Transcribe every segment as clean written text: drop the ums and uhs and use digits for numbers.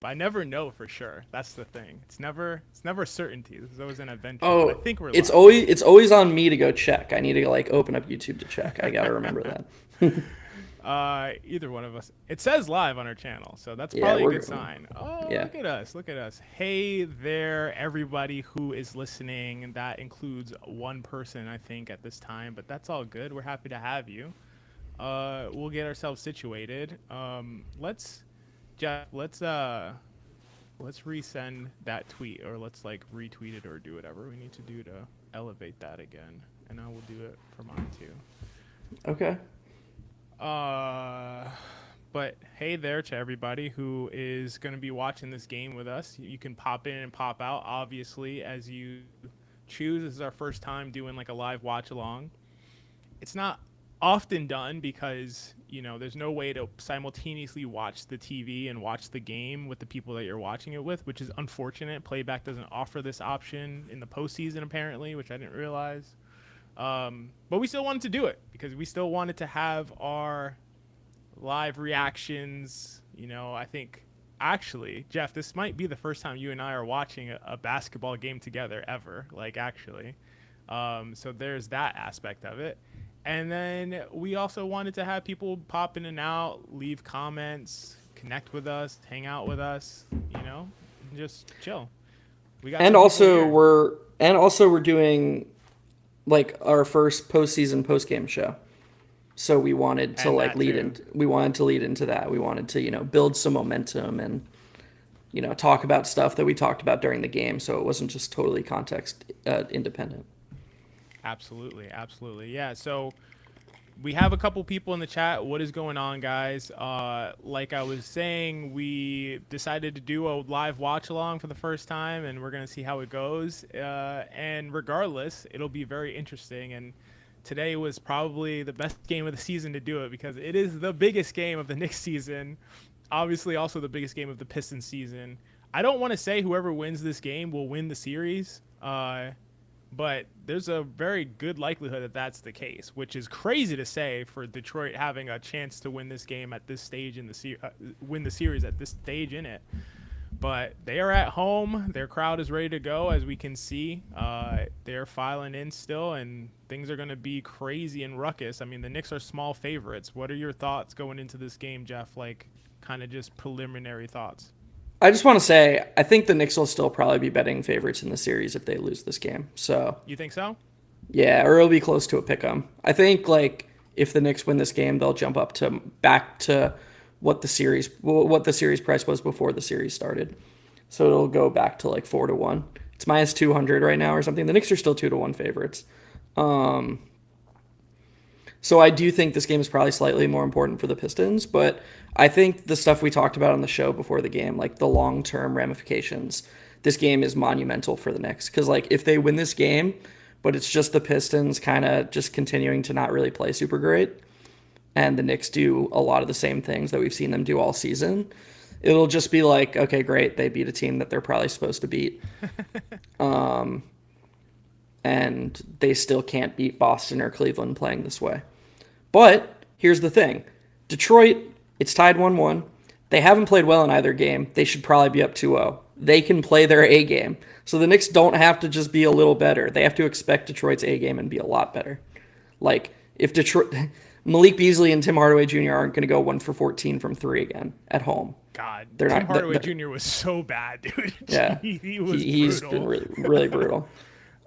but I never know for sure. That's the thing. It's never certainty. There's always an adventure. But I Oh, think we're it's live. always on me to go check. I need to like open up YouTube to check. I gotta remember that. Either one of us. It says live on our channel, so that's Yeah, probably a we're good sign. Oh, yeah. look at us. Look at us. Hey there, everybody who is listening. That includes one person, I think, at this time, but that's all good. We're happy to have you. We'll get ourselves situated. Let's, Jeff, let's resend that tweet, or let's like retweet it, or do whatever we need to do to elevate that again. And I will do it for mine too. Okay. Uh, but hey there to everybody who is going to be watching this game with us. You can pop in and pop out, obviously, as you choose. This is our first time doing like a live watch along. It's not often done because, there's no way to simultaneously watch the TV and watch the game with the people that you're watching it with, which is unfortunate. Playback doesn't offer this option in the postseason, apparently, which I didn't realize. But we still wanted to do it because we still wanted to have our live reactions. I think actually, Jeff, this might be the first time you and I are watching a basketball game together ever. Like, actually. So there's that aspect of it. And then we also wanted to have people pop in and out, leave comments, connect with us, hang out with us, and just chill. We got And some people also here. we're doing like our first postseason postgame show. So And that too. we wanted to lead into that. We wanted to, build some momentum and talk about stuff that we talked about during the game, so it wasn't just totally context independent. Absolutely, absolutely. Yeah, so we have a couple people in the chat. What is going on, guys? Like I was saying, we decided to do a live watch along for the first time, and we're gonna see how it goes. And regardless, it'll be very interesting. And today was probably the best game of the season to do it because it is the biggest game of the Knicks season. Obviously, also the biggest game of the Pistons season. I don't want to say whoever wins this game will win the series. But there's a very good likelihood that that's the case, which is crazy to say for Detroit having a chance to win this game at this stage in the win the series at this stage in it. But they are at home. Their crowd is ready to go, as we can see. They're filing in still, and things are going to be crazy and ruckus. I mean, the Knicks are small favorites. What are your thoughts going into this game, Jeff? Like, kind of just preliminary thoughts. I just want to say I think the Knicks will still probably be betting favorites in the series if they lose this game. So You think so? yeah, or it'll be close to a pick 'em. I think like if the Knicks win this game, they'll jump up to back to what the series price was before the series started. So it'll go back to like 4-1. It's minus 200 right now or something. The Knicks are still 2-1 favorites. Um, so I do think this game is probably slightly more important for the Pistons, but I think the stuff we talked about on the show before the game, like the long-term ramifications, this game is monumental for the Knicks. Because like if they win this game, but it's just the Pistons kind of just continuing to not really play super great, and the Knicks do a lot of the same things that we've seen them do all season, it'll just be like, okay, great, they beat a team that they're probably supposed to beat. And they still can't beat Boston or Cleveland playing this way. But here's the thing. Detroit, it's tied 1-1. They haven't played well in either game. They should probably be up 2-0. They can play their A game. So the Knicks don't have to just be a little better. They have to expect Detroit's A game and be a lot better. Like, if Detroit... Malik Beasley and Tim Hardaway Jr. aren't going to go 1 for 14 from 3 again at home. God, They're Tim not. Hardaway Jr. was so bad, dude. Yeah, He was he's been brutal. really, really brutal.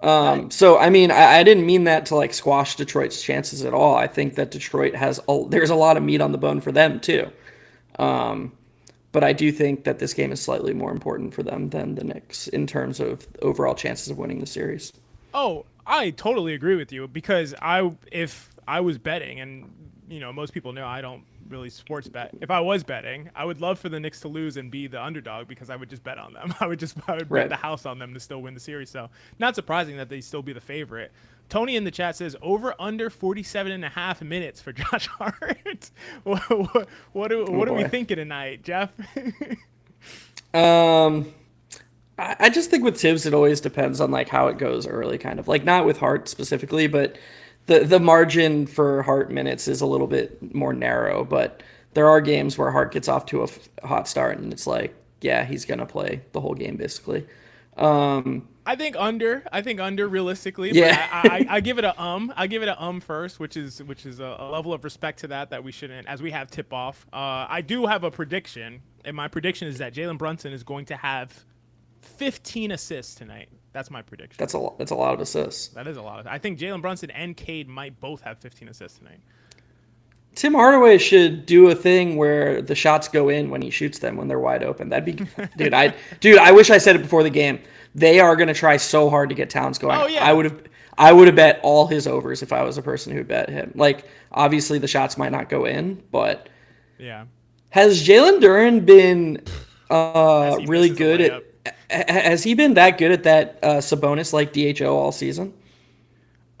So I mean, I didn't mean that to like squash Detroit's chances at all. I think that Detroit there's a lot of meat on the bone for them too. But I do think that this game is slightly more important for them than the Knicks in terms of overall chances of winning the series. Oh, I totally agree with you because if I was betting, and most people know I don't really sports bet. If I was betting, I would love for the Knicks to lose and be the underdog because I would just bet on them. I would bet Right. the house on them to still win the series. So not surprising that they still be the favorite. Tony in the chat says over under 47 and a half minutes for Josh Hart. What are we Boy. thinking tonight, Jeff? Um, I just think with Tibbs, it always depends on like how it goes early, kind of like not with Hart specifically, but the margin for Hart minutes is a little bit more narrow. But there are games where Hart gets off to a hot start, and it's like yeah, he's gonna play the whole game basically. I think under. I think under realistically. Yeah. But I give it a. I give it a first, which is a level of respect to that we shouldn't, as we have tip off. I do have a prediction, and my prediction is that Jalen Brunson is going to have 15 assists tonight. That's my prediction. That's a lot of assists. That is a lot. I think Jalen Brunson and Cade might both have 15 assists tonight. Tim Hardaway should do a thing where the shots go in when he shoots them when they're wide open. That'd be, dude. I wish I said it before the game. They are gonna try so hard to get Towns going. Oh, yeah. I would have bet all his overs if I was a person who bet him. Like, obviously the shots might not go in, but yeah. Has Jalen Duren been really good at? Has he been that good at that Sabonis like DHO all season?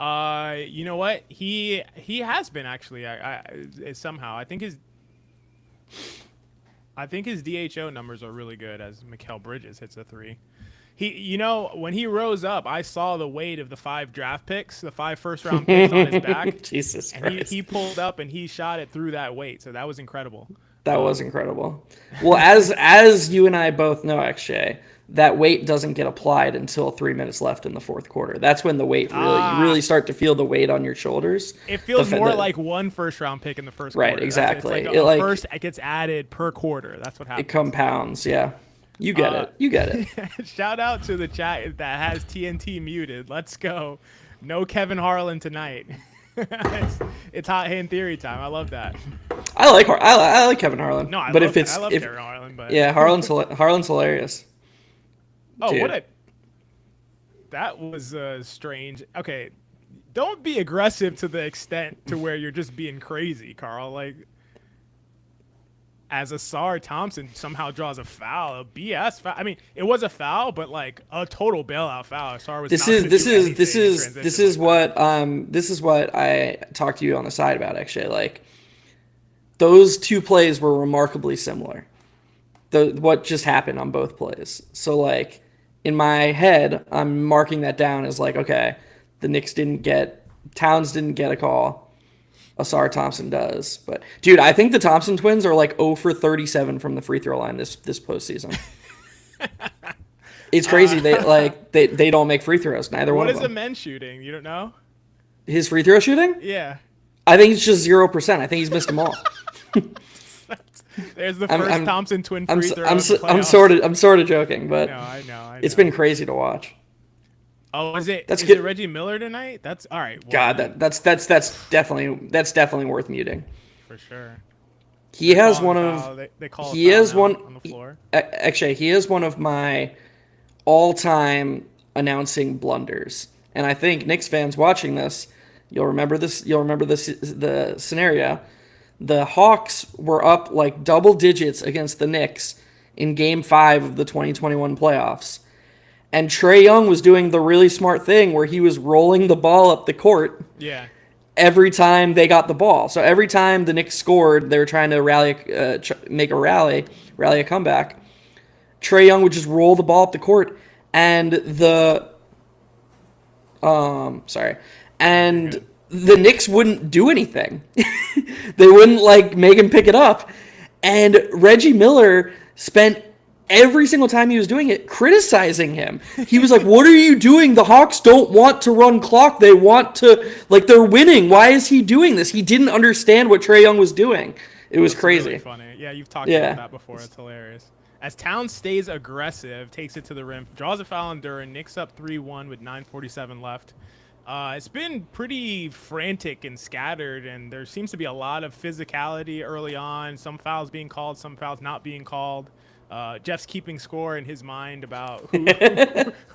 You know what? He has been actually. Somehow I think his DHO numbers are really good as Mikal Bridges hits a three. When he rose up, I saw the weight of the 5 draft picks, the 5 first-round picks on his back. Jesus Christ. And he pulled up and he shot it through that weight, so that was incredible. That was incredible. Well, as you and I both know, XJ, that weight doesn't get applied until 3 minutes left in the fourth quarter. That's when the weight you really start to feel the weight on your shoulders. It feels more like 1 first-round pick in the first quarter. Right, exactly. It's like first it gets added per quarter. That's what happens. It compounds, yeah. You get it. You get it. Shout out to the chat that has TNT muted. Let's go. No Kevin Harlan tonight. it's hot hand theory time. I love that. I like Kevin Harlan. No, I love Kevin Harlan. But yeah, Harlan's hilarious. Oh, dude. That was strange. Okay, don't be aggressive to the extent to where you're just being crazy, Carl. Like, as Asar Thompson somehow draws a foul, a BS foul. I mean, it was a foul, but like a total bailout foul. Asar was. This is what I talked to you on the side about. Actually, like, those two plays were remarkably similar. What just happened on both plays. So like, in my head, I'm marking that down as like, okay, the Knicks Towns didn't get a call. Asar Thompson does. But dude, I think the Thompson twins are like 0 for 37 from the free throw line this postseason. It's crazy. They don't make free throws. Neither one of them. What is the men's shooting? You don't know? His free throw shooting? Yeah. I think it's just 0%. I think he's missed them all. There's the first Thompson twin free throw. I'm sort of joking, but I know. It's been crazy to watch. Oh, is it Reggie Miller tonight? That's all right. Well, God, that's definitely worth muting. For sure. He has one of they call he is one on the floor. Actually, he is one of my all-time announcing blunders. And I think Knicks fans watching this, you'll remember the scenario. The Hawks were up like double digits against the Knicks in Game 5 of the 2021 playoffs. And Trae Young was doing the really smart thing where he was rolling the ball up the court. Yeah. Every time they got the ball. So every time the Knicks scored, they were trying to make a comeback. Trae Young would just roll the ball up the court, and the Knicks wouldn't do anything. They wouldn't like make him pick it up. And Reggie Miller spent every single time he was doing it criticizing him. He was like, "What are you doing? The Hawks don't want to run clock. They want to, like, they're winning. Why is he doing this?" He didn't understand what Trae Young was doing. It was crazy. Really funny. Yeah, you've talked about that before. It's hilarious. As Towns stays aggressive, takes it to the rim, draws a foul on Duren, Knicks up 3-1 with 9:47 left. It's been pretty frantic and scattered, and there seems to be a lot of physicality early on. Some fouls being called, some fouls not being called. Jeff's keeping score in his mind about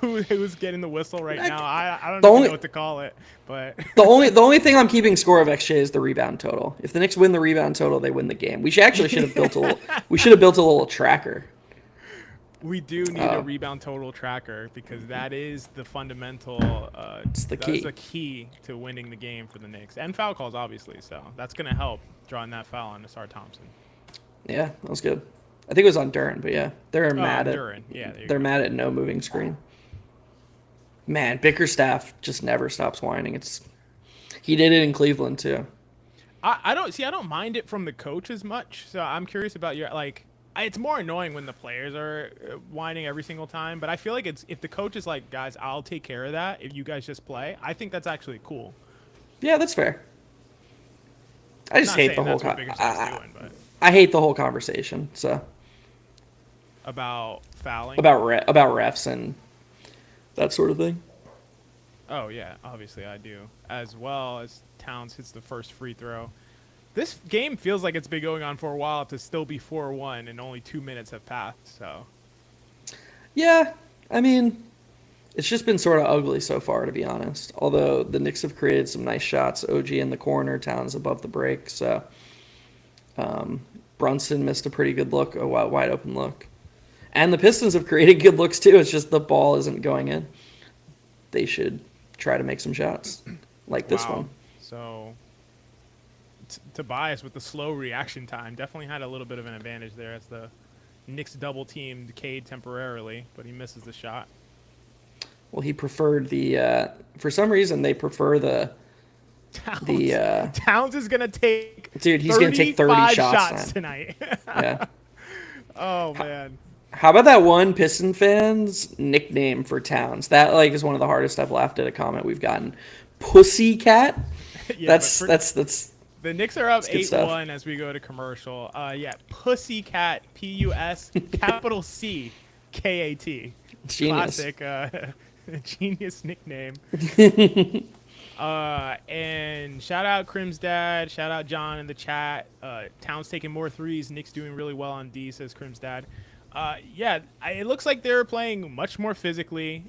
who's getting the whistle right now. I don't even know what to call it, but the only thing I'm keeping score of, XJ, is the rebound total. If the Knicks win the rebound total, they win the game. We should have built a little tracker. We do need a rebound total tracker because that is the fundamental. It's the key. That's the key to winning the game for the Knicks, and foul calls obviously. So that's going to help drawing that foul on Asar Thompson. Yeah, that was good. I think it was on Duren, but yeah, they're mad at Duren. Yeah, they're mad at no moving screen. Man, Bickerstaff just never stops whining. He did it in Cleveland too. I don't mind it from the coach as much. So I'm curious about your It's more annoying when the players are whining every single time. But I feel like if the coach is like, guys, I'll take care of that if you guys just play. I think that's actually cool. Yeah, that's fair. I just Not hate the saying whole. that's what Bickerson's doing, but I hate the whole conversation. So about fouling. about refs and that sort of thing. Oh yeah, obviously I do. As well as Towns hits the first free throw. This game feels like it's been going on for a while to still be 4-1 and only 2 minutes have passed. So Yeah, I mean, it's just been sort of ugly so far, to be honest. Although the Knicks have created some nice shots. OG in the corner, Towns above the break. So Brunson missed a pretty good look, a wide open look. And the Pistons have created good looks too. It's just the ball isn't going in. They should try to make some shots like this one. So Tobias with the slow reaction time definitely had a little bit of an advantage there as the Knicks double teamed Cade temporarily, but he misses the shot. Well, he preferred the. For some reason, they prefer the. Towns is gonna take. Dude, he's gonna take 30 shots tonight. Yeah. Oh man. How about that one Piston fan's nickname for Towns? That is one of the hardest I've laughed at a comment we've gotten. Pussycat. Yeah, that's. The Knicks are up 8-1 as we go to commercial. Pussycat. PUSCAT. Genius. Classic genius nickname. And shout out Crim's dad. Shout out John in the chat. Towns taking more threes. Knicks doing really well on D, says Crim's dad. It looks like they're playing much more physically.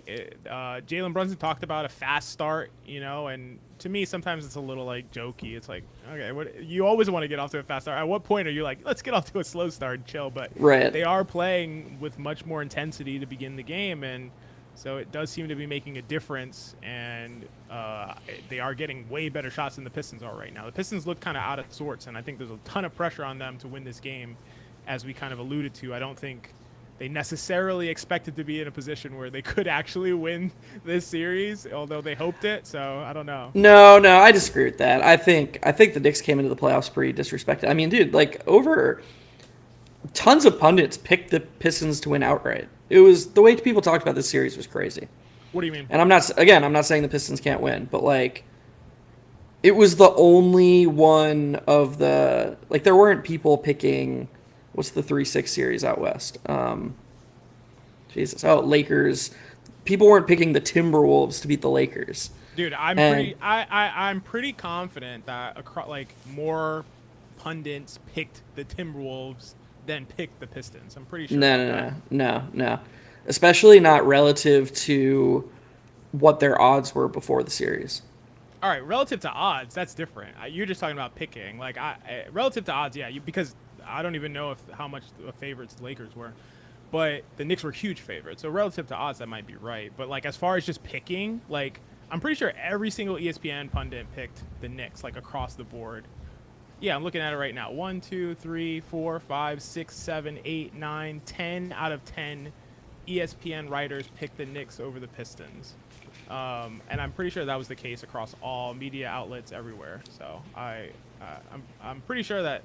Jalen Brunson talked about a fast start, and to me, sometimes it's a little jokey. It's like, okay, you always want to get off to a fast start. At what point are you like, let's get off to a slow start and chill? But right. They are playing with much more intensity to begin the game, and so it does seem to be making a difference, and they are getting way better shots than the Pistons are right now. The Pistons look kind of out of sorts, and I think there's a ton of pressure on them to win this game, as we kind of alluded to. I don't think they necessarily expected to be in a position where they could actually win this series, although they hoped it. So I don't know. No, I disagree with that. I think the Knicks came into the playoffs pretty disrespected. I mean, dude, over tons of pundits picked the Pistons to win outright. It was the way people talked about this series was crazy. What do you mean? And I'm not saying the Pistons can't win, but it was the only one of the there weren't people picking. What's the 3-6 series out west? Lakers. People weren't picking the Timberwolves to beat the Lakers. Dude, I'm pretty confident that more pundits picked the Timberwolves than picked the Pistons. I'm pretty sure. No. Especially not relative to what their odds were before the series. All right, relative to odds, that's different. You're just talking about picking. Relative to odds, yeah, because I don't even know how much favorites the Lakers were, but the Knicks were huge favorites. So relative to odds, that might be right. But as far as just picking, I'm pretty sure every single ESPN pundit picked the Knicks across the board. Yeah, I'm looking at it right now. 1, 2, 3, 4, 5, 6, 7, 8, 9, 10 out of 10 ESPN writers picked the Knicks over the Pistons. And I'm pretty sure that was the case across all media outlets everywhere. So I'm pretty sure that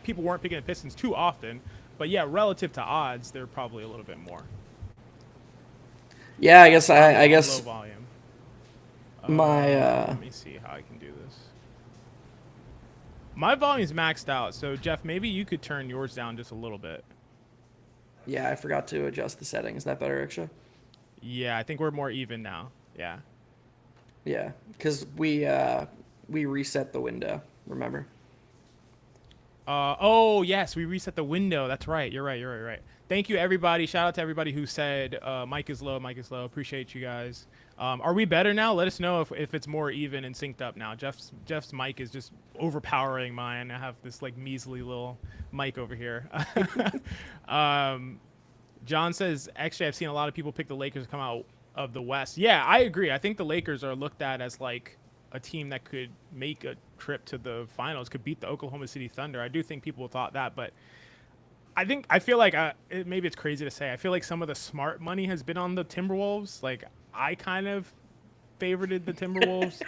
people weren't picking the Pistons too often, but yeah, relative to odds, they're probably a little bit more. Yeah, I guess low volume. Let me see how I can do this. My volume's maxed out, so Geoff, maybe you could turn yours down just a little bit. Yeah, I forgot to adjust the settings. Is that better, actually? Yeah, I think we're more even now. Yeah. Yeah, because we reset the window. Remember? Oh yes, we reset the window. That's right. You're right. Thank you, everybody. Shout out to everybody who said mic is low. Appreciate you guys. Are we better now? Let us know if it's more even and synced up now. Jeff's mic is just overpowering mine. I have this measly little mic over here. John says, actually, I've seen a lot of people pick the Lakers to come out of the West. Yeah, I agree. I think the Lakers are looked at as a team that could make a trip to the finals, could beat the Oklahoma City Thunder. I do think people thought that, but I feel like maybe it's crazy to say. I feel like some of the smart money has been on the Timberwolves. I kind of favorited the Timberwolves.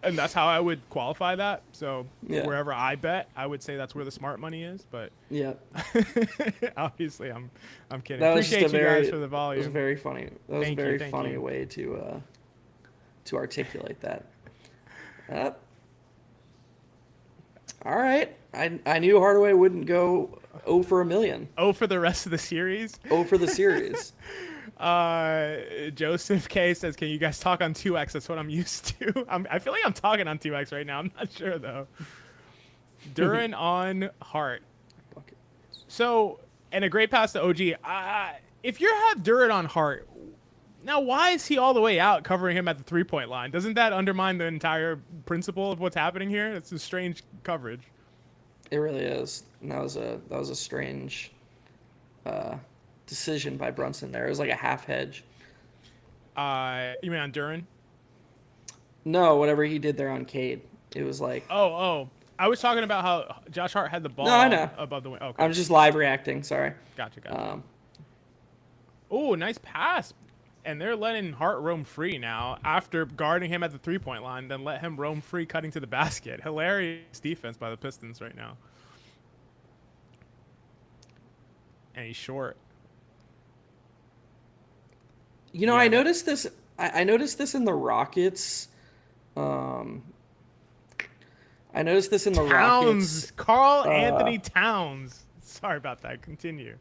And that's how I would qualify that. So Yeah. wherever I bet, I would say that's where the smart money is. But Yeah. obviously, I'm kidding. That was just Appreciate you guys for the That was volume. very funny. That was Thank a you, very thank funny you. way to articulate that. All right. I knew Hardaway wouldn't go 0 for a million. Oh, for the rest of the series. 0 for the series. Joseph K says, "Can you guys talk on 2x? That's what I'm used to." I feel like I'm talking on 2x right now. I'm not sure though. Duran on Hart. So, and a great pass to OG. If you have Duran on Hart, now why is he all the way out covering him at the 3-point line? Doesn't that undermine the entire principle of what's happening here? It's a strange coverage. It really is. And that was a strange decision by Brunson there. It was like a half hedge. You mean on Duran? No, whatever he did there on Cade. It was like... Oh. I was talking about how Josh Hart had the ball above the wing. Okay. I'm just live reacting. Sorry. Gotcha. Oh, nice pass. And they're letting Hart roam free now after guarding him at the 3-point line, then let him roam free cutting to the basket. Hilarious defense by the Pistons right now. And he's short. You know, yeah. I noticed this. I noticed this in the Rockets. I noticed this in the Rockets. Carl Anthony Towns. Sorry about that. Continue.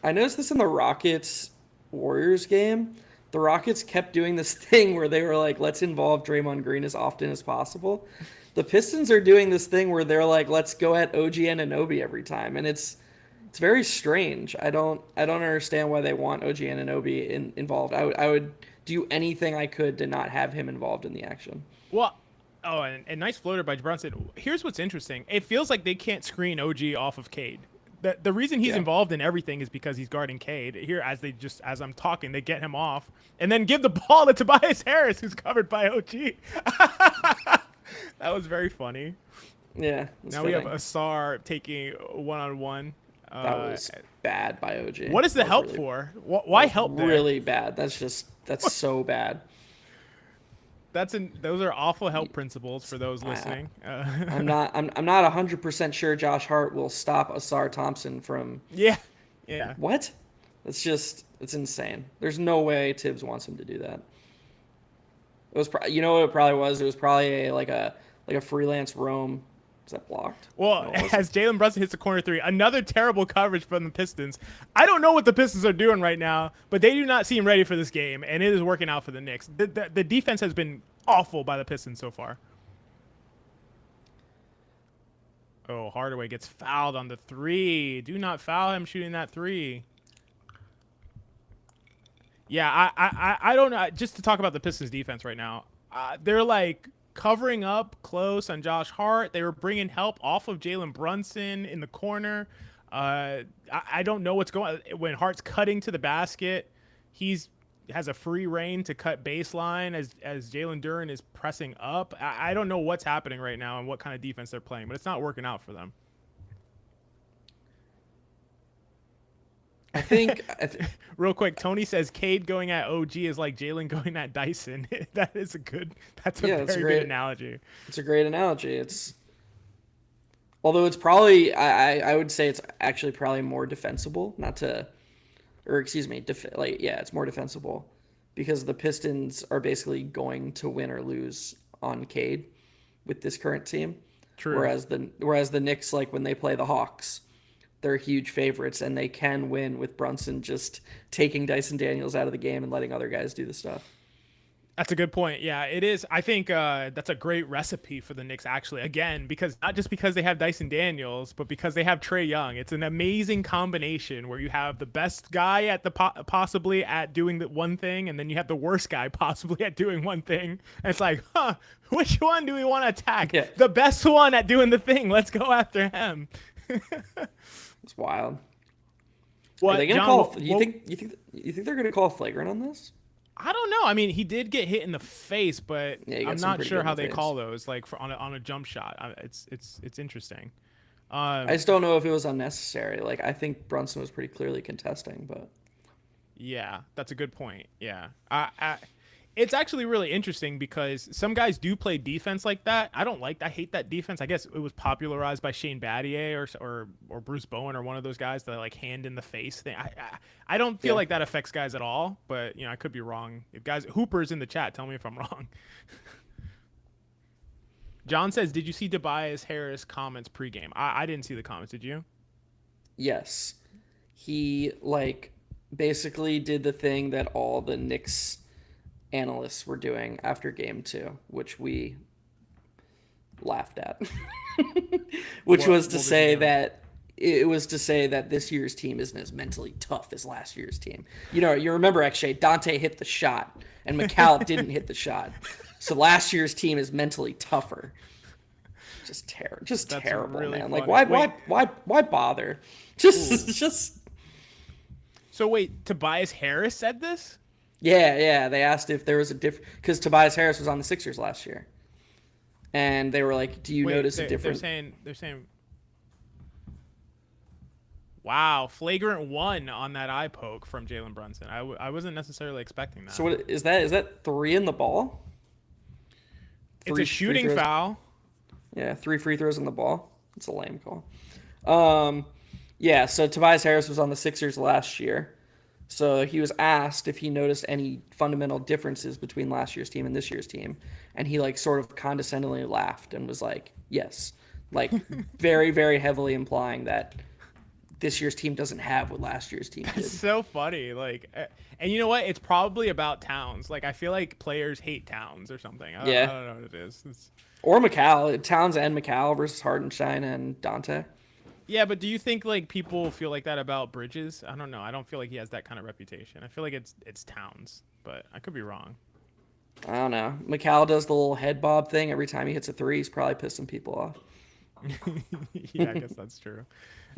I noticed this in the Rockets Warriors game. The Rockets kept doing this thing where they were like, let's involve Draymond Green as often as possible. The Pistons are doing this thing where they're like, let's go at OG Anunoby every time. And it's very strange. I don't understand why they want OG Anunoby involved. I would do anything I could to not have him involved in the action. Well, and nice floater by Brunson. Here's what's interesting. It feels like they can't screen OG off of Cade. The reason he's involved in everything is because he's guarding Cade. Here, as I'm talking, they get him off and then give the ball to Tobias Harris, who's covered by OG. That was very funny. Yeah. Now we have Asar taking one-on-one. That was bad by OG. What is the help for? Why help there? Really bad. That's so bad. Those are awful help principles for those listening. I'm not 100% sure Josh Hart will stop Asar Thompson from. Yeah. What? It's insane. There's no way Tibbs wants him to do that. It was, you know what it probably was? It was probably a freelance roam. Is that blocked? Well, no, as Jalen Brunson hits the corner three, another terrible coverage from the Pistons. I don't know what the Pistons are doing right now, but they do not seem ready for this game, and it is working out for the Knicks. The defense has been awful by the Pistons so far. Oh, Hardaway gets fouled on the three. Do not foul him shooting that three. Yeah, I don't know. Just to talk about the Pistons defense right now, they're like covering up close on Josh Hart. They were bringing help off of Jalen Brunson in the corner. I don't know what's going on. When Hart's cutting to the basket, has a free reign to cut baseline as Jalen Duran is pressing up. I don't know what's happening right now and what kind of defense they're playing, but it's not working out for them. I think real quick, Tony says Cade going at OG is like Jalen going at Dyson. That's a very good analogy. It's a great analogy. Although it's probably, I would say it's actually probably more defensible, it's more defensible because the Pistons are basically going to win or lose on Cade with this current team. True. Whereas the Knicks, like when they play the Hawks, they're huge favorites and they can win with Brunson just taking Dyson Daniels out of the game and letting other guys do the stuff. That's a good point. Yeah, it is. I think that's a great recipe for the Knicks, actually. Again, not just because they have Dyson Daniels, but because they have Trae Young. It's an amazing combination where you have the best guy at possibly at doing the one thing, and then you have the worst guy possibly at doing one thing. And it's like, which one do we want to attack? Yeah. The best one at doing the thing. Let's go after him. It's wild. What, are they gonna call? You think they're gonna call flagrant on this? I don't know. I mean, he did get hit in the face, but I'm not sure how they call those. Like on a jump shot, it's interesting. I just don't know if it was unnecessary. Like I think Brunson was pretty clearly contesting, but yeah, that's a good point. Yeah, It's actually really interesting because some guys do play defense like that. I hate that defense. I guess it was popularized by Shane Battier or Bruce Bowen or one of those guys, that like hand in the face thing. I don't feel like that affects guys at all, but I could be wrong. If guys, Hooper's in the chat, tell me if I'm wrong. John says, "Did you see Tobias Harris comments pregame?" I didn't see the comments. Did you? Yes, he basically did the thing that all the Knicks analysts were doing after game 2, which we laughed at. Which was to say that this year's team isn't as mentally tough as last year's team. You remember, XJ, Dante hit the shot and McCall didn't hit the shot. So last year's team is mentally tougher. Just terrible, really, man. Funny. Why bother? Just. So wait, Tobias Harris said this? Yeah. They asked if there was a difference, because Tobias Harris was on the Sixers last year, and they were like, "Do you notice a difference?" They're saying, "Wow, flagrant 1 on that eye poke from Jalen Brunson." I wasn't necessarily expecting that. So what is that? Is that 3 in the ball? It's a shooting foul. Yeah, 3 free throws in the ball. It's a lame call. Yeah. So Tobias Harris was on the Sixers last year. So he was asked if he noticed any fundamental differences between last year's team and this year's team. And he sort of condescendingly laughed and was like, yes. Very, very heavily implying that this year's team doesn't have what last year's team did. It's so funny. And you know what? It's probably about Towns. I feel like players hate Towns or something. I don't know what it is. Or McCall. Towns and McCall versus Hartenstein and Dante. Yeah, but do you think people feel like that about Bridges? I don't know. I don't feel like he has that kind of reputation. I feel like it's Towns, but I could be wrong. I don't know. McCall does the little head bob thing every time he hits a 3. He's probably pissing people off. Yeah, I guess that's true.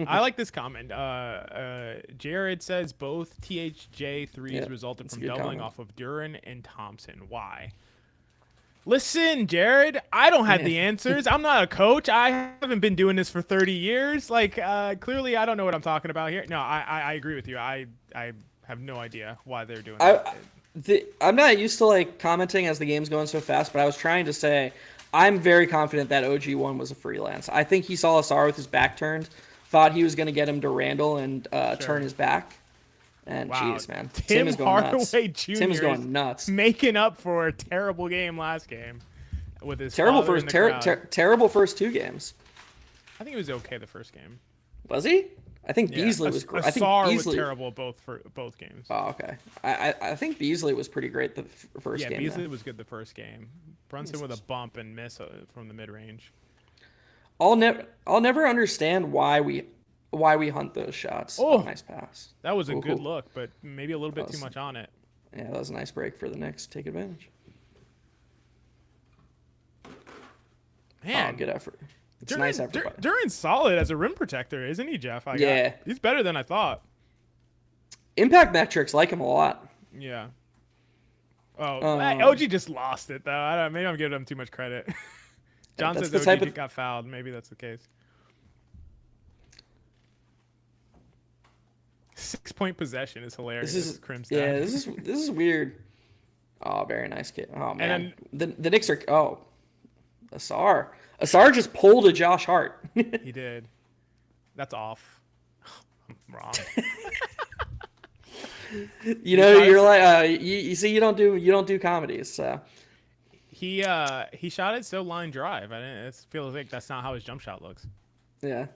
I like this comment. Jared says both THJ threes resulted from doubling off of Duran and Thompson. Why? Listen, Jared, I don't have the answers. I'm not a coach. I haven't been doing this for 30 years. Clearly, I don't know what I'm talking about here. No, I agree with you. I have no idea why they're doing that. I'm not used to commenting as the game's going so fast, but I was trying to say I'm very confident that OG1 was a freelance. I think he saw Asar with his back turned, thought he was going to get him to Randall and turn his back. And jeez, man, Tim is going nuts. Jr. Tim is going nuts, making up for a terrible game last game with his terrible first 2 games. I think he was okay the first game. Was he? I think Beasley was great. Asar was terrible both games. Oh, okay. I think Beasley was pretty great the first game. Yeah, Beasley was good the first game. Brunson with a bump and miss from the mid range. I'll never understand why we hunt those shots. Oh, nice pass. That was a good look, but maybe a little bit too much on it. Yeah, that was a nice break for the Knicks to take advantage. Man, good effort. It's nice effort. Duran's solid as a rim protector, isn't he, Geoff? He's better than I thought. Impact metrics like him a lot. Yeah. OG just lost it, though. Maybe I'm giving him too much credit. John says OG got fouled. Maybe that's the case. 6-point possession is hilarious. This is weird. Oh, very nice kid. Oh man, and the Knicks are. Asar just pulled a Josh Hart. He did. That's off. I'm wrong. You're like you see you don't do comedies. So he shot it so line drive. It feels like that's not how his jump shot looks. Yeah.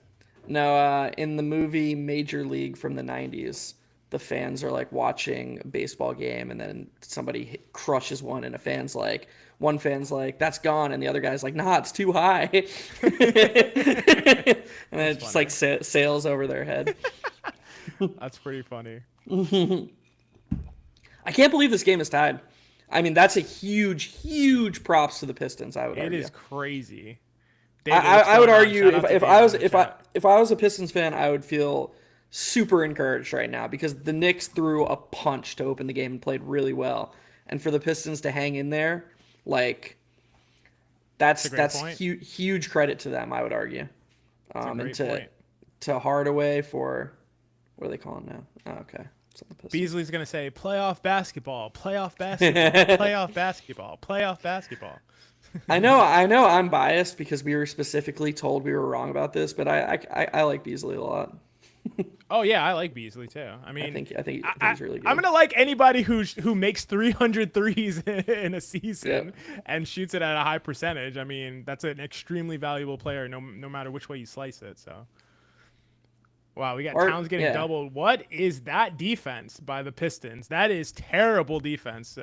No, in the movie Major League from the 90s, the fans are watching a baseball game and then somebody crushes one and one fan's like, that's gone. And the other guy's like, nah, it's too high. And then it just sails over their head. That's pretty funny. I can't believe this game is tied. I mean, that's a huge props to the Pistons, I would argue. It is crazy. I would argue if I was a Pistons fan, I would feel super encouraged right now because the Knicks threw a punch to open the game and played really well, and for the Pistons to hang in there, that's huge credit to them, I would argue. And to Hardaway for what are they calling now? Oh, okay. Beasley's gonna say playoff basketball, playoff basketball, playoff basketball, playoff basketball. I know I'm biased because we were specifically told we were wrong about this, but I like Beasley a lot. Oh yeah, I like Beasley too. I mean, I think he's really good. I'm gonna like anybody who makes 300 threes in a season and shoots it at a high percentage. I mean, that's an extremely valuable player, no matter which way you slice it. So, wow, we got Towns getting doubled. What is that defense by the Pistons? That is terrible defense.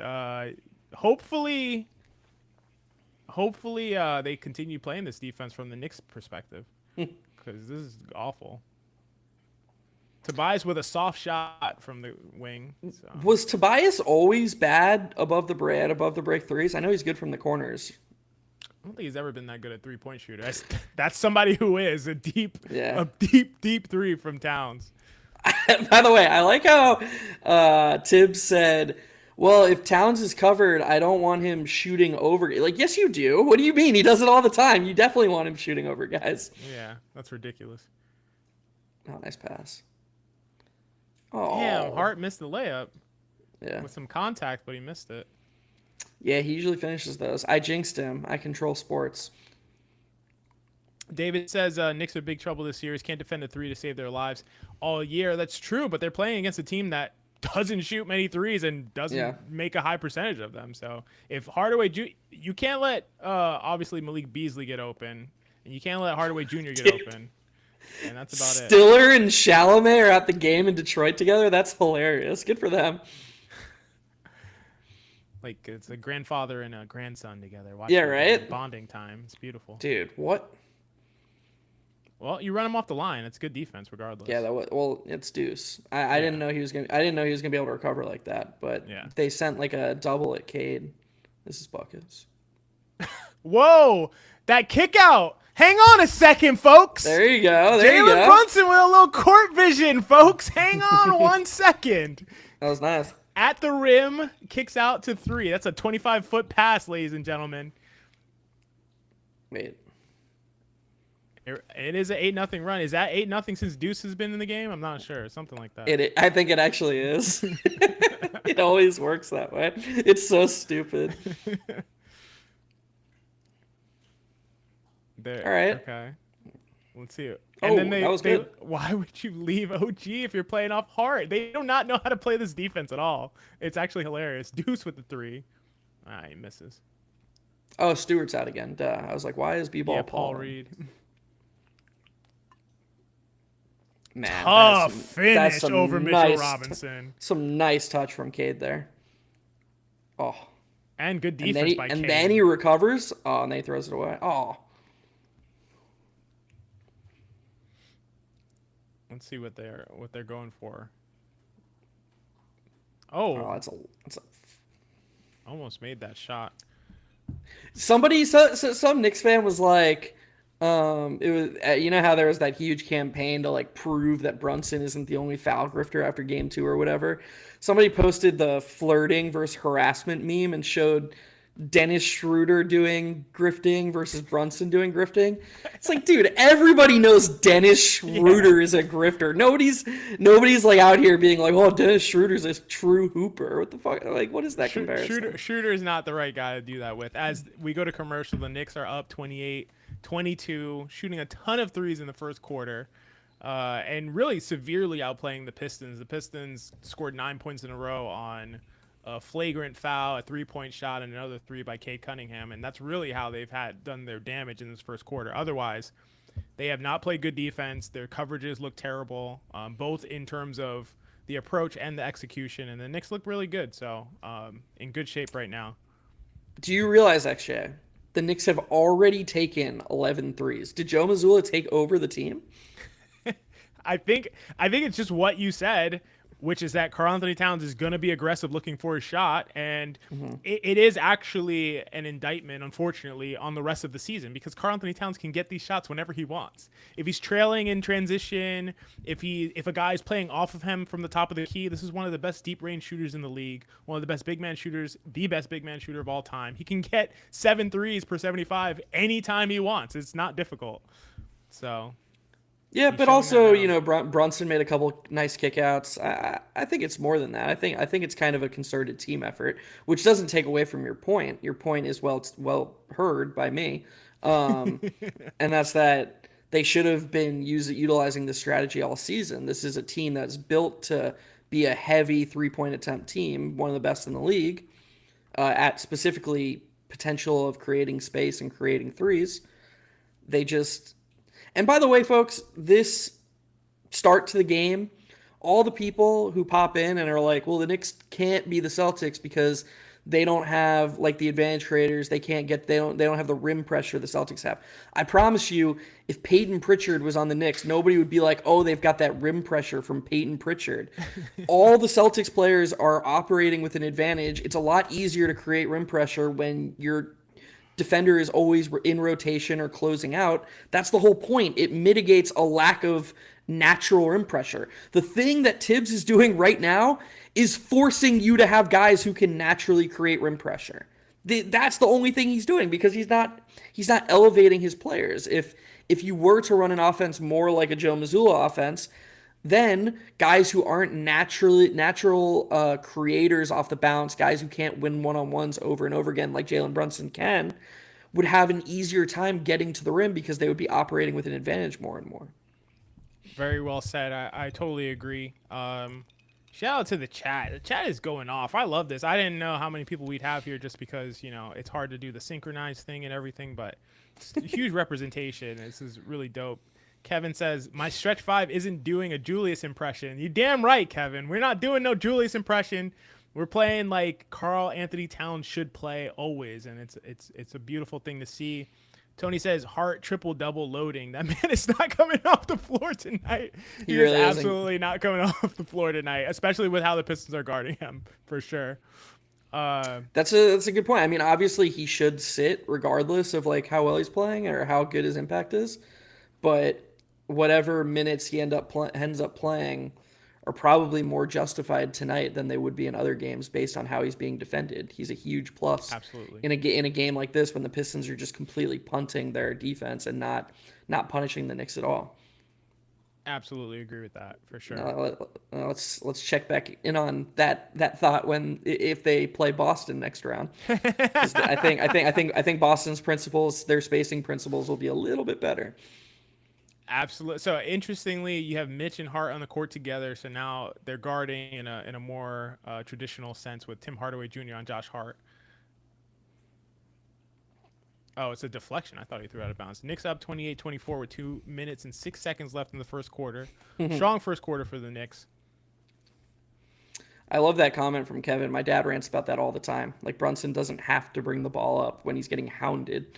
Hopefully, they continue playing this defense from the Knicks' perspective, because this is awful. Tobias with a soft shot from the wing. So. Was Tobias always bad above the break threes? I know he's good from the corners. I don't think he's ever been that good at 3-point shooter. That's somebody who is a deep three from Towns. By the way, I like how Tibbs said, well, if Towns is covered, I don't want him shooting over. Like, yes, you do. What do you mean? He does it all the time. You definitely want him shooting over guys. Yeah, that's ridiculous. Oh, nice pass. Oh. Damn, Hart missed the layup. Yeah. With some contact, but he missed it. Yeah, he usually finishes those. I jinxed him. I control sports. David says Knicks are big trouble this series. Can't defend a three to save their lives all year. That's true, but they're playing against a team that doesn't shoot many threes and doesn't make a high percentage of them. So if Hardaway, you can't let obviously Malik Beasley get open, and you can't let Hardaway Jr. get open. And that's about Stiller and Chalamet are at the game in Detroit together. That's hilarious. Good for them. Like, it's a grandfather and a grandson together. Right? Bonding time. It's beautiful. Dude, what? Well, you run him off the line. It's good defense, regardless. Yeah, it's deuce. I didn't know he was gonna. I didn't know he was gonna be able to recover like that. But they sent like a double at Cade. This is buckets. Whoa! That kick out. Hang on a second, folks. There you go. Jalen Brunson with a little court vision, folks. Hang on 1 second. That was nice. At the rim, kicks out to three. That's a 25-foot pass, ladies and gentlemen. Wait. It is an 8-0 run. Is that 8-0 since Deuce has been in the game? I'm not sure. Something like that. I think it actually is. It always works that way. It's so stupid. There. All right. Okay. Let's see it. And then that was good. Why would you leave OG if you're playing off Hart? They do not know how to play this defense at all. It's actually hilarious. Deuce with the three. He misses. Oh, Stewart's out again. Duh. I was like, why is B-ball Paul Reed? Man, tough finish over Mitchell Robinson. Some nice touch from Cade there. Oh. And good defense by Cade. And then he recovers. Oh, and then he throws it away. Oh. Let's see what they're going for. Oh, it's a almost made that shot. Some Knicks fan was like, it was, you know how there was that huge campaign to like prove that Brunson isn't the only foul grifter after game 2 or whatever. Somebody posted the flirting versus harassment meme and showed Dennis Schroeder doing grifting versus Brunson doing grifting. It's like, dude, everybody knows Dennis Schroeder is a grifter. Nobody's like out here being like, oh, Dennis Schroeder's a true hooper. What the fuck? Like, what is that comparison? Schroeder is not the right guy to do that with. As we go to commercial, the Knicks are up 28-22, shooting a ton of threes in the first quarter. And really severely outplaying the Pistons. The Pistons scored 9 points in a row on a flagrant foul, a 3-point shot, and another three by Cade Cunningham, and that's really how they've done their damage in this first quarter. Otherwise, they have not played good defense. Their coverages look terrible, both in terms of the approach and the execution, and the Knicks look really good, so in good shape right now. Do you realize, XJ, the Knicks have already taken 11 threes? Did Joe Mazzulla take over the team? I think it's just what you said, which is that Karl-Anthony Towns is going to be aggressive looking for a shot, and it is actually an indictment, unfortunately, on the rest of the season, because Karl-Anthony Towns can get these shots whenever he wants. If he's trailing in transition, if a guy's playing off of him from the top of the key, this is one of the best deep-range shooters in the league, one of the best big-man shooters, the best big-man shooter of all time. He can get 7 threes per 75 anytime he wants. It's not difficult. So... Yeah, He's but showing that also, now. Brunson made a couple nice kickouts. I think it's more than that. I think it's kind of a concerted team effort, which doesn't take away from your point. Your point is well heard by me, and that's that they should have been utilizing this strategy all season. This is a team that's built to be a heavy 3-point attempt team, one of the best in the league, at specifically potential of creating space and creating threes. They just and by the way, folks, this start to the game, all the people who pop in and are like, well, the Knicks can't be the Celtics because they don't have like the advantage creators. They don't have the rim pressure the Celtics have. I promise you, if Peyton Pritchard was on the Knicks, nobody would be like, oh, they've got that rim pressure from Peyton Pritchard. All the Celtics players are operating with an advantage. It's a lot easier to create rim pressure when you're defender is always in rotation or closing out. That's the whole point. It mitigates a lack of natural rim pressure. The thing that Tibbs is doing right now is forcing you to have guys who can naturally create rim pressure. That's the only thing he's doing because he's not elevating his players. If you were to run an offense more like a Joe Mazzulla offense, then guys who aren't natural creators off the bounce, guys who can't win one-on-ones over and over again like Jalen Brunson can, would have an easier time getting to the rim because they would be operating with an advantage more and more. Very well said. I totally agree. Shout out to the chat. The chat is going off. I love this. I didn't know how many people we'd have here just because, it's hard to do the synchronized thing and everything, but it's huge representation. This is really dope. Kevin says, my stretch five isn't doing a Julius impression. You damn right, Kevin. We're not doing no Julius impression. We're playing like Karl Anthony Towns should play always, and it's a beautiful thing to see. Tony says, Hart triple-double loading. That man is not coming off the floor tonight. He really is absolutely not coming off the floor tonight, especially with how the Pistons are guarding him, for sure. That's a good point. I mean, obviously he should sit regardless of like how well he's playing or how good his impact is, but whatever minutes he ends up playing are probably more justified tonight than they would be in other games based on how he's being defended. He's a huge plus. Absolutely. In a game like this when the Pistons are just completely punting their defense and not punishing the Knicks at all. Absolutely agree with that for sure. Let's check back in on that thought if they play Boston next round. I think Boston's principles, their spacing principles, will be a little bit better. Absolutely. So interestingly, you have Mitch and Hart on the court together. So now they're guarding in a more traditional sense with Tim Hardaway Jr. on Josh Hart. Oh, it's a deflection. I thought he threw out of bounds. Knicks up 28-24 with 2 minutes and 6 seconds left in the first quarter. Strong first quarter for the Knicks. I love that comment from Kevin. My dad rants about that all the time. Like Brunson doesn't have to bring the ball up when he's getting hounded.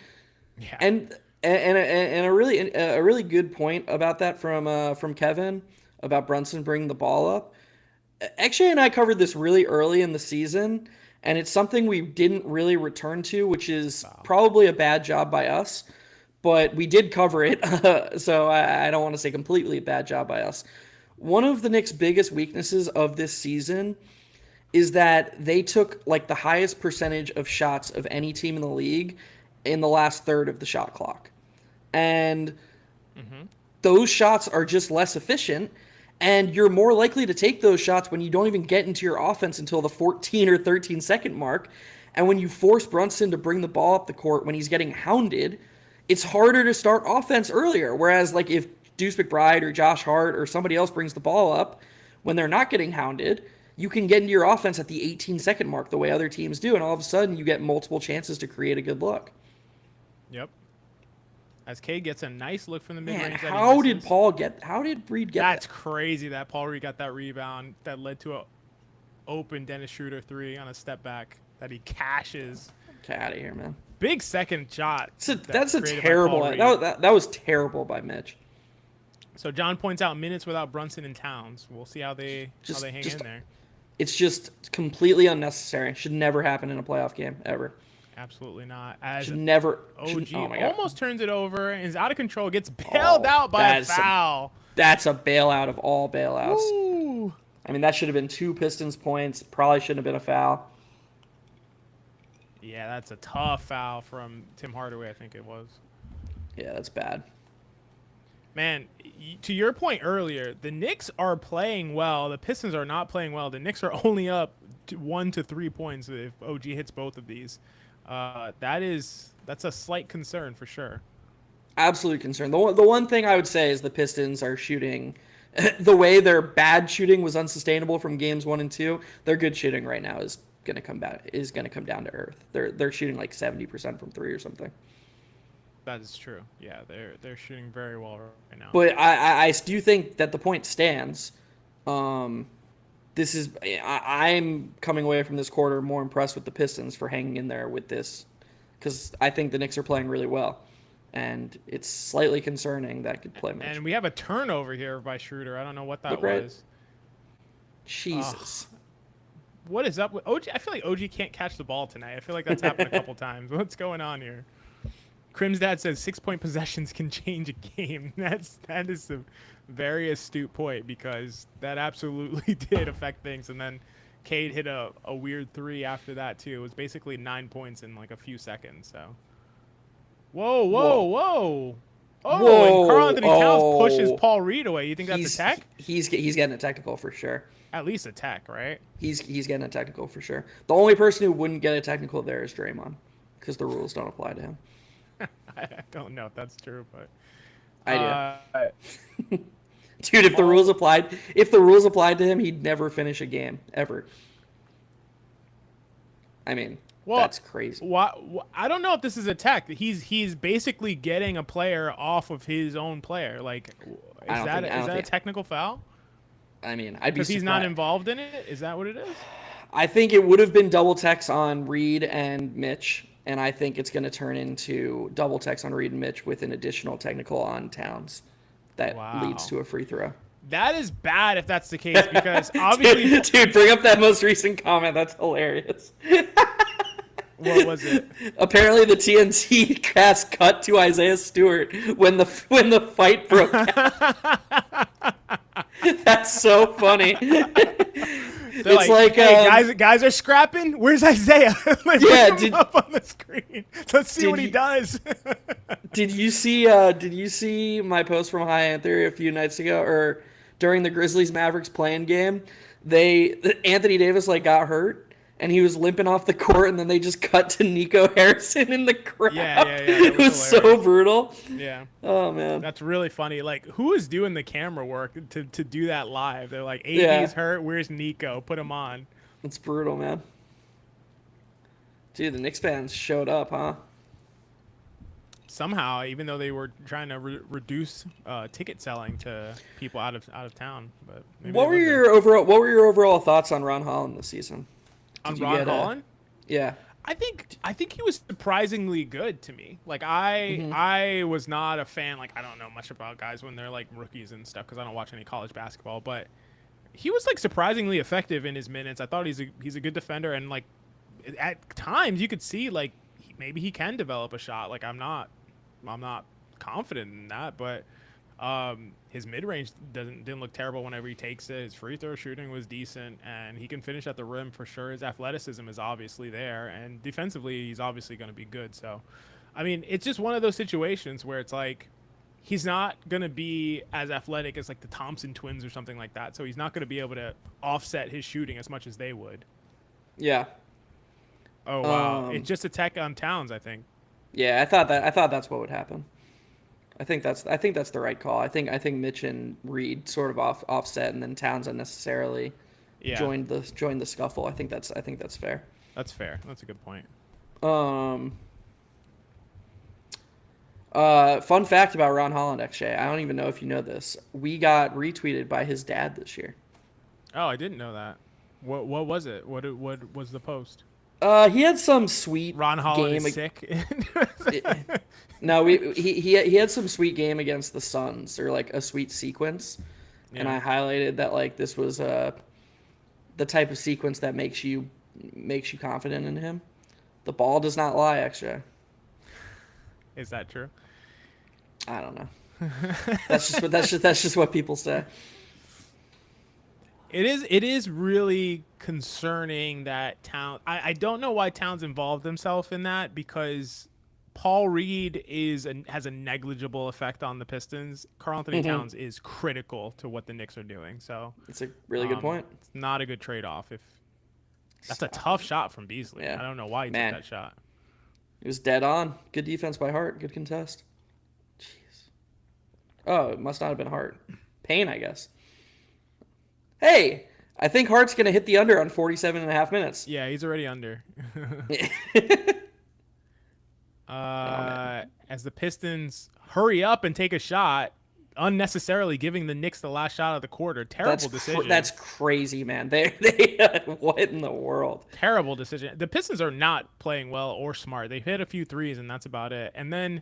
Yeah. And a really good point about that from Kevin about Brunson bringing the ball up. XJ and I covered this really early in the season, and it's something we didn't really return to, which is probably a bad job by us, but we did cover it, so I don't want to say completely a bad job by us. One of the Knicks' biggest weaknesses of this season is that they took like the highest percentage of shots of any team in the league in the last third of the shot clock. And those shots are just less efficient, and you're more likely to take those shots when you don't even get into your offense until the 14 or 13 second mark. And when you force Brunson to bring the ball up the court when he's getting hounded, it's harder to start offense earlier. Whereas like if Deuce McBride or Josh Hart or somebody else brings the ball up when they're not getting hounded, you can get into your offense at the 18-second mark the way other teams do, and all of a sudden you get multiple chances to create a good look. Yep. As Cade gets a nice look from the mid-range. How did Reed get That's crazy that Paul Reed got that rebound that led to a open Dennis Schroeder 3 on a step back that he cashes. Get out of here, man. Big second shot. That's a terrible. That was terrible by Mitch. So John points out minutes without Brunson and Towns. We'll see how they hang in there. It's just completely unnecessary. Should never happen in a playoff game ever. Absolutely not. Should never. OG almost turns it over and is out of control. Gets bailed out by a foul. That's a bailout of all bailouts. Ooh. I mean, that should have been 2 Pistons points. Probably shouldn't have been a foul. Yeah, that's a tough foul from Tim Hardaway, I think it was. Yeah, that's bad. Man, to your point earlier, the Knicks are playing well. The Pistons are not playing well. The Knicks are only up 1 to 3 points if OG hits both of these. That's a slight concern for sure. Absolute concern. The one thing I would say is the Pistons are shooting the way their bad shooting was unsustainable from games 1 and 2. Their good shooting right now is going to come down to earth. They're shooting like 70% from 3 or something. That is true. Yeah, they're shooting very well right now. But I do think that the point stands. I'm coming away from this quarter more impressed with the Pistons for hanging in there with this, because I think the Knicks are playing really well, and it's slightly concerning that could play much. And we have a turnover here by Schroeder. I don't know what that Right. was. Jesus. What is up with OG? I feel like OG can't catch the ball tonight. I feel like that's happened a couple times. What's going on here? Crim's dad says 6-point possessions can change a game. That is a very astute point, because that absolutely did affect things. And then Cade hit a weird 3 after that too. It was basically 9 points in like a few seconds. So, whoa. Oh, and Karl Anthony Towns pushes Paul Reed away. You think that's a tech? He's getting a technical for sure. At least a tech, right? He's getting a technical for sure. The only person who wouldn't get a technical there is Draymond, because the rules don't apply to him. I don't know if that's true, but I do. Dude, if the rules applied to him, he'd never finish a game ever. I mean, that's crazy. I don't know if this is a tech. He's basically getting a player off of his own player. Like, is that a technical foul? I mean, I'd be because he's not involved in it. Is that what it is? I think it would have been double techs on Reed and Mitch. And I think it's going to turn into double techs on Reed and Mitch with an additional technical on Towns that leads to a free throw. That is bad if that's the case, because obviously... Dude, bring up that most recent comment. That's hilarious. What was it? Apparently the TNT cast cut to Isaiah Stewart when the fight broke out. That's so funny. It's like, hey, guys are scrapping. Where's Isaiah? Up on the screen. Let's see what he does. Did you see my post from High End Theory a few nights ago, or during the Grizzlies Mavericks playing game? Anthony Davis got hurt and he was limping off the court, and then they just cut to Nico Harrison in the crowd. Yeah. It was so brutal. Yeah. Oh man, that's really funny. Like, who is doing the camera work to do that live? They're like, AD's hurt. Where's Nico? Put him on. It's brutal, man. Dude, the Knicks fans showed up, huh? Somehow, even though they were trying to reduce ticket selling to people out of town. But what were your overall thoughts on Ron Holland this season? On Ron Holland? Yeah. I think he was surprisingly good to me. Like, I was not a fan. Like, I don't know much about guys when they're like rookies and stuff, because I don't watch any college basketball. But he was like surprisingly effective in his minutes. I thought he's a good defender, and like at times you could see like maybe he can develop a shot. Like, I'm not confident in that, but his mid-range didn't look terrible whenever he takes it. His free throw shooting was decent, and he can finish at the rim for sure. His athleticism is obviously there, and defensively he's obviously going to be good. So, I mean, it's just one of those situations where it's like he's not going to be as athletic as like the Thompson twins or something like that. So he's not going to be able to offset his shooting as much as they would. Yeah. Oh wow! It's just a tech on Towns, I think. Yeah, I thought that's what would happen. I think that's the right call. I think Mitch and Reed sort of offset, and then Towns unnecessarily joined the scuffle. I think that's fair. That's fair. That's a good point. Fun fact about Ron Holland, XJ. I don't even know if you know this. We got retweeted by his dad this year. Oh, I didn't know that. What was it? What was the post? He had some sweet Ron Holland game. Is sick. No, he had some sweet game against the Suns, or like a sweet sequence, and I highlighted that like this was the type of sequence that makes you confident in him. The ball does not lie, XJ. Is that true? I don't know. That's just what people say. It is really concerning that Towns. I don't know why Towns involved himself in that, because Paul Reed has a negligible effect on the Pistons. Karl Anthony Towns is critical to what the Knicks are doing. So It's a really good point. It's not a good trade-off. If that's a tough shot from Beasley. Yeah. I don't know why he took that shot. It was dead on. Good defense by Hart. Good contest. Jeez. Oh, it must not have been Hart. Payne, I guess. Hey, I think Hart's going to hit the under on 47.5 minutes. Yeah, he's already under. As the Pistons hurry up and take a shot, unnecessarily giving the Knicks the last shot of the quarter. Terrible decision. That's crazy, man. They what in the world? Terrible decision. The Pistons are not playing well or smart. They hit a few threes, and that's about it. And then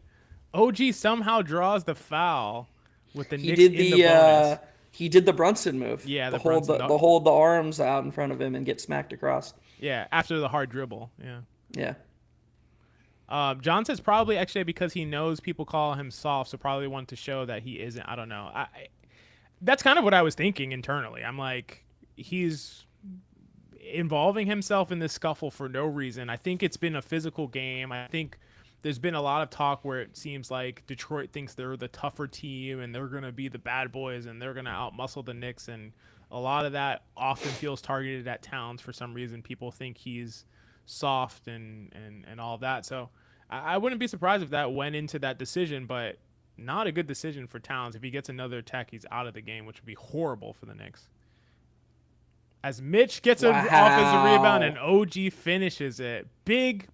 OG somehow draws the foul with the Knicks in the bonus. He did the Brunson move. Yeah, the hold the arms out in front of him and get smacked across. Yeah, after the hard dribble. Yeah. Yeah. John says probably XJ because he knows people call him soft, so probably wanted to show that he isn't. I don't know. That's kind of what I was thinking internally. I'm like, he's involving himself in this scuffle for no reason. I think it's been a physical game. I think there's been a lot of talk where it seems like Detroit thinks they're the tougher team and they're going to be the bad boys and they're going to outmuscle the Knicks. And a lot of that often feels targeted at Towns for some reason. People think he's soft and all that. So I wouldn't be surprised if that went into that decision, but not a good decision for Towns. If he gets another tech, he's out of the game, which would be horrible for the Knicks. As Mitch gets an offensive rebound and OG finishes it. Big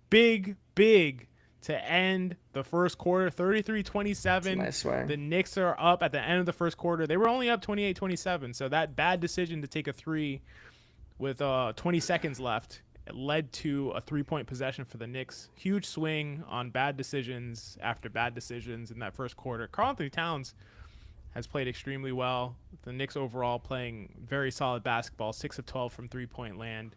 to end the first quarter, 33-27. Nice swing. The Knicks are up at the end of the first quarter. They were only up 28-27, so that bad decision to take a three with 20 seconds left led to a three-point possession for the Knicks. Huge swing on bad decisions after bad decisions in that first quarter. Karl Anthony Towns has played extremely well. The Knicks overall playing very solid basketball, 6 of 12 from three-point land.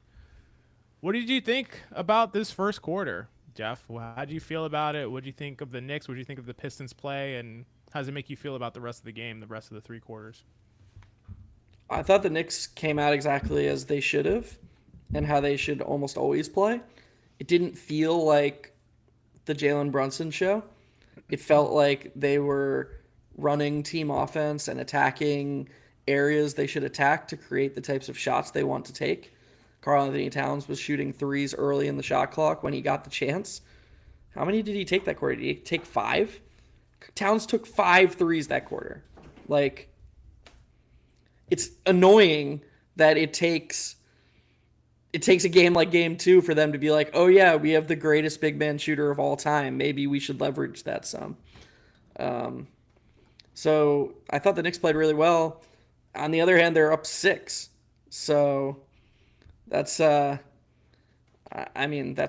What did you think about this first quarter, Geoff? How did you feel about it? What did you think of the Knicks? What did you think of the Pistons play? And how does it make you feel about the rest of the game, the rest of the three quarters? I thought the Knicks came out exactly as they should have and how they should almost always play. It didn't feel like the Jalen Brunson show. It felt like they were running team offense and attacking areas they should attack to create the types of shots they want to take. Karl Anthony Towns was shooting threes early in the shot clock when he got the chance. How many did he take that quarter? Did he take 5? Towns took 5 threes that quarter. Like, it's annoying that it takes a game like game 2 for them to be like, oh yeah, we have the greatest big man shooter of all time. Maybe we should leverage that some. So I thought the Knicks played really well. On the other hand, they're up 6. So that's, that's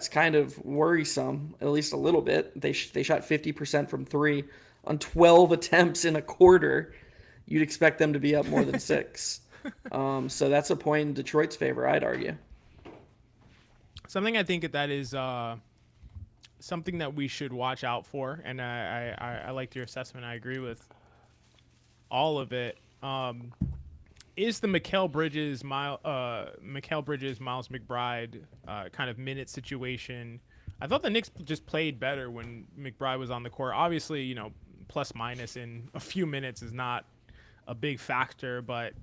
kind of worrisome, at least a little bit. They shot 50% from 3 on 12 attempts in a quarter. You'd expect them to be up more than 6. So that's a point in Detroit's favor, I'd argue. Something I think that is something that we should watch out for, and I liked your assessment. I agree with all of it. Is the Mikal Bridges, Miles McBride kind of minute situation? I thought the Knicks just played better when McBride was on the court. Obviously, plus minus in a few minutes is not a big factor, but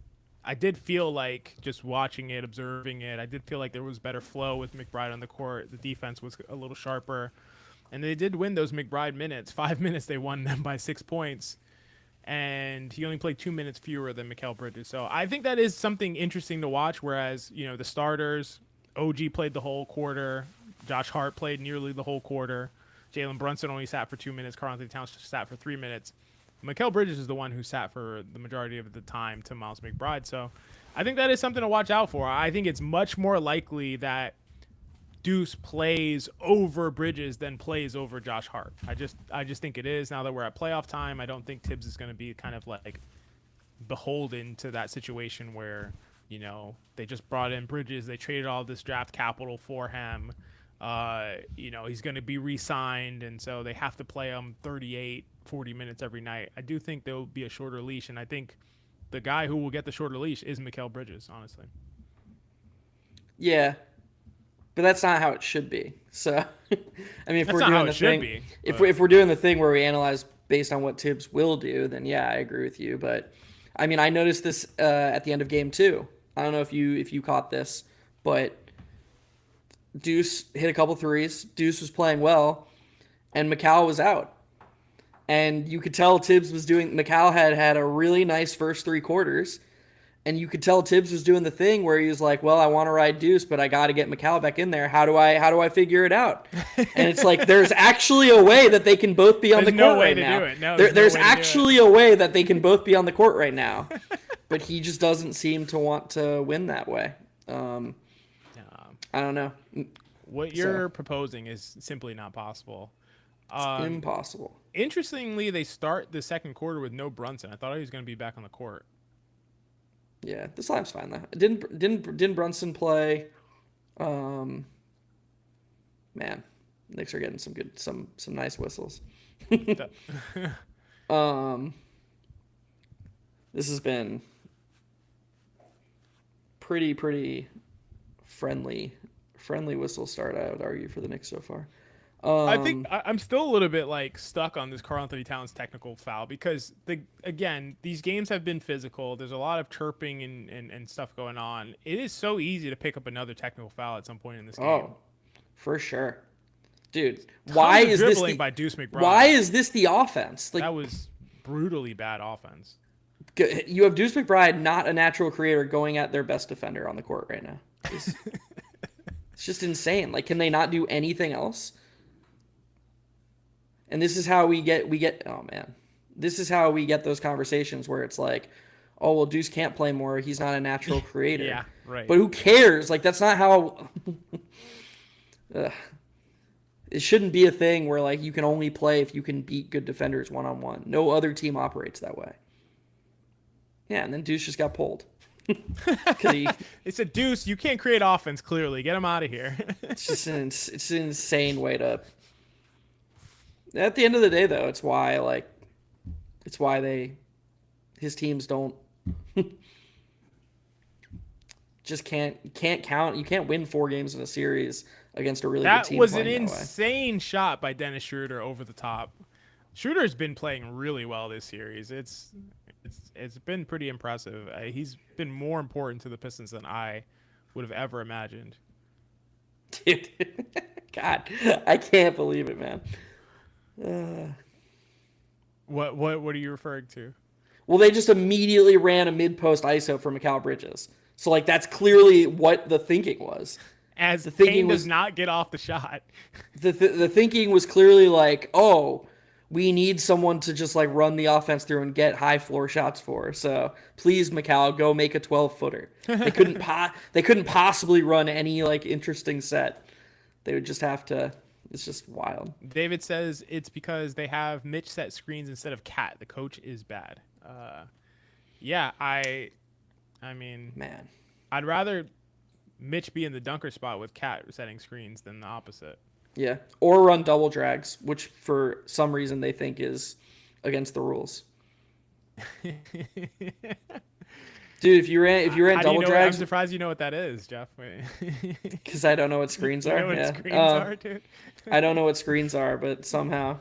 I did feel like just watching it, observing it, I did feel like there was better flow with McBride on the court. The defense was a little sharper, and they did win those McBride minutes. 5 minutes, they won them by 6 points, and he only played 2 minutes fewer than Mikal Bridges. So I think that is something interesting to watch, whereas, the starters, OG played the whole quarter, Josh Hart played nearly the whole quarter, Jalen Brunson only sat for 2 minutes, Karl Anthony Towns sat for 3 minutes. Mikal Bridges is the one who sat for the majority of the time to Miles McBride. So I think that is something to watch out for. I think it's much more likely that Deuce plays over Bridges than plays over Josh Hart. I just think it is. Now that we're at playoff time, I don't think Tibbs is going to be kind of like beholden to that situation where, they just brought in Bridges. They traded all this draft capital for him. He's going to be re-signed, and so they have to play him 38, 40 minutes every night. I do think there will be a shorter leash, and I think the guy who will get the shorter leash is Mikal Bridges, honestly. Yeah, but that's not how it should be. So, I mean, if That's we're not doing how the it should thing, be. if we're doing the thing where we analyze based on what Tibbs will do, then yeah, I agree with you. But I mean, I noticed this at the end of game 2. I don't know if you caught this, but Deuce hit a couple threes. Deuce was playing well, and Macau was out. And you could tell Tibbs was doing. Macau had a really nice first 3 quarters, and you could tell Tibbs was doing the thing where he was like, "Well, I want to ride Deuce, but I got to get Macau back in there. How do I figure it out?" And it's like there's actually a way that they can both be on the court right now. No, there's actually a way that they can both be on the court right now, but he just doesn't seem to want to win that way. I don't know. What you're proposing is simply not possible. Impossible. Interestingly, they start the second quarter with no Brunson. I thought he was going to be back on the court. Yeah, the Slam's fine though. Didn't Brunson play? Man, Knicks are getting some nice whistles. This has been pretty friendly whistle start, I would argue, for the Knicks so far. I think I'm still a little bit like stuck on this Karl Anthony Towns technical foul because these games have been physical. There's a lot of chirping and stuff going on. It is so easy to pick up another technical foul at some point in this game. Oh, for sure, dude. Why is this by Deuce McBride? Why is this the offense? That was brutally bad offense. You have Deuce McBride, not a natural creator, going at their best defender on the court right now. It's just insane. Like, can they not do anything else? And this is how we get oh man. This is how we get those conversations where it's like, oh well, Deuce can't play more, he's not a natural creator. Yeah, right. But who cares? Like, that's not how it shouldn't be a thing where like you can only play if you can beat good defenders one-on-one. No other team operates that way. Yeah, and then Deuce just got pulled. They said, Deuce, you can't create offense, clearly. Get him out of here. It's an insane way to... At the end of the day, though, it's why his teams don't just can't count. You can't win 4 games in a series against a really good team. That was an insane shot by Dennis Schroeder over the top. Schroeder's been playing really well this series. It's been pretty impressive. He's been more important to the Pistons than I would have ever imagined. Dude, God, I can't believe it, man. What are you referring to? Well, they just immediately ran a mid-post ISO for Mikal Bridges. So, like, that's clearly what the thinking was. As the thinking does not get off the shot. The thinking was clearly like, oh, we need someone to just, like, run the offense through and get high floor shots for. So, please, Mikal, go make a 12-footer. They couldn't possibly run any, like, interesting set. They would just have to... It's just wild. David says it's because they have Mitch set screens instead of Cat. The coach is bad. Yeah, I mean, man, I'd rather Mitch be in the dunker spot with Cat setting screens than the opposite. Yeah, or run double drags, which for some reason they think is against the rules. Dude, if you ran double drags, I'm surprised you know what that is, Geoff. Because I don't know what screens are. You know what screens are, dude? I don't know what screens are, but somehow.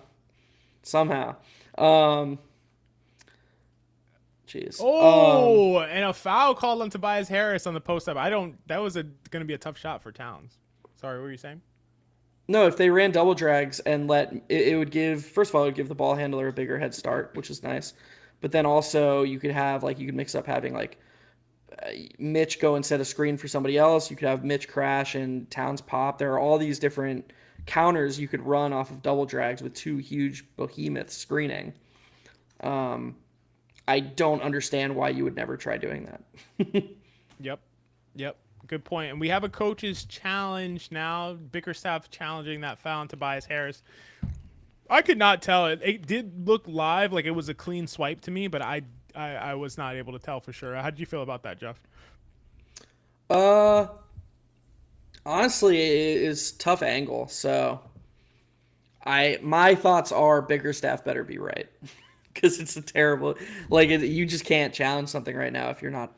Jeez. Oh, and a foul called on Tobias Harris on the post up. That was going to be a tough shot for Towns. Sorry, what were you saying? No, if they ran double drags and it would give, first of all, it would give the ball handler a bigger head start, which is nice. But then also you could mix up having like Mitch go and set a screen for somebody else. You could have Mitch crash and Towns pop. There are all these different counters you could run off of double drags with 2 huge behemoths screening. I don't understand why you would never try doing that. Yep. Good point. And we have a coach's challenge now. Bickerstaff challenging that foul on Tobias Harris. I could not tell it. It did look live like it was a clean swipe to me, but I was not able to tell for sure. How did you feel about that, Geoff? Honestly, it is tough angle. So my thoughts are Bickerstaff better be right. Because it's a terrible, you just can't challenge something right now if you're not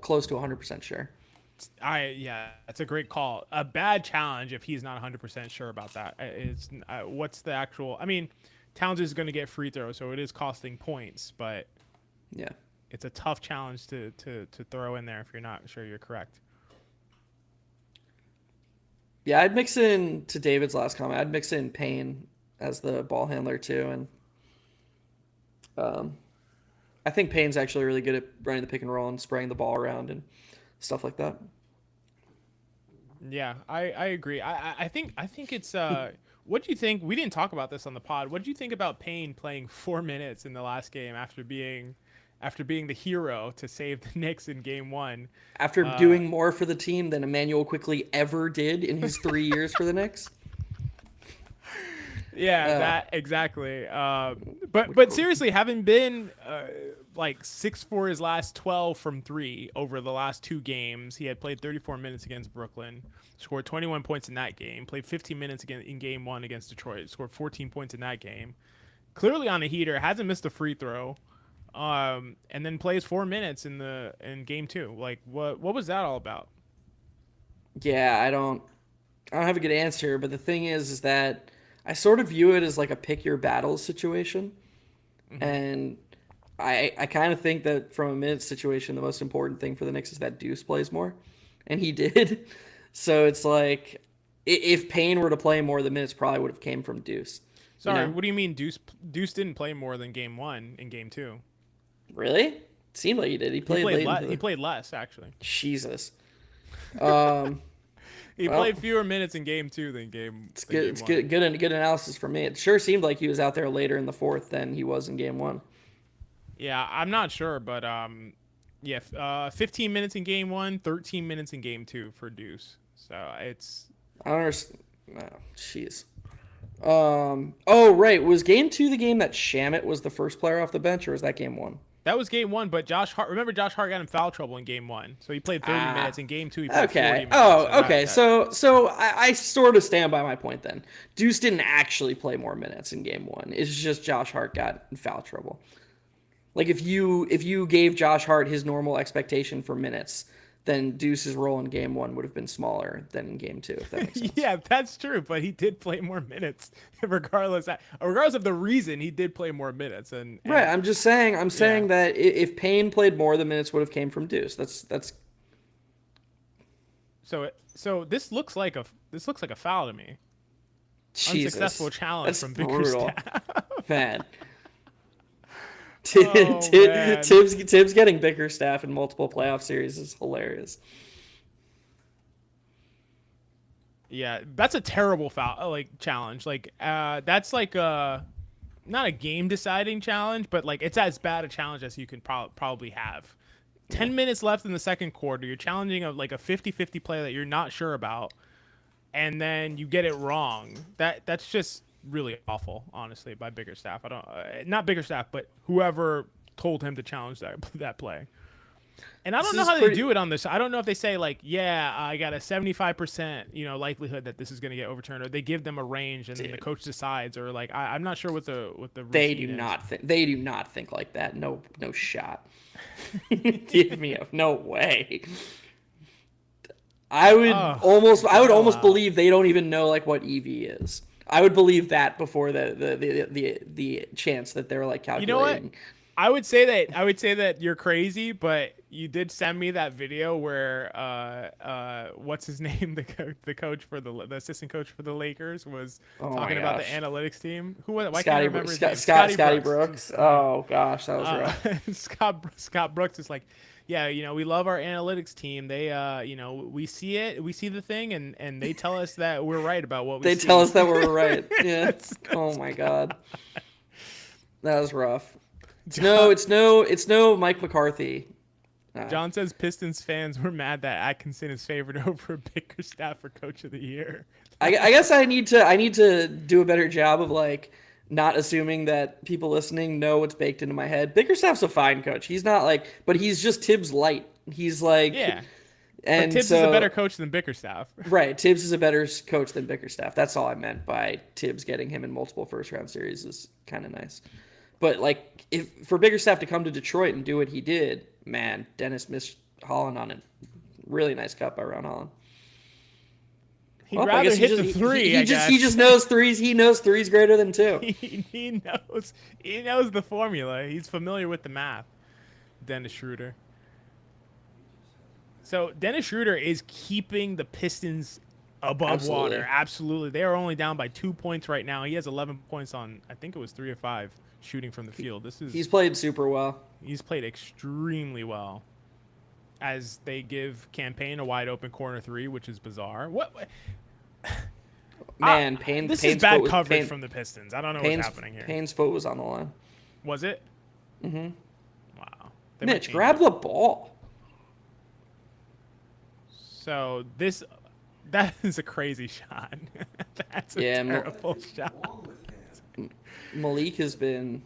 close to 100% sure. That's a great call. A bad challenge if he's not 100% sure about that. It's what's the actual? I mean, Towns is going to get free throws, so it is costing points, but Yeah. it's a tough challenge to throw in there if you're not sure you're correct. Yeah, I'd mix in, to David's last comment, I'd mix in Payne as the ball handler too, and I think Payne's actually really good at running the pick and roll and spraying the ball around and stuff like that. Yeah, I agree. I think it's what do you think? We didn't talk about this on the pod. What do you think about Payne playing 4 minutes in the last game after being the hero to save the Knicks in game 1? After doing more for the team than Emmanuel Quickly ever did in his 3 years for the Knicks. Yeah, that exactly. But seriously, having been like 6 for his last 12 from 3 over the last 2 games, he had played 34 minutes against Brooklyn, scored 21 points in that game, played 15 minutes again in game 1 against Detroit, scored 14 points in that game. Clearly on a heater, hasn't missed a free throw, and then plays 4 minutes in game 2. Like what was that all about? Yeah, I don't have a good answer, but the thing is that I sort of view it as like a pick your battles situation. Mm-hmm. And I kind of think that from a minutes situation, the most important thing for the Knicks is that Deuce plays more. And he did. So it's like, if Payne were to play more, the minutes probably would have came from Deuce. Sorry, what do you mean Deuce didn't play more than game 1 in game 2? Really? It seemed like he did. He played he played less, actually. Jesus. He played fewer minutes in game 2 than game. It's good. It's good. Good analysis for me. It sure seemed like he was out there later in the 4th than he was in game 1. Yeah, I'm not sure, but 15 minutes in game 1, 13 minutes in game 2 for Deuce. So it's. I don't understand. Oh, jeez. Oh right, was game 2 the game that Shamet was the first player off the bench, or was that game 1? That was game 1, but Josh Hart got in foul trouble in game 1, so he played 30 minutes. In game 2, he played 40 minutes. Oh, okay. So I sort of stand by my point then. Deuce didn't actually play more minutes in game 1. It's just Josh Hart got in foul trouble. Like if you gave Josh Hart his normal expectation for minutes, then Deuce's role in game 1 would have been smaller than in game 2, if that makes sense. Yeah, that's true, but he did play more minutes regardless of the reason. He did play more minutes, and right. I'm just saying. I'm saying that if Payne played more, the minutes would have came from Deuce. That's. So this looks like a foul to me. Jesus, unsuccessful challenge that's from brutal. Bickerstaff. Man. Man. Tibbs getting Bickerstaff in multiple playoff series is hilarious. Yeah, that's a terrible foul challenge. That's like not a game deciding challenge, but like it's as bad a challenge as you can probably have. 10 minutes left in the second quarter. You're challenging a 50-50 play that you're not sure about, and then you get it wrong. That's just really awful, honestly, by Bickerstaff. I don't, not Bickerstaff, but whoever told him to challenge that play. And I don't know how they do it on this. I don't know if they say I got a 75% likelihood that this is going to get overturned, or they give them a range and then the coach decides, or I'm not sure what the they do not think like that. No shot. Give me no way. I would almost believe they don't even know what EV is. I would believe that before the chance that they're calculating. You know what? I would say that you're crazy, but you did send me that video where what's his name, the coach for the assistant coach for the Lakers was talking about the analytics team. Who was it? Why can't I remember his name? Scotty Brooks. Oh gosh, that was rough. Scott Brooks is like, yeah, we love our analytics team. They, we see the thing, and they tell us that we're right about what we see. They tell us that we're right. Yeah. Oh my God, that was rough. It's no Mike McCarthy. John says Pistons fans were mad that Atkinson is favored over Bickerstaff for Coach of the Year. I guess I need to do a better job of not assuming that people listening know what's baked into my head. Bickerstaff's a fine coach. He's not but he's just Tibbs light. He's yeah. And but Tibbs is a better coach than Bickerstaff. Right. Tibbs is a better coach than Bickerstaff. That's all I meant by Tibbs getting him in multiple first round series is kind of nice. But if for Bickerstaff to come to Detroit and do what he did, man, Dennis missed Holland on Really nice cut by Ron Holland. He'd rather hit the three. He just knows threes. He knows threes greater than two. He knows the formula. He's familiar with the math. Dennis Schroeder. So Dennis Schroeder is keeping the Pistons above water. Absolutely. They are only down by 2 points right now. He has 11 points on, I think it was 3 or 5 shooting from the field. He's played super well. He's played extremely well. As they give Campaign a wide open corner three, which is bizarre. What? Man, this is bad coverage from the Pistons. I don't know what's happening here. Payne's foot was on the line. Was it? Mm-hmm. Wow. Mitch, grab the ball. So that is a crazy shot. That's a terrible shot. Malik has been.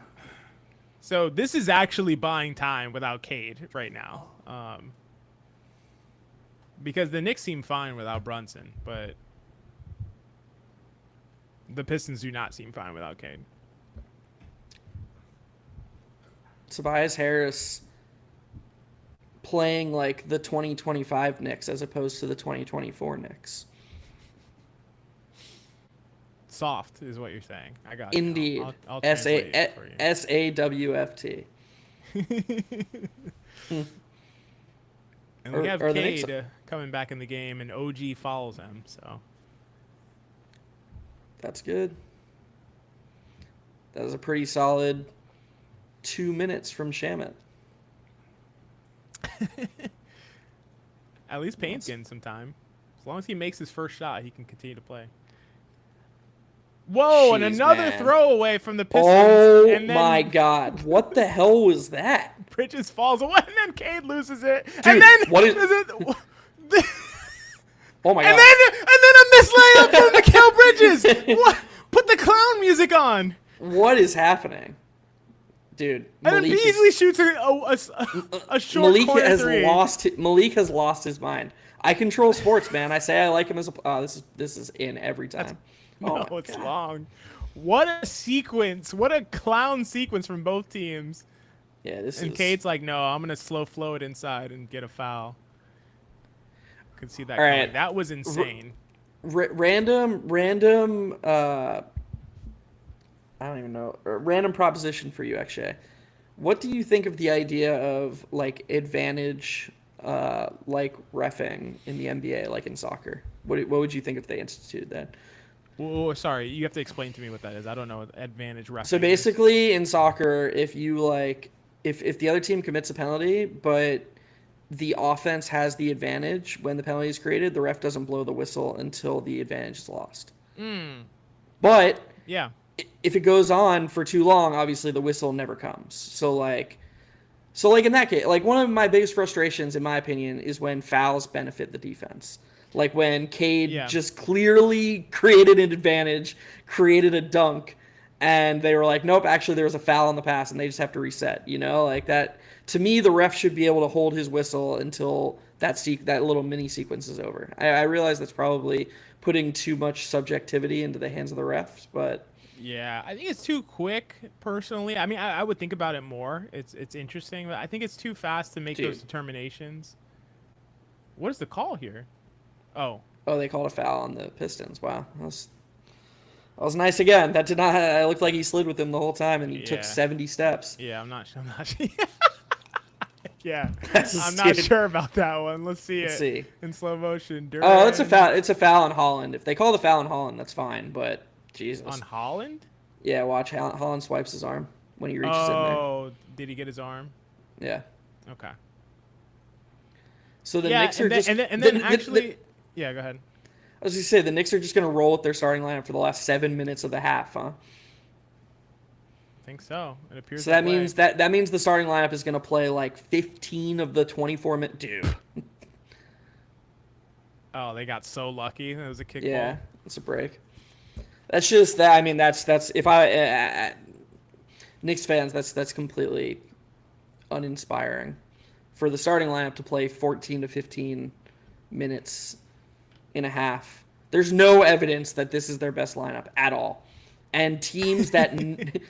So this is actually buying time without Cade right now. Because the Knicks seem fine without Brunson, but the Pistons do not seem fine without Cade. Tobias Harris playing like the 2025 Knicks as opposed to the 2024 Knicks. Soft is what you're saying. I got Indeed. you. I'll translate it for you. SAWFT. And we have Cade coming back in the game, and OG follows him. So that's good. That was a pretty solid 2 minutes from Shamet. At least Payne's getting some time. As long as he makes his first shot, he can continue to play. Whoa, and another throwaway from the Pistons. Oh, and then my God. What the hell was that? Bridges falls away, and then Cade loses it. Dude, and then what is it? Oh, my God. And then a missed layup from Mikal Bridges. What? Put the clown music on. What is happening? Dude, and then Beasley shoots a short corner three. Malik has lost his mind. I control sports, man. I say I like him as a... this is in every time. It's long. What a sequence. What a clown sequence from both teams. Yeah, And Cade's like, no, I'm going to slow flow it inside and get a foul. I could see that coming. Right. That was insane. Random, I don't even know. Random proposition for you, XJ. What do you think of the idea of, like, advantage, like, reffing in the NBA, like in soccer? What would you think if they instituted that? Oh, sorry, you have to explain to me what that is. I don't know what advantage reffing So basically, in soccer, if you, like, if the other team commits a penalty, but the offense has the advantage when the penalty is created, the ref doesn't blow the whistle until the advantage is lost. But yeah, if it goes on for too long, obviously the whistle never comes. So like in that case, like one of my biggest frustrations, in my opinion, is when fouls benefit the defense. Like when Cade just clearly created an advantage, created a dunk, and they were like, nope, actually there was a foul on the pass, and they just have to reset. You know, like that. To me, the ref should be able to hold his whistle until that little mini sequence is over. I realize that's probably putting too much subjectivity into the hands of the refs, but yeah, I think it's too quick. Personally, I mean, I would think about it more. It's interesting, but I think it's too fast to make those determinations. What is the call here? Oh, they called a foul on the Pistons. Wow, that was nice again. That did not. It looked like he slid with him the whole time, and he took 70 steps. Yeah, I'm not sure. Yeah, I'm not sure about that one. Let's see in slow motion. Oh, it's a foul. It's a foul on Holland. If they call the foul on Holland, that's fine. But Jesus. On Holland? Yeah, watch. Holland swipes his arm when he reaches in there. Oh, did he get his arm? Yeah. Okay. So the Knicks are just... And then actually... Yeah, go ahead. I was going to say, the Knicks are just going to roll with their starting lineup for the last 7 minutes of the half, huh? I think so. It appears so that means that means the starting lineup is going to play like 15 of the 24 minutes. Dude. Oh, they got so lucky. It was a kickball. Yeah, it's a break. That's just that. I mean, that's if I Knicks fans, that's completely uninspiring for the starting lineup to play 14 to 15 minutes in a half. There's no evidence that this is their best lineup at all. And teams that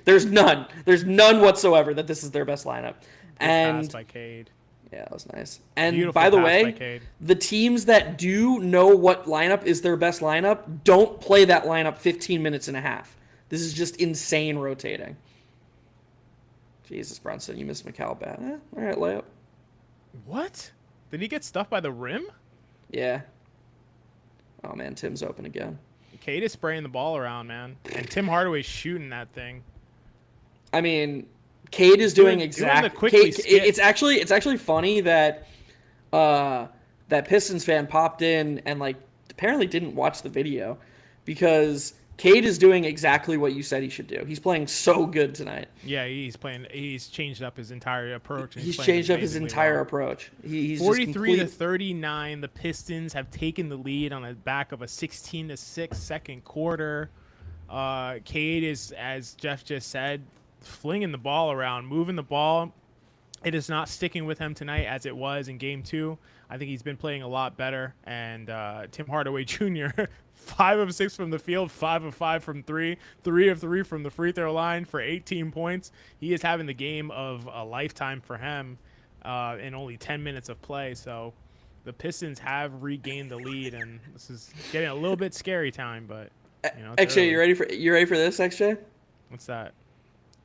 there's none whatsoever that this is their best lineup. Passed by Cade. Yeah, that was nice. And Beautiful by the pass by way, Cade. the teams that do know what lineup is their best lineup don't play that lineup 15 minutes and a half. This is just insane rotating. Jesus, Brunson, you missed McCall bad. All right, layup. What? Did he get stuffed by the rim? Yeah. Oh, man, Tim's open again. Cade is spraying the ball around, man. And Tim Hardaway's shooting that thing. I mean, Cade is doing exactly. It's actually funny that that Pistons fan popped in and like apparently didn't watch the video because Cade is doing exactly what you said he should do. He's playing so good tonight. Yeah, he's changed up his entire approach. He's changed up his entire approach. He's 43 to 39. The Pistons have taken the lead on the back of a 16-6 second quarter. Cade is, as Geoff just said, flinging the ball around, moving the ball. It is not sticking with him tonight as it was in Game 2. I think he's been playing a lot better. And Tim Hardaway Jr., 5 of 6 from the field, 5 of 5 from 3, 3 of 3 from the free throw line for 18 points. He is having the game of a lifetime for him in only 10 minutes of play. So the Pistons have regained the lead, and this is getting a little bit scary time. But XJ, you ready for this, XJ? What's that?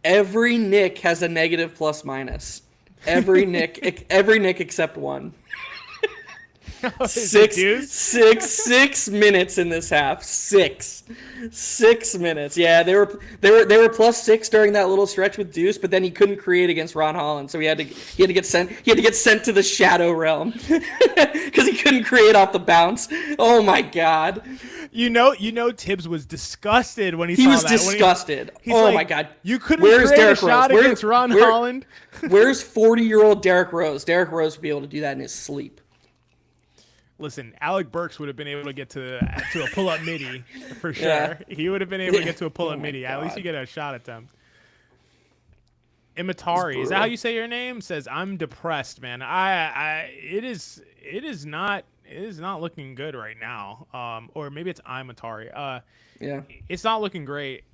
Every Knick has a negative plus minus. Every Knick except one. Six minutes in this half. Six minutes. Yeah, they were +6 during that little stretch with Deuce, but then he couldn't create against Ron Holland, so he had to get sent to the shadow realm because he couldn't create off the bounce. Oh my God. You know, Tibbs was disgusted when he saw that. He was disgusted. Oh like, my God. You couldn't create a shot against Ron Holland. Where's 40-year-old Derrick Rose? Derrick Rose would be able to do that in his sleep. Listen, Alec Burks would have been able to get to a pull-up midi for sure. Yeah. He would have been able to get to a pull-up midi. At least you get a shot attempt. Imatari, is that how you say your name? Says, I'm depressed, man. It is not looking good right now. Or maybe it's Imatari. Yeah. It's not looking great.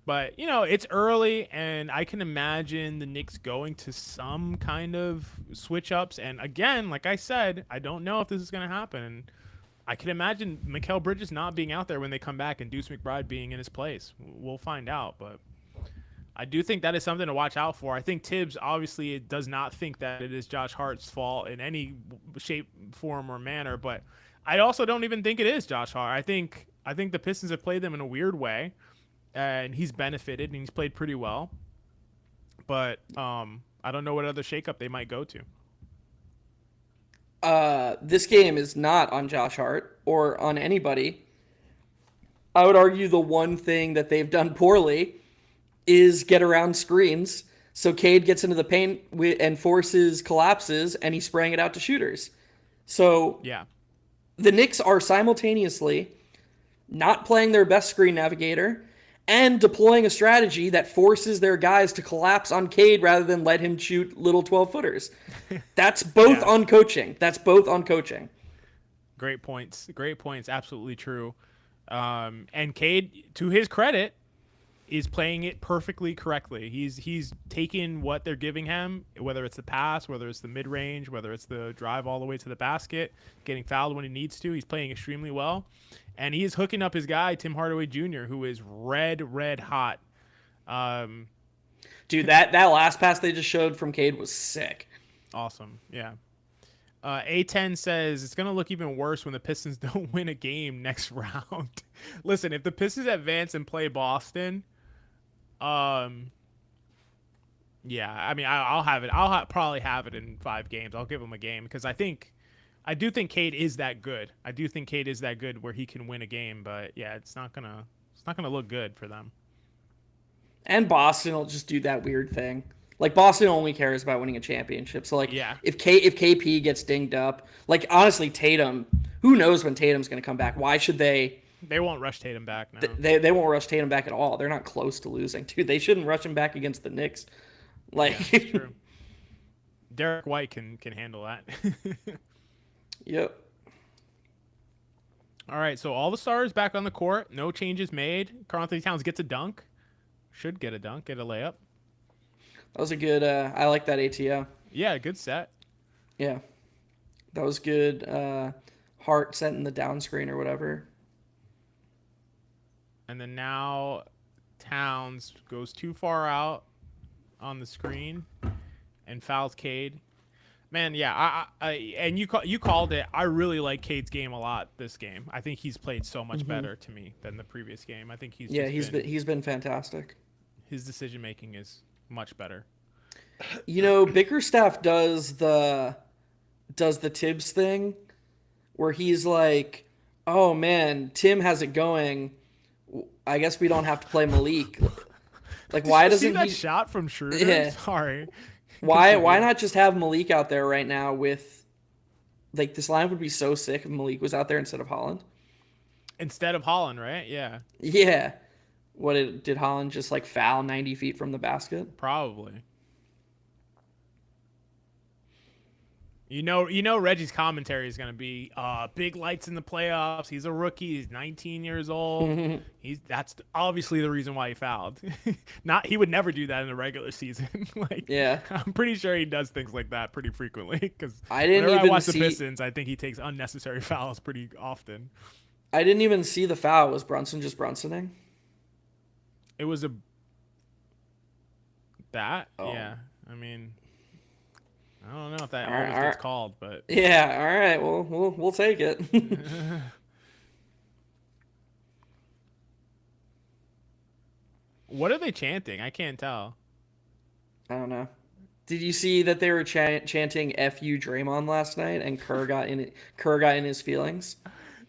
But, it's early, and I can imagine the Knicks going to some kind of switch-ups. And, again, like I said, I don't know if this is going to happen. And I can imagine Mikal Bridges not being out there when they come back and Deuce McBride being in his place. We'll find out. But I do think that is something to watch out for. I think Tibbs obviously does not think that it is Josh Hart's fault in any shape, form, or manner. But I also don't even think it is Josh Hart. I think the Pistons have played them in a weird way. And he's benefited, and he's played pretty well. But I don't know what other shakeup they might go to. This game is not on Josh Hart or on anybody. I would argue the one thing that they've done poorly is get around screens. So Cade gets into the paint and forces collapses, and he's spraying it out to shooters. So yeah, the Knicks are simultaneously not playing their best screen navigator and deploying a strategy that forces their guys to collapse on Cade rather than let him shoot little 12-footers. That's both on coaching. Great points. Absolutely true. And Cade, to his credit, is playing it perfectly correctly. He's taking what they're giving him, whether it's the pass, whether it's the mid-range, whether it's the drive all the way to the basket, getting fouled when he needs to. He's playing extremely well. And he is hooking up his guy, Tim Hardaway Jr., who is red hot. Dude, that last pass they just showed from Cade was sick. Awesome, yeah. A10 says, it's going to look even worse when the Pistons don't win a game next round. Listen, if the Pistons advance and play Boston, yeah, I mean, I'll have it. Probably have it in 5 games. I'll give them a game because I do think Cade is that good. I do think Cade is that good where he can win a game, but yeah, it's not gonna look good for them. And Boston will just do that weird thing. Like Boston only cares about winning a championship. So like, yeah. if KP gets dinged up, like honestly, Tatum, who knows when Tatum's gonna come back? Why should they? They won't rush Tatum back now. They won't rush Tatum back at all. They're not close to losing, dude. They shouldn't rush him back against the Knicks. Like, yeah, true. Derek White can handle that. Yep. All right, so all the stars back on the court. No changes made. Karl-Anthony Towns gets a dunk. Should get a layup. That was a good, I like that ATO. Yeah, good set. Yeah, that was good. Hart sent in the down screen or whatever. And then now Towns goes too far out on the screen and fouls Cade. Man, yeah, and you called it. I really like Cade's game a lot this game. I think he's played so much better to me than the previous game. I think He's been fantastic. His decision making is much better. Bickerstaff does the Tibbs thing where he's like, "Oh man, Tim has it going. I guess we don't have to play Malik." Like, why doesn't see that he shot from Schroeder? Yeah. Sorry. Why not just have Malik out there right now with, like, this line would be so sick if Malik was out there instead of Holland. Instead of Holland, right? Yeah. Yeah. Did Holland just like foul 90 feet from the basket? Probably. You know Reggie's commentary is going to be big lights in the playoffs. He's a rookie. He's 19 years old. That's obviously the reason why he fouled. He would never do that in the regular season. Yeah. I'm pretty sure he does things like that pretty frequently because I watch the Pistons, I think he takes unnecessary fouls pretty often. I didn't even see the foul. Was Brunson just Brunsoning? It was that. Oh. Yeah. I mean, I don't know if that always gets called, but yeah. All right. Well, we'll take it. What are they chanting? I can't tell. I don't know. Did you see that they were chanting "F you, Draymond" last night, and Kerr got in his feelings?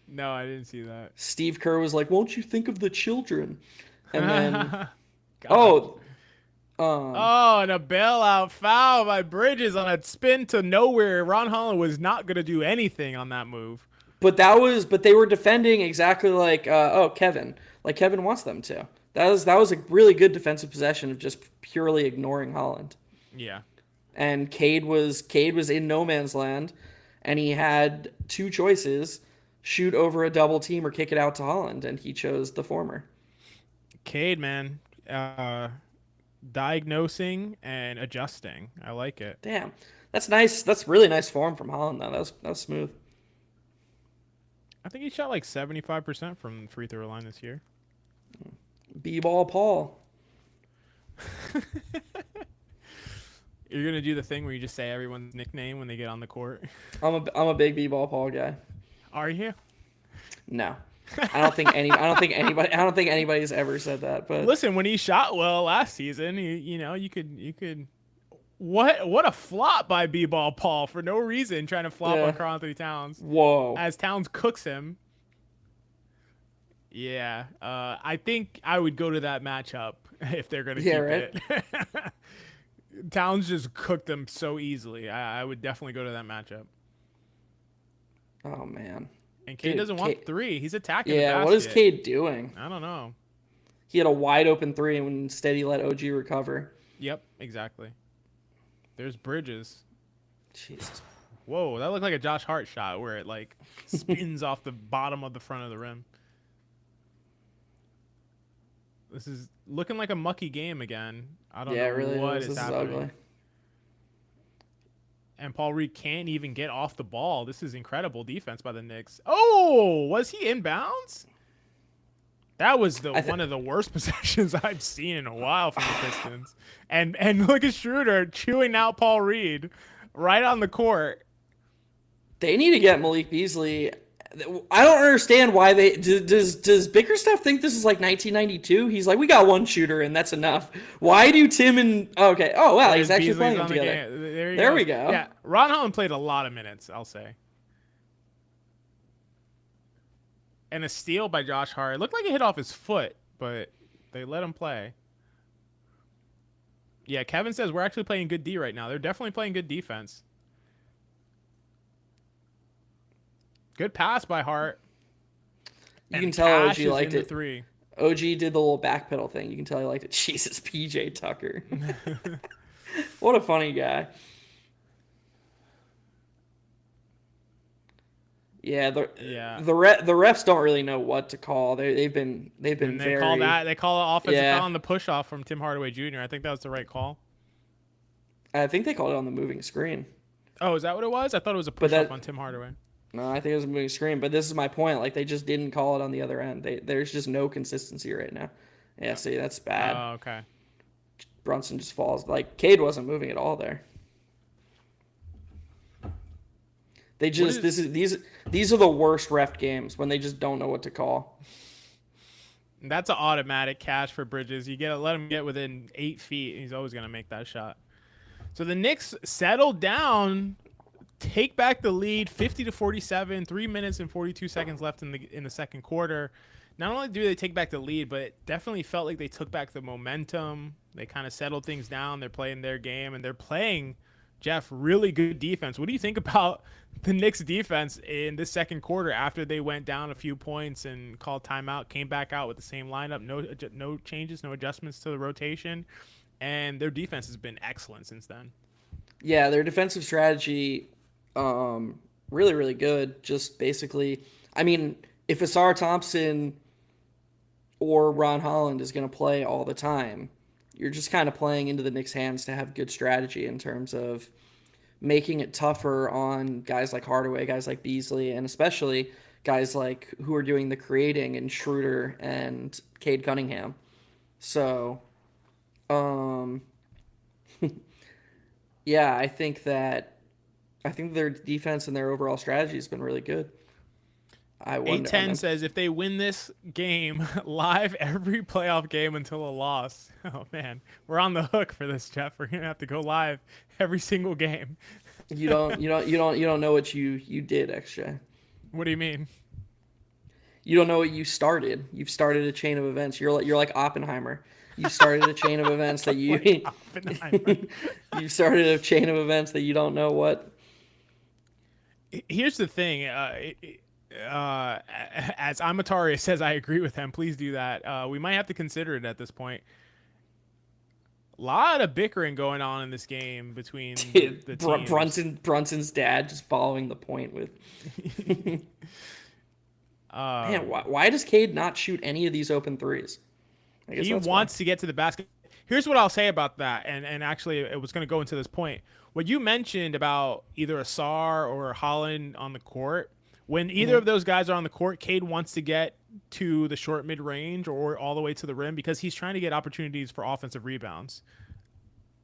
No, I didn't see that. Steve Kerr was like, "Won't you think of the children?" And then, and a bailout foul by Bridges on a spin to nowhere. Ron Holland was not going to do anything on that move. But they were defending exactly like Kevin. Like Kevin wants them to. That was a really good defensive possession of just purely ignoring Holland. Yeah. And Cade was in no man's land, and he had two choices: shoot over a double team or kick it out to Holland, and he chose the former. Cade, man, diagnosing and adjusting. I like it. Damn, that's nice. That's really nice form from Holland, though. That was smooth. I think he shot like 75% from free throw line this year. B-ball Paul. You're gonna do the thing where you just say everyone's nickname when they get on the court. I'm a big B-ball Paul guy. Are you? No. I don't think anybody's ever said that. But listen, when he shot well last season, you could. What a flop by B-ball Paul for no reason, trying to flop on Karl Anthony Towns. Whoa! As Towns cooks him. Yeah, I think I would go to that matchup if they're gonna keep it. Towns just cooked them so easily. I would definitely go to that matchup. Oh man. And Cade doesn't want three. He's attacking the basket. basket. What is Cade doing? I don't know. He had a wide open three, and instead he let OG recover. Yep, exactly. There's Bridges. Jesus. Whoa, that looked like a Josh Hart shot where it like spins off the bottom of the front of the rim. This is looking like a mucky game again. I don't know really what is. is this happening. Is ugly. And Paul Reed can't even get off the ball. This is incredible defense by the Knicks. Oh, was he inbounds? That was one of the worst possessions I've seen in a while from the Pistons. And look at Schroeder chewing out Paul Reed right on the court. They need to get Malik Beasley. I don't understand why they does Bickerstaff think this is like 1992? He's like, we got one shooter and that's enough. Why do Tim and okay? Oh wow, he's actually playing them together. There we go. Yeah, Ron Holland played a lot of minutes, I'll say. And a steal by Josh Hart. It looked like it hit off his foot, but they let him play. Yeah, Kevin says we're actually playing good D right now. They're definitely playing good defense. Good pass by Hart. You can tell OG liked it. Three. OG did the little backpedal thing. You can tell he liked it. Jesus, PJ Tucker. What a funny guy. Yeah, the refs don't really know what to call. They've been and they call it offensive foul on the push off from Tim Hardaway Jr. I think that was the right call. I think they called it on the moving screen. Oh, is that what it was? I thought it was a But push up on Tim Hardaway. no, I think it was a moving screen. But this is my point. Like, they just didn't call it on the other end. There's just no consistency right now. Yeah, see, that's bad. Oh, okay. Brunson just falls. Like, Cade wasn't moving at all there. They just these are the worst ref games when they just don't know what to call. That's an automatic catch for Bridges. You let him get within 8 feet. He's always gonna make that shot. So the Knicks settle down, take back the lead, 50-47. 3 minutes and 42 seconds left in the second quarter. Not only do they take back the lead, but it definitely felt like they took back the momentum. They kind of settled things down. They're playing their game, and they're playing, Geoff, really good defense. What do you think about the Knicks defense in this second quarter after they went down a few points and called timeout, came back out with the same lineup, no changes, no adjustments to the rotation, and their defense has been excellent since then? Yeah, their defensive strategy, really, really good. Just basically, I mean, if Asar Thompson or Ron Holland is going to play all the time, you're just kind of playing into the Knicks' hands to have good strategy in terms of making it tougher on guys like Hardaway, guys like Beasley, and especially guys like who are doing the creating and Schroeder and Cade Cunningham. So, yeah, I think their defense and their overall strategy has been really good. 810 says if they win this game, live every playoff game until a loss. Oh man, we're on the hook for this, Geoff. We're gonna have to go live every single game. You don't know what you did, XJ. What do you mean? You don't know what you started. You've started a chain of events. You're like Oppenheimer. You started a chain of events that you you started a chain of events that you don't know what. Here's the thing. As Amatari says, I agree with him. Please do that. We might have to consider it at this point. A lot of bickering going on in this game between the teams. Brunson's dad just following the point with. Man, why does Cade not shoot any of these open threes? He wants to get to the basket. Here's what I'll say about that, and actually it was going to go into this point. What you mentioned about either Asar or Holland on the court, when either of those guys are on the court, Cade wants to get to the short mid-range or all the way to the rim because he's trying to get opportunities for offensive rebounds.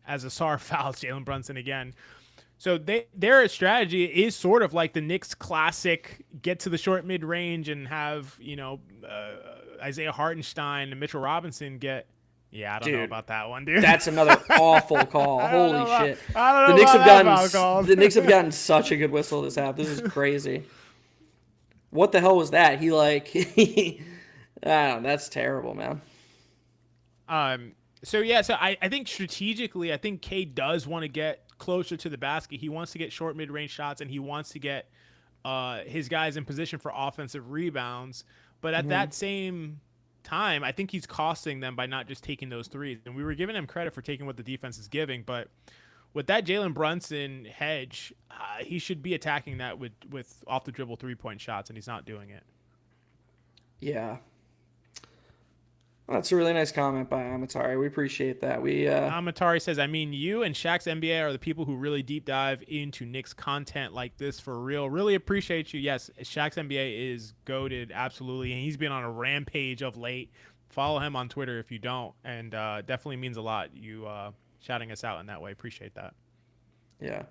As Asar fouls Jalen Brunson again. So their strategy is sort of like the Knicks' classic get to the short mid-range and have, Isaiah Hartenstein and Mitchell Robinson get. Yeah, I don't know about that one, dude. That's another awful call. Holy shit. I don't know the Knicks have gotten such a good whistle this half. This is crazy. What the hell was that? That's terrible, man. So I think strategically, I think Cade does want to get closer to the basket. He wants to get short mid-range shots, and he wants to get his guys in position for offensive rebounds. But at that same time, I think he's costing them by not just taking those threes. And we were giving him credit for taking what the defense is giving, but with that Jalen Brunson hedge, he should be attacking that with off the dribble 3-point shots, and he's not doing it. Yeah. Well, that's a really nice comment by Amatari. We appreciate that. Amatari says, I mean, you and Shaq's NBA are the people who really deep dive into Knicks content like this for real. Really appreciate you. Yes, Shaq's NBA is goated, absolutely, and he's been on a rampage of late. Follow him on Twitter if you don't, and definitely means a lot. You shouting us out in that way. Appreciate that. Yeah.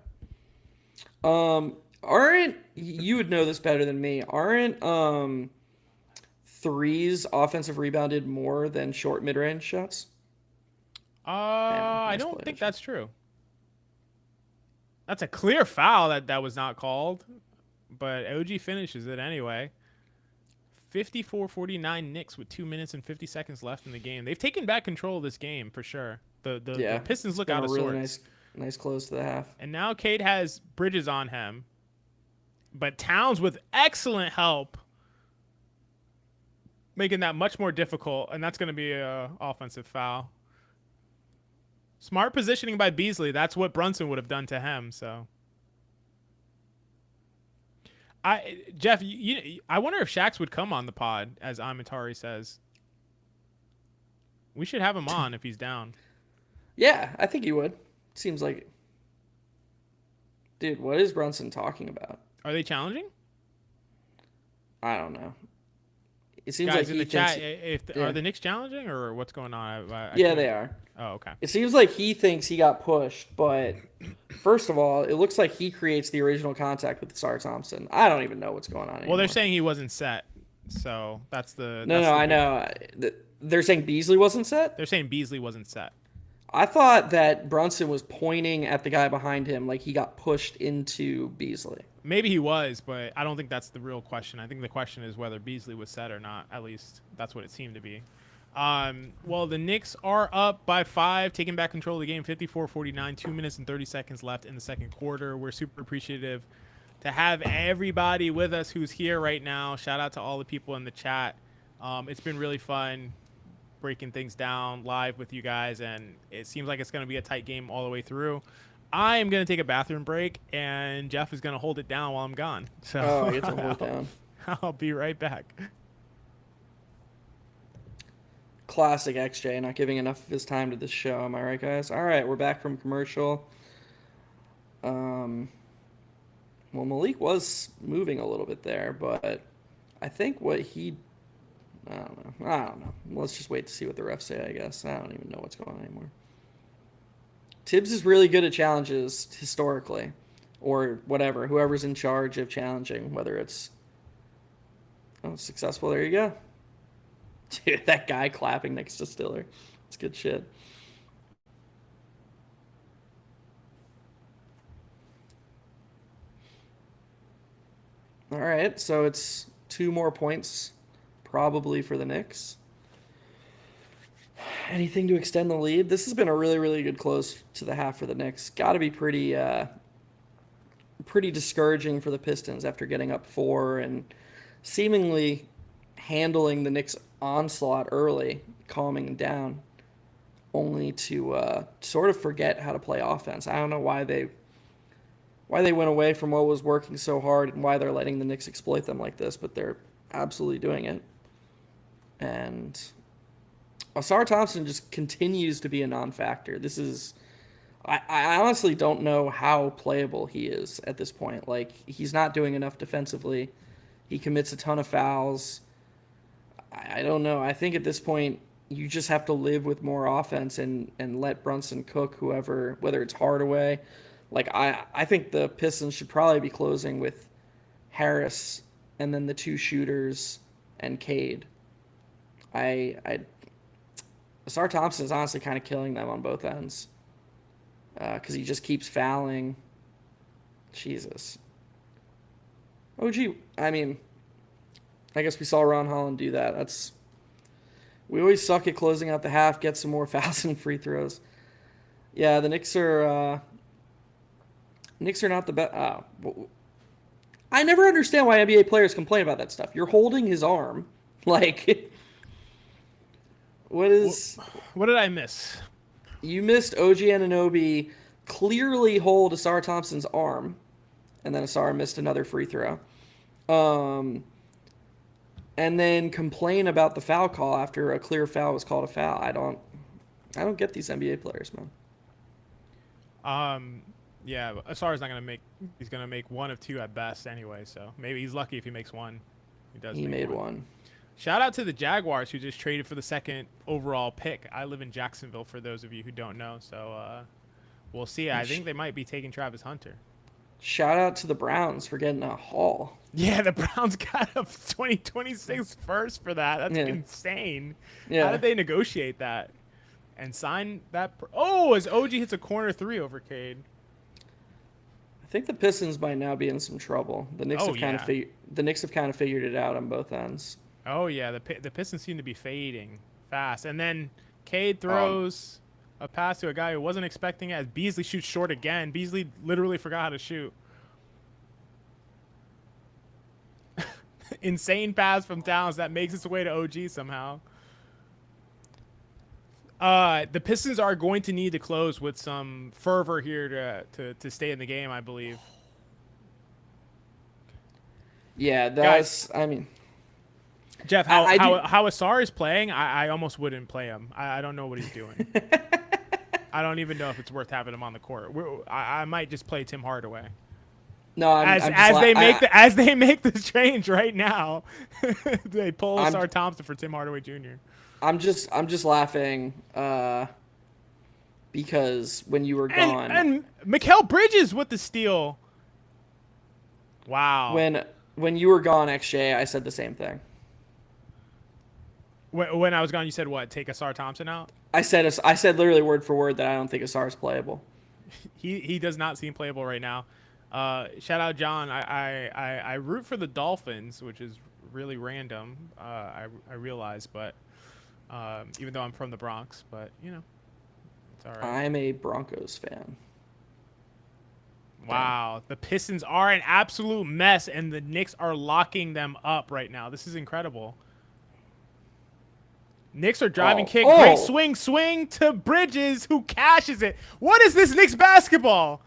You would know this better than me. Aren't threes offensive rebounded more than short mid-range shots? I don't think that's true. That's a clear foul that was not called, but OG finishes it anyway. 54-49 Knicks with 2 minutes and 50 seconds left in the game. They've taken back control of this game for sure. The Pistons look out of sorts. Really nice close to the half. And now Cade has Bridges on him, but Towns with excellent help making that much more difficult, and that's going to be an offensive foul. Smart positioning by Beasley. That's what Brunson would have done to him. So, Geoff, I wonder if Shax would come on the pod, as Amatari says. We should have him on if he's down. Yeah, I think he would. Seems like it. Dude, what is Brunson talking about? Are they challenging? I don't know. It seems Guys like in he the chat, thinks. are the Knicks challenging or what's going on? I Yeah, couldn't. they are. Oh, okay. It seems like he thinks he got pushed, but first of all, it looks like he creates the original contact with Sar Thompson. I don't even know what's going on Well, they're anymore. saying he wasn't set, so that's the No, I big. know. They're saying Beasley wasn't set. They're saying Beasley wasn't set. I thought that Brunson was pointing at the guy behind him like he got pushed into Beasley. Maybe he was, but I don't think that's the real question. I think the question is whether Beasley was set or not. At least that's what it seemed to be. Well, the Knicks are up by 5, taking back control of the game, 54-49, 2 minutes and 30 seconds left in the second quarter. We're super appreciative to have everybody with us who's here right now. Shout out to all the people in the chat. It's been really fun breaking things down live with you guys, and it seems like it's going to be a tight game all the way through. I am going to take a bathroom break, and Geoff is going to hold it down while I'm gone. So I get to hold it down. I'll be right back. Classic XJ, not giving enough of his time to this show. Am I right, guys? All right, we're back from commercial. Well, Malik was moving a little bit there, but I think I don't know. Let's just wait to see what the refs say, I guess. I don't even know what's going on anymore. Tibbs is really good at challenges historically, or whatever. Whoever's in charge of challenging, whether it's successful. There you go. Dude, that guy clapping next to Stiller. It's good shit. All right, so it's 2 more points probably for the Knicks. Anything to extend the lead? This has been a really, really good close to the half for the Knicks. Got to be pretty discouraging for the Pistons after getting up 4 and seemingly handling the Knicks' onslaught early, calming down, only to sort of forget how to play offense. I don't know why they went away from what was working so hard and why they're letting the Knicks exploit them like this, but they're absolutely doing it. And Asar Thompson just continues to be a non-factor. I honestly don't know how playable he is at this point. Like, he's not doing enough defensively. He commits a ton of fouls. I don't know. I think at this point, you just have to live with more offense and let Brunson cook whoever, whether it's Hardaway. Like, I think the Pistons should probably be closing with Harris and then the 2 shooters and Cade. Asar Thompson is honestly kind of killing them on both ends because he just keeps fouling. Jesus. OG, I mean, I guess we saw Ron Holland do that. We always suck at closing out the half, get some more fouls and free throws. Yeah, the Knicks are not the best. I never understand why NBA players complain about that stuff. You're holding his arm. Like, what did I miss? You missed OG Anunoby clearly hold Asar Thompson's arm, and then Asar missed another free throw. And then complain about the foul call after a clear foul was called a foul. I don't get these NBA players, man. Yeah, Asar's not gonna make. He's gonna make 1 of 2 at best anyway. So maybe he's lucky if he makes 1. He does. He made 1. Shout out to the Jaguars who just traded for the 2nd overall pick. I live in Jacksonville, for those of you who don't know. So we'll see. I think they might be taking Travis Hunter. Shout out to the Browns for getting a haul. Yeah, the Browns got a 2026 first for that. That's insane. Yeah. How did they negotiate that and sign that? As OG hits a corner 3 over Cade. I think the Pistons might now be in some trouble. The Knicks have kind of figured it out on both ends. Oh yeah, the Pistons seem to be fading fast, and then Cade throws a pass to a guy who wasn't expecting it. As Beasley shoots short again. Beasley literally forgot how to shoot. Insane pass from Towns that makes its way to OG somehow. The Pistons are going to need to close with some fervor here to stay in the game, I believe. Yeah, Geoff, how Asar is playing, I almost wouldn't play him. I don't know what he's doing. I don't even know if it's worth having him on the court. I might just play Tim Hardaway. No, As I'm just as they make I, the as they make the change right now, they pull I'm Asar Thompson for Tim Hardaway Jr. I'm just laughing because when you were and gone, and Mikal Bridges with the steal. Wow. when you were gone, XJ, I said the same thing. When I was gone, you said what? Take Asar Thompson out. I said literally word for word that I don't think Asar is playable. He does not seem playable right now. Shout out John. I root for the Dolphins, which is really random. I realize, but even though I'm from the Bronx, but it's all right. I'm a Broncos fan. Damn. Wow, the Pistons are an absolute mess, and the Knicks are locking them up right now. This is incredible. Knicks are driving Oh, kick. Great oh, swing to Bridges, who cashes it. What is this Knicks basketball?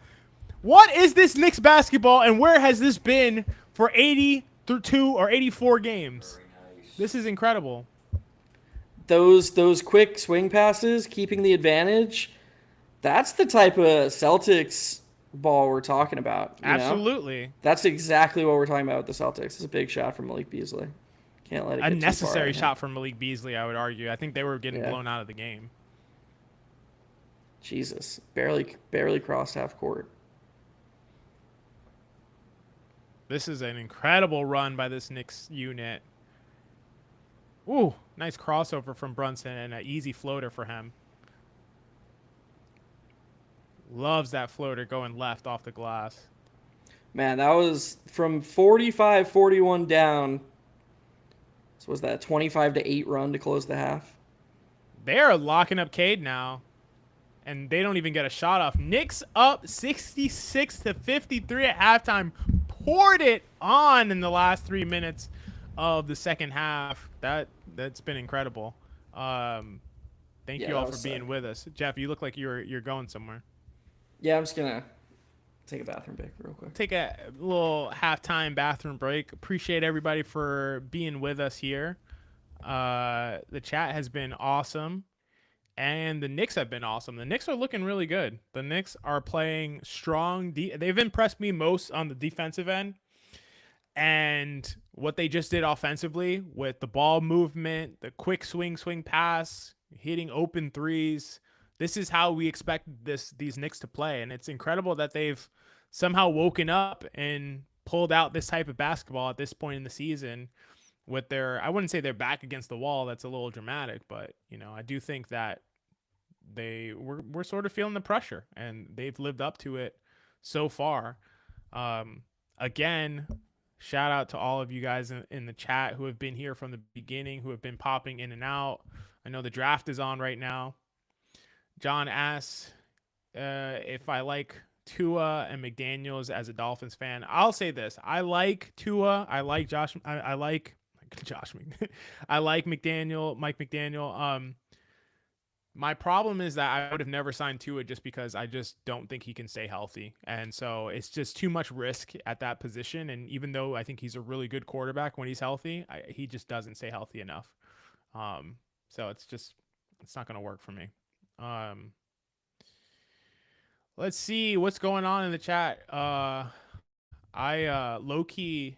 What is this Knicks basketball, and where has this been for 82 or 84 games? This is incredible. those quick swing passes, keeping the advantage. That's the type of Celtics ball we're talking about. Absolutely. That's exactly what we're talking about with the Celtics. It's a big shot from Malik Beasley. Can't let it A get too far out necessary of him. shot from Malik Beasley, I would argue. I think they were getting Yeah. blown out of the game. Jesus, barely crossed half court. This is an incredible run by this Knicks unit. Ooh, nice crossover from Brunson and an easy floater for him. Loves that floater going left off the glass. Man, that was from 45-41 down. So was that a 25-8 run to close the half? They are locking up Cade now, and they don't even get a shot off. Knicks up 66-53 at halftime. Poured it on in the last 3 minutes of the second half. That's been incredible. Thank you all for being with us. Jeff, you look like you're going somewhere. Yeah, I'm just gonna take a bathroom break real quick. Take a little halftime bathroom break. Appreciate everybody for being with us here. The chat has been awesome, and the Knicks have been awesome. The Knicks are looking really good. The Knicks are playing strong. They've impressed me most on the defensive end, and what they just did offensively with the ball movement, the quick swing pass, hitting open threes. This is how we expect these Knicks to play, and it's incredible that they've somehow woken up and pulled out this type of basketball at this point in the season with I wouldn't say they're back against the wall. That's a little dramatic, but I do think that we're sort of feeling the pressure, and they've lived up to it so far. Again, shout out to all of you guys in the chat who have been here from the beginning, who have been popping in and out. I know the draft is on right now. John asks if I like Tua and McDaniels as a Dolphins fan. I'll say this: I like Tua. I like Josh. I like Josh. I like McDaniel, Mike McDaniel. My problem is that I would have never signed Tua just because I just don't think he can stay healthy, and so it's just too much risk at that position. And even though I think he's a really good quarterback when he's healthy, he just doesn't stay healthy enough. So it's not going to work for me. Let's see what's going on in the chat. I low-key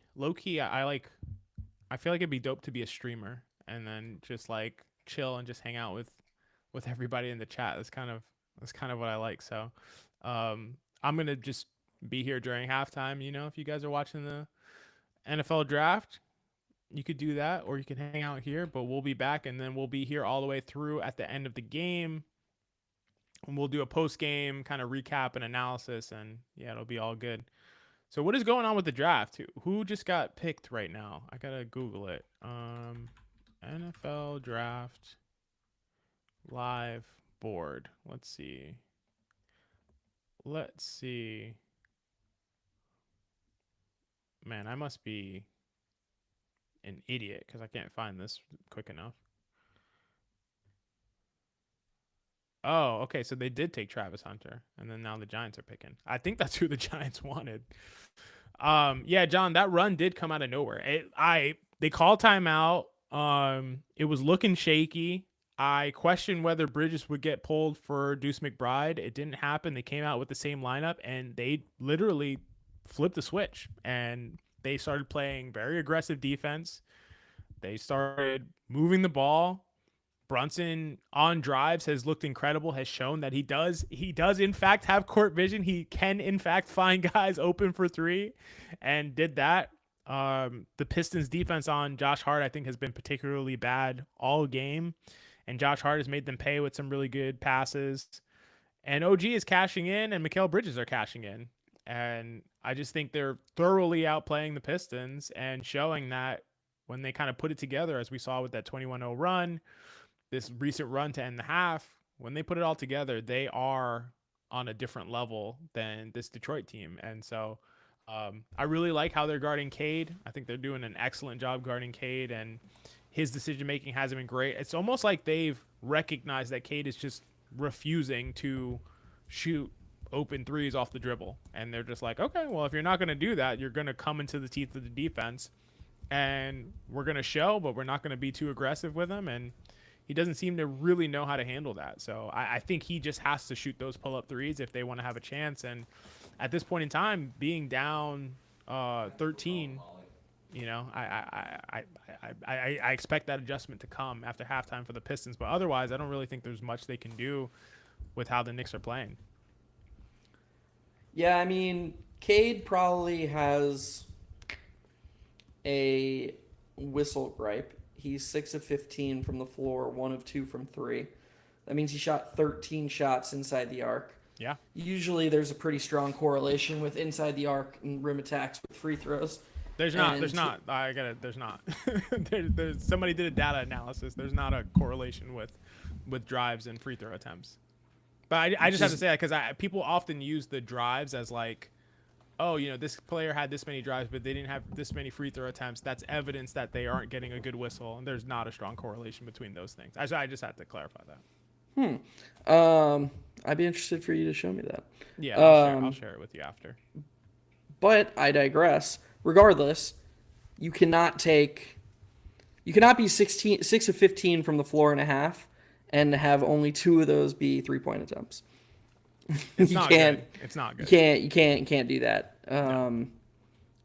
I feel like it'd be dope to be a streamer and then just like chill and just hang out with everybody in the chat. That's kind of what I like. So I'm going to just be here during halftime, if you guys are watching the NFL draft, you could do that, or you can hang out here, but we'll be back, and then we'll be here all the way through at the end of the game. And we'll do a post-game kind of recap and analysis, and yeah, it'll be all good. So what is going on with the draft? Who just got picked right now? I got to Google it. NFL draft live board. Let's see. Man, I must be an idiot because I can't find this quick enough. Oh, okay. So they did take Travis Hunter, and then now the Giants are picking. I think that's who the Giants wanted. Yeah, John, that run did come out of nowhere. They called timeout. It was looking shaky. I questioned whether Bridges would get pulled for Deuce McBride. It didn't happen. They came out with the same lineup, and they literally flipped the switch and they started playing very aggressive defense. They started moving the ball. Brunson on drives has looked incredible, has shown that he does in fact have court vision. He can in fact find guys open for three, and did that. The Pistons defense on Josh Hart, I think, has been particularly bad all game, and Josh Hart has made them pay with some really good passes. And OG is cashing in, and Mikal Bridges are cashing in. And I just think they're thoroughly outplaying the Pistons and showing that when they kind of put it together, as we saw with that 21-0 run, this recent run to end the half, when they put it all together, they are on a different level than this Detroit team. And so I really like how they're guarding Cade. I think they're doing an excellent job guarding Cade, and his decision-making hasn't been great. It's almost like they've recognized that Cade is just refusing to shoot open threes off the dribble. And they're just like, okay, well, if you're not going to do that, you're going to come into the teeth of the defense, and we're going to show, but we're not going to be too aggressive with him. And he doesn't seem to really know how to handle that. So I think he just has to shoot those pull-up threes if they want to have a chance. And at this point in time, being down 13, I expect that adjustment to come after halftime for the Pistons. But otherwise, I don't really think there's much they can do with how the Knicks are playing. Yeah, I mean, Cade probably has a whistle gripe. He's 6 of 15 from the floor, 1 of 2 from 3. That means he shot 13 shots inside the arc. Yeah. Usually there's a pretty strong correlation with inside the arc and rim attacks with free throws. There's not. There's not. I get it. There's not. there's somebody did a data analysis. There's not a correlation with drives and free throw attempts. But I just have to say that because people often use the drives as like, oh, this player had this many drives, but they didn't have this many free throw attempts. That's evidence that they aren't getting a good whistle, and there's not a strong correlation between those things. I just had to clarify that. I'd be interested for you to show me that. Yeah, I'll share it with you after. But I digress. Regardless, you cannot be 6 of 15 from the floor and a half and have only 2 of those be 3-point attempts. It's not good. It's not good. You can't do that.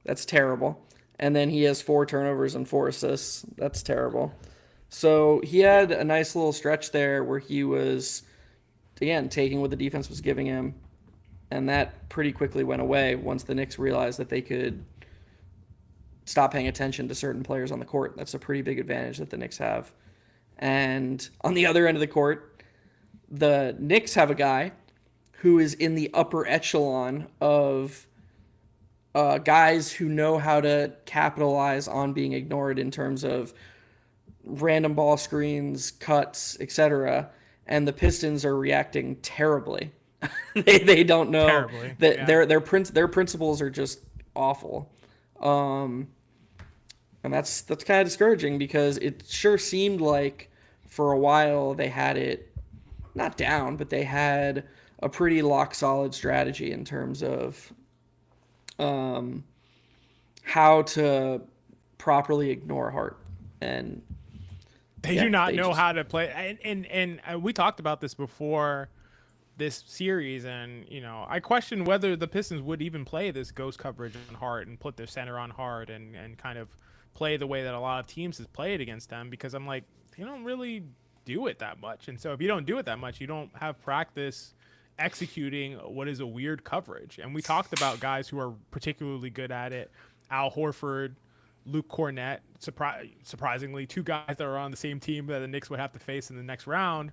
That's terrible. And then he has 4 turnovers and 4 assists. That's terrible. So he had a nice little stretch there where he was, again, taking what the defense was giving him. And that pretty quickly went away once the Knicks realized that they could stop paying attention to certain players on the court. That's a pretty big advantage that the Knicks have. And on the other end of the court, the Knicks have a guy who is in the upper echelon of guys who know how to capitalize on being ignored in terms of random ball screens, cuts, etc. And the Pistons are reacting terribly. they don't know terribly. That Yeah. their principles are just awful. And that's kind of discouraging because it sure seemed like for a while they had it not down, but they had a pretty lock-solid strategy in terms of how to properly ignore Hart. And they do not know how to play. And we talked about this before this series, and I question whether the Pistons would even play this ghost coverage on Hart and put their center on Hart and kind of play the way that a lot of teams has played against them, because I'm like, they don't really do it that much. And so if you don't do it that much, you don't have practice executing what is a weird coverage. And we talked about guys who are particularly good at it. Al Horford, Luke Cornett, surprisingly, 2 guys that are on the same team that the Knicks would have to face in the next round.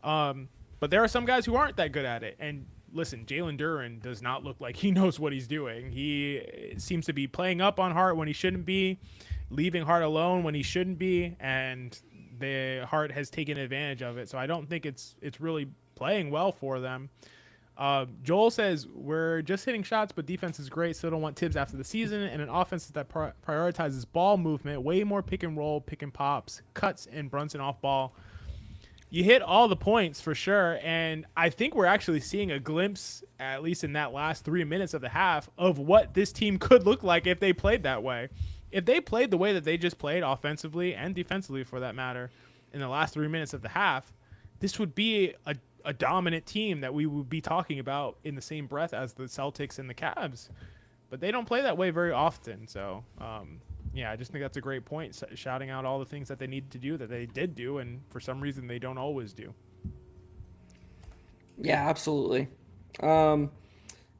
But there are some guys who aren't that good at it. And listen, Jalen Duren does not look like he knows what he's doing. He seems to be playing up on Hart when he shouldn't be, leaving Hart alone when he shouldn't be, and the Hart has taken advantage of it. So I don't think it's really playing well for them. Joel says, we're just hitting shots, but defense is great. Still don't want Tibbs after the season, and an offense that prioritizes ball movement, way more pick and roll, pick and pops, cuts, and Brunson off ball. You hit all the points for sure, and I think we're actually seeing a glimpse, at least in that last 3 minutes of the half, of what this team could look like if they played that way. If they played the way that they just played offensively and defensively, for that matter, in the last 3 minutes of the half, this would be a dominant team that we would be talking about in the same breath as the Celtics and the Cavs. but they don't play that way very often. So yeah, I just think that's a great point, shouting out all the things that they need to do that they did do, and for some reason they don't always do. Yeah, absolutely. And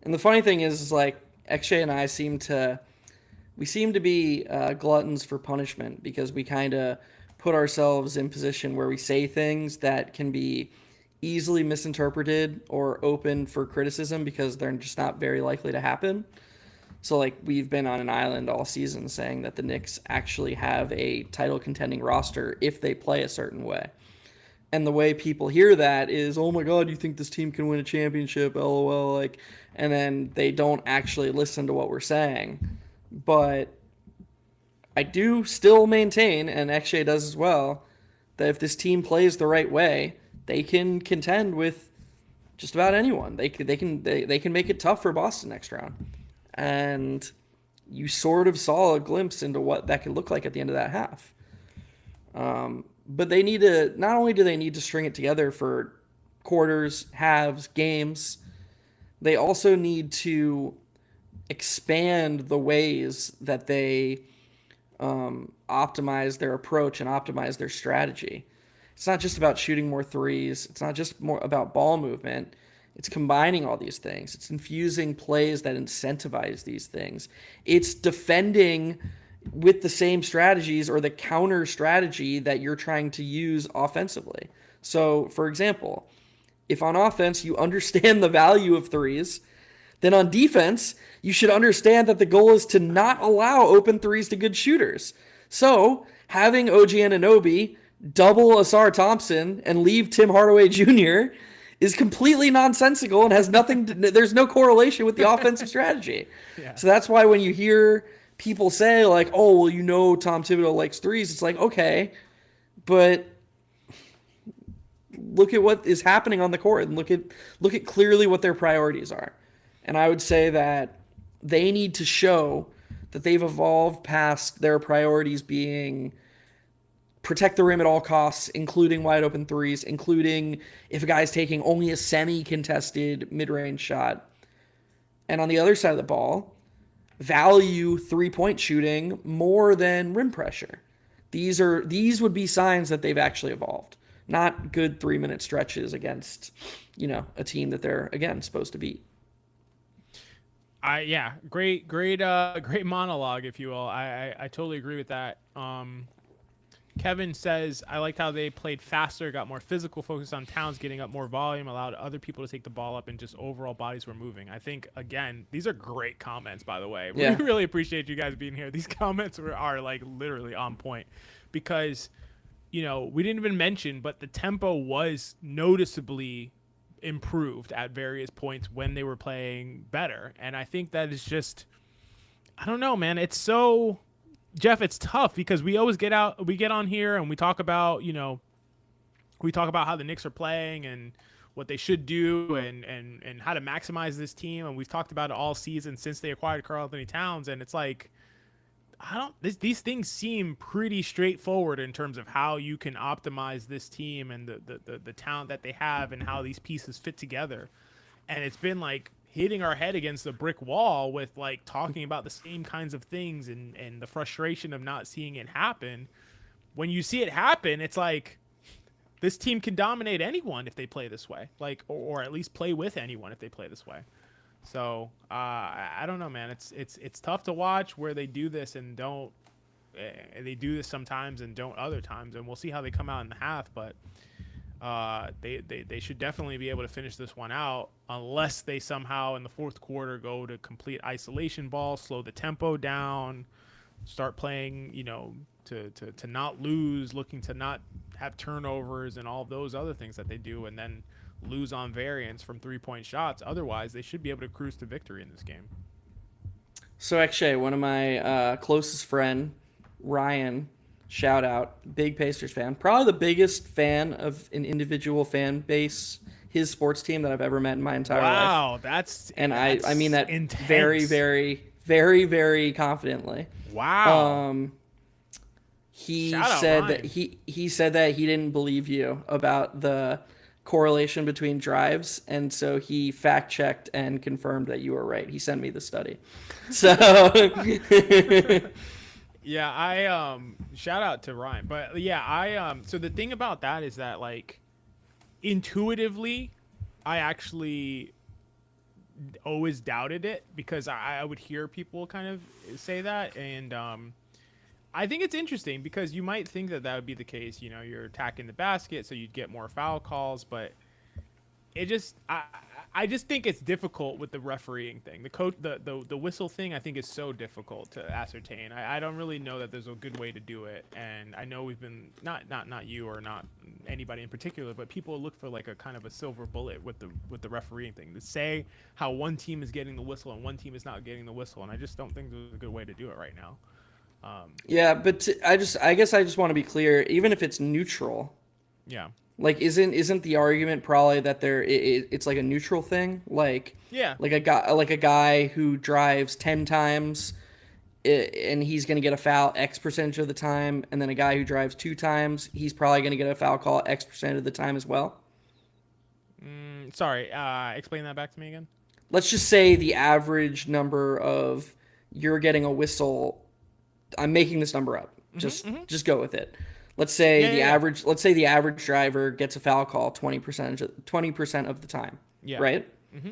the funny thing is like XJ and I seem to be gluttons for punishment because we kind of put ourselves in position where we say things that can be easily misinterpreted or open for criticism because they're just not very likely to happen. So, like, we've been on an island all season saying that the Knicks actually have a title contending roster if they play a certain way. And the way people hear that is, oh my God, you think this team can win a championship? LOL. Like, and then they don't actually listen to what we're saying. But I do still maintain, and XJ does as well, that if this team plays the right way, they can contend with just about anyone. They can make it tough for Boston next round. And you sort of saw a glimpse into what that could look like at the end of that half. But they need to, not only do they need to string it together for quarters, halves, games, they also need to expand the ways that they optimize their approach and optimize their strategy. It's not just about shooting more threes. It's not just more about ball movement. It's combining all these things. It's infusing plays that incentivize these things. It's defending with the same strategies or the counter strategy that you're trying to use offensively. So, for example, if on offense you understand the value of threes, then on defense, you should understand that the goal is to not allow open threes to good shooters. So, having OG Anunoby double Asar Thompson and leave Tim Hardaway Jr. is completely nonsensical and has nothing there's no correlation with the offensive strategy. Yeah. So that's why when you hear people say like, oh, well, you know Tom Thibodeau likes threes, it's like, okay, but look at what is happening on the court and look at clearly what their priorities are. And I would say that they need to show that they've evolved past their priorities being protect the rim at all costs, including wide open threes, including if a guy's taking only a semi-contested mid-range shot. And on the other side of the ball, value three-point shooting more than rim pressure. These would be signs that they've actually evolved, not good 3-minute stretches against, a team that they're again supposed to beat. Great monologue, if you will. I totally agree with that. Kevin says, I liked how they played faster, got more physical, focused on Towns getting up more volume, allowed other people to take the ball up, and just overall bodies were moving. I think, again, these are great comments, by the way. Yeah. We really appreciate you guys being here. These comments are like literally on point because, we didn't even mention, but the tempo was noticeably improved at various points when they were playing better. And I think that is just, I don't know, man. It's so... Jeff, it's tough because we always get on here and we talk about, how the Knicks are playing and what they should do and how to maximize this team. And we've talked about it all season since they acquired Karl-Anthony Towns. And it's like, these things seem pretty straightforward in terms of how you can optimize this team and the talent that they have and how these pieces fit together. And it's been like hitting our head against a brick wall with like talking about the same kinds of things and the frustration of not seeing it happen. When you see it happen, it's like this team can dominate anyone if they play this way, like, or at least play with anyone if they play this way. So I don't know, man. It's tough to watch where they do this and don't. They do this sometimes and don't other times, and we'll see how they come out in the half, but. They should definitely be able to finish this one out unless they somehow in the fourth quarter go to complete isolation ball, slow the tempo down, start playing, to not lose, looking to not have turnovers and all of those other things that they do, and then lose on variance from 3-point shots. Otherwise, they should be able to cruise to victory in this game. So actually, one of my closest friend, Ryan, shout out, big Pacers fan, probably the biggest fan of an individual fan base, his sports team that I've ever met in my entire life. Wow, that's I mean that intense. Very, very, very, very confidently. Wow. He said that he didn't believe you about the correlation between drives, and so he fact checked and confirmed that you were right. He sent me the study. So Yeah, I shout out to Ryan. But yeah, I so the thing about that is that like intuitively I actually always doubted it because I would hear people kind of say that, and I think it's interesting because you might think that that would be the case. You know, you're attacking the basket, so you'd get more foul calls, but it just I just think it's difficult with the refereeing thing. The coach the whistle thing I think is so difficult to ascertain. I don't really know that there's a good way to do it. And I know we've been not you or not anybody in particular, but people look for like a kind of a silver bullet with the refereeing thing to say how one team is getting the whistle and one team is not getting the whistle. And I just don't think there's a good way to do it right now. yeah, but I guess I just want to be clear. Even if it's neutral, Yeah. like isn't the argument probably that it's like a neutral thing, Yeah. like a guy who drives 10 times, and he's going to get a foul X percentage of the time, and then a guy who drives 2 times, he's probably going to get a foul call X percent of the time as well. Sorry. Explain that back to me again. Let's just say the average number of you're getting a whistle. I'm making this number up. Just go with it. Let's say Let's say the average driver gets a foul call 20% of the time. Yeah. Right. Mm-hmm.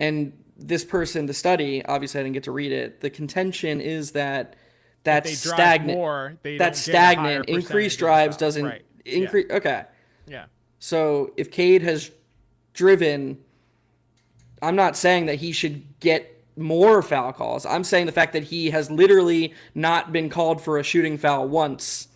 And this person, the study, obviously I didn't get to read it. The contention is that that's stagnant. More, that's stagnant. Increased drives doesn't increase. Yeah. Okay. Yeah. So if Cade has driven, I'm not saying that he should get more foul calls. I'm saying the fact that he has literally not been called for a shooting foul once,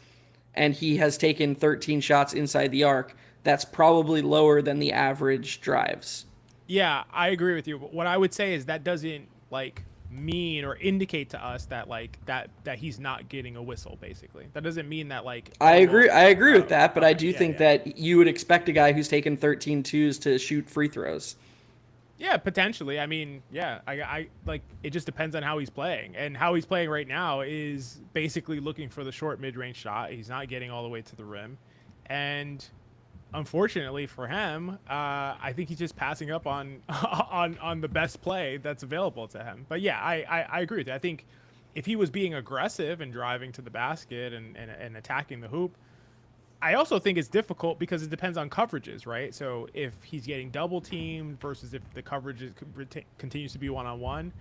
and he has taken 13 shots inside the arc, that's probably lower than the average drives. Yeah, I agree with you. But what I would say is that doesn't like mean or indicate to us that like that he's not getting a whistle. Basically, that doesn't mean that like. I agree with that, but I do think that you would expect a guy who's taken 13 twos to shoot free throws. Yeah, potentially. I mean, yeah, I like it just depends on how he's playing, and how he's playing right now is basically looking for the short mid-range shot. He's not getting all the way to the rim, and unfortunately for him, I think he's just passing up on on the best play that's available to him. But yeah, I agree with you. I think if he was being aggressive and driving to the basket and attacking the hoop, I also think it's difficult because it depends on coverages, right? So if he's getting double teamed versus if the coverage continues to be one-on-one,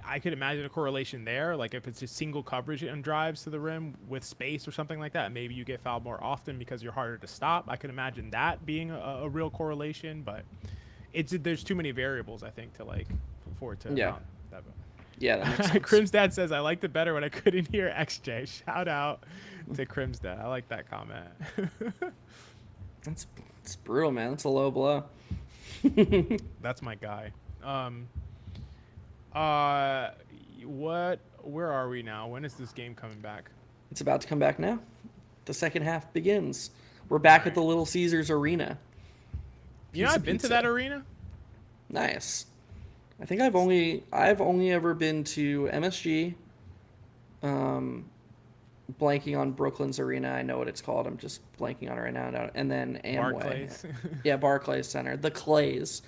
I could imagine a correlation there. Like if it's just single coverage and drives to the rim with space or something like that, maybe you get fouled more often because you're harder to stop. I could imagine that being a real correlation, but there's too many variables, I think, to like for it to mount that. Yeah, that makes sense. Crimsdad says, I liked it better when I couldn't hear XJ. Shout out to Crimsdad. I like that comment. It's brutal, man. It's a low blow. That's my guy. Where are we now? When is this game coming back? It's about to come back now. The second half begins. We're back at the Little Caesars Arena. You know, I've been to that arena. Nice. I think I've only ever been to MSG. Blanking on Brooklyn's arena. I know what it's called. I'm just blanking on it right now. And then Amway. Barclays. Yeah, Barclays Center. The Clays.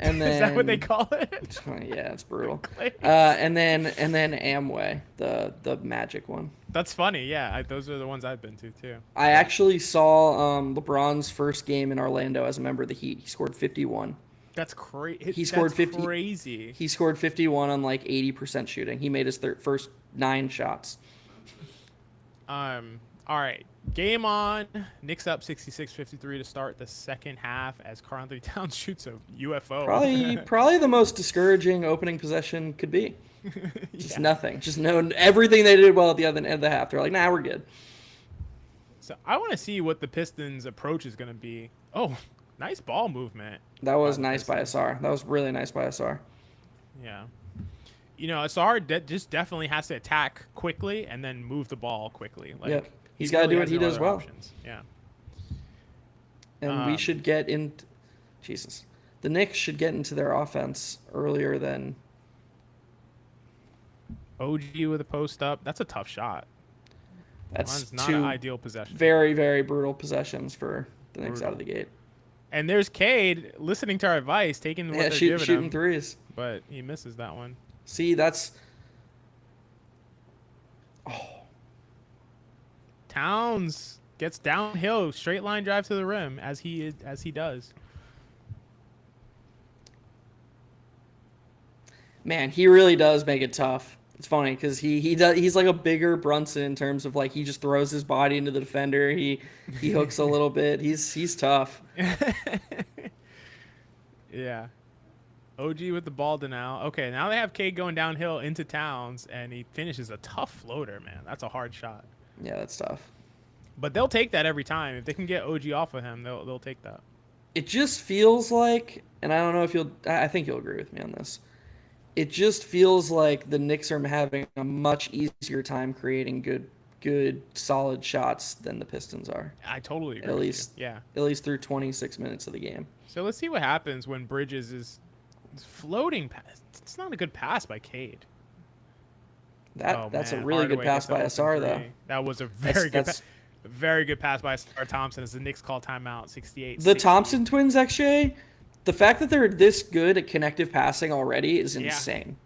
And then is that what they call it? Yeah, it's brutal. And then Amway, the Magic one. That's funny. Yeah, those are the ones I've been to too. I actually saw LeBron's first game in Orlando as a member of the Heat. He scored 51. That's crazy. He scored 50. Crazy. He scored 51 on like 80% shooting. He made his first 9 shots. All right. Game on. Knicks up 66-53 to start the second half as Karl-Anthony Towns shoots a UFO. Probably the most discouraging opening possession could be. Just nothing. Just everything they did well at the other end of the half. They're like, nah, we're good. So I want to see what the Pistons' approach is going to be. Oh, nice ball movement. That was nice by Asar. That was really nice by Asar. Yeah. You know, Asar just definitely has to attack quickly and then move the ball quickly. Like, yep. He's got to do what he does well. Options. Yeah. And we should get in. Jesus. The Knicks should get into their offense earlier than. OG with a post up. That's a tough shot. That's not an ideal possession. Very, very brutal possessions for the Knicks out of the gate. And there's Cade listening to our advice, taking what they're giving shooting him, threes. but he misses that one. See, that's Towns gets downhill, straight line drive to the rim as he does. man, he really does make it tough. It's funny because he's like a bigger Brunson in terms of like he just throws his body into the defender. He hooks a little bit. He's tough. Yeah. OG with the ball to now. Okay, now they have Cade going downhill into Towns, and he finishes a tough floater, man. That's a hard shot. Yeah, that's tough. But they'll take that every time. If they can get OG off of him, they'll take that. It just feels like, and I don't know if I think you'll agree with me on this. It just feels like the Knicks are having a much easier time creating good, solid shots than the Pistons are. I totally agree. At least, yeah. At least through 26 minutes of the game. So let's see what happens when Bridges is floating pass. It's not a good pass by Cade. That's a really good pass by Asar, though. That was a very good pass by Asar Thompson as the Knicks call timeout. 68. The Thompson twins, XJ. The fact that they're this good at connective passing already is insane.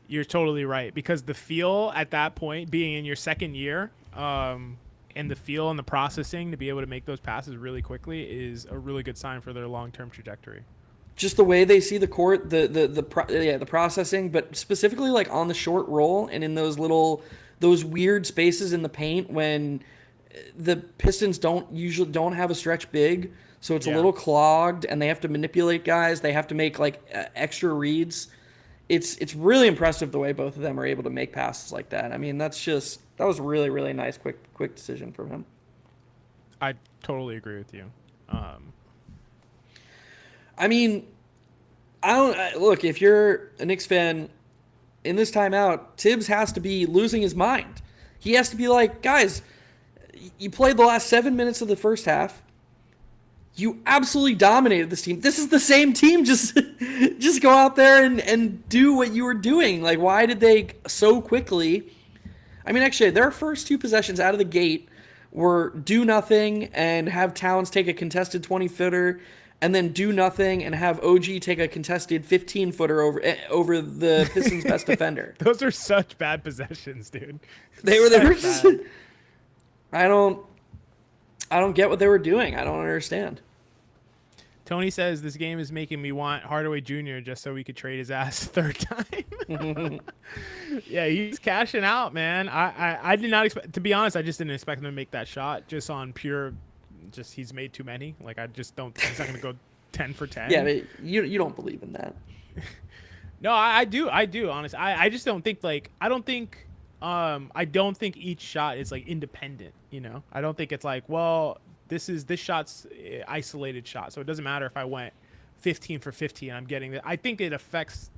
You're totally right, because the feel at that point, being in your second year, and the feel and the processing to be able to make those passes really quickly is a really good sign for their long-term trajectory. Just the way they see the court, the processing, but specifically like on the short roll and in those weird spaces in the paint when the Pistons don't have a stretch big. So it's a little clogged, and they have to manipulate guys. They have to make like extra reads. It's really impressive the way both of them are able to make passes like that. I mean, that was really, really nice, quick decision from him. I totally agree with you. I mean, look, if you're a Knicks fan in this timeout, Tibbs has to be losing his mind. He has to be like, guys, you played the last 7 minutes of the first half. You absolutely dominated this team. This is the same team. Just go out there and do what you were doing. Like, why did they so quickly? I mean, actually, their first two possessions out of the gate were do nothing and have Towns take a contested 20-footer, and then do nothing and have OG take a contested 15-footer over the Pistons' best defender. Those are such bad possessions, dude. They were just. I don't get what they were doing. I don't understand. Tony says this game is making me want Hardaway Jr. just so we could trade his ass third time. Yeah, he's cashing out, man. I did not expect, to be honest, I just didn't expect him to make that shot just on pure, just he's made too many. Like, I just don't think he's not going to go 10 for 10. Yeah, but you don't believe in that. No, I do, honestly. I just don't think, like, I don't think each shot is, like, independent, you know? I don't think it's like, well, this shot's isolated shot, so it doesn't matter if I went 15 for 50 and I'm getting that. I think it affects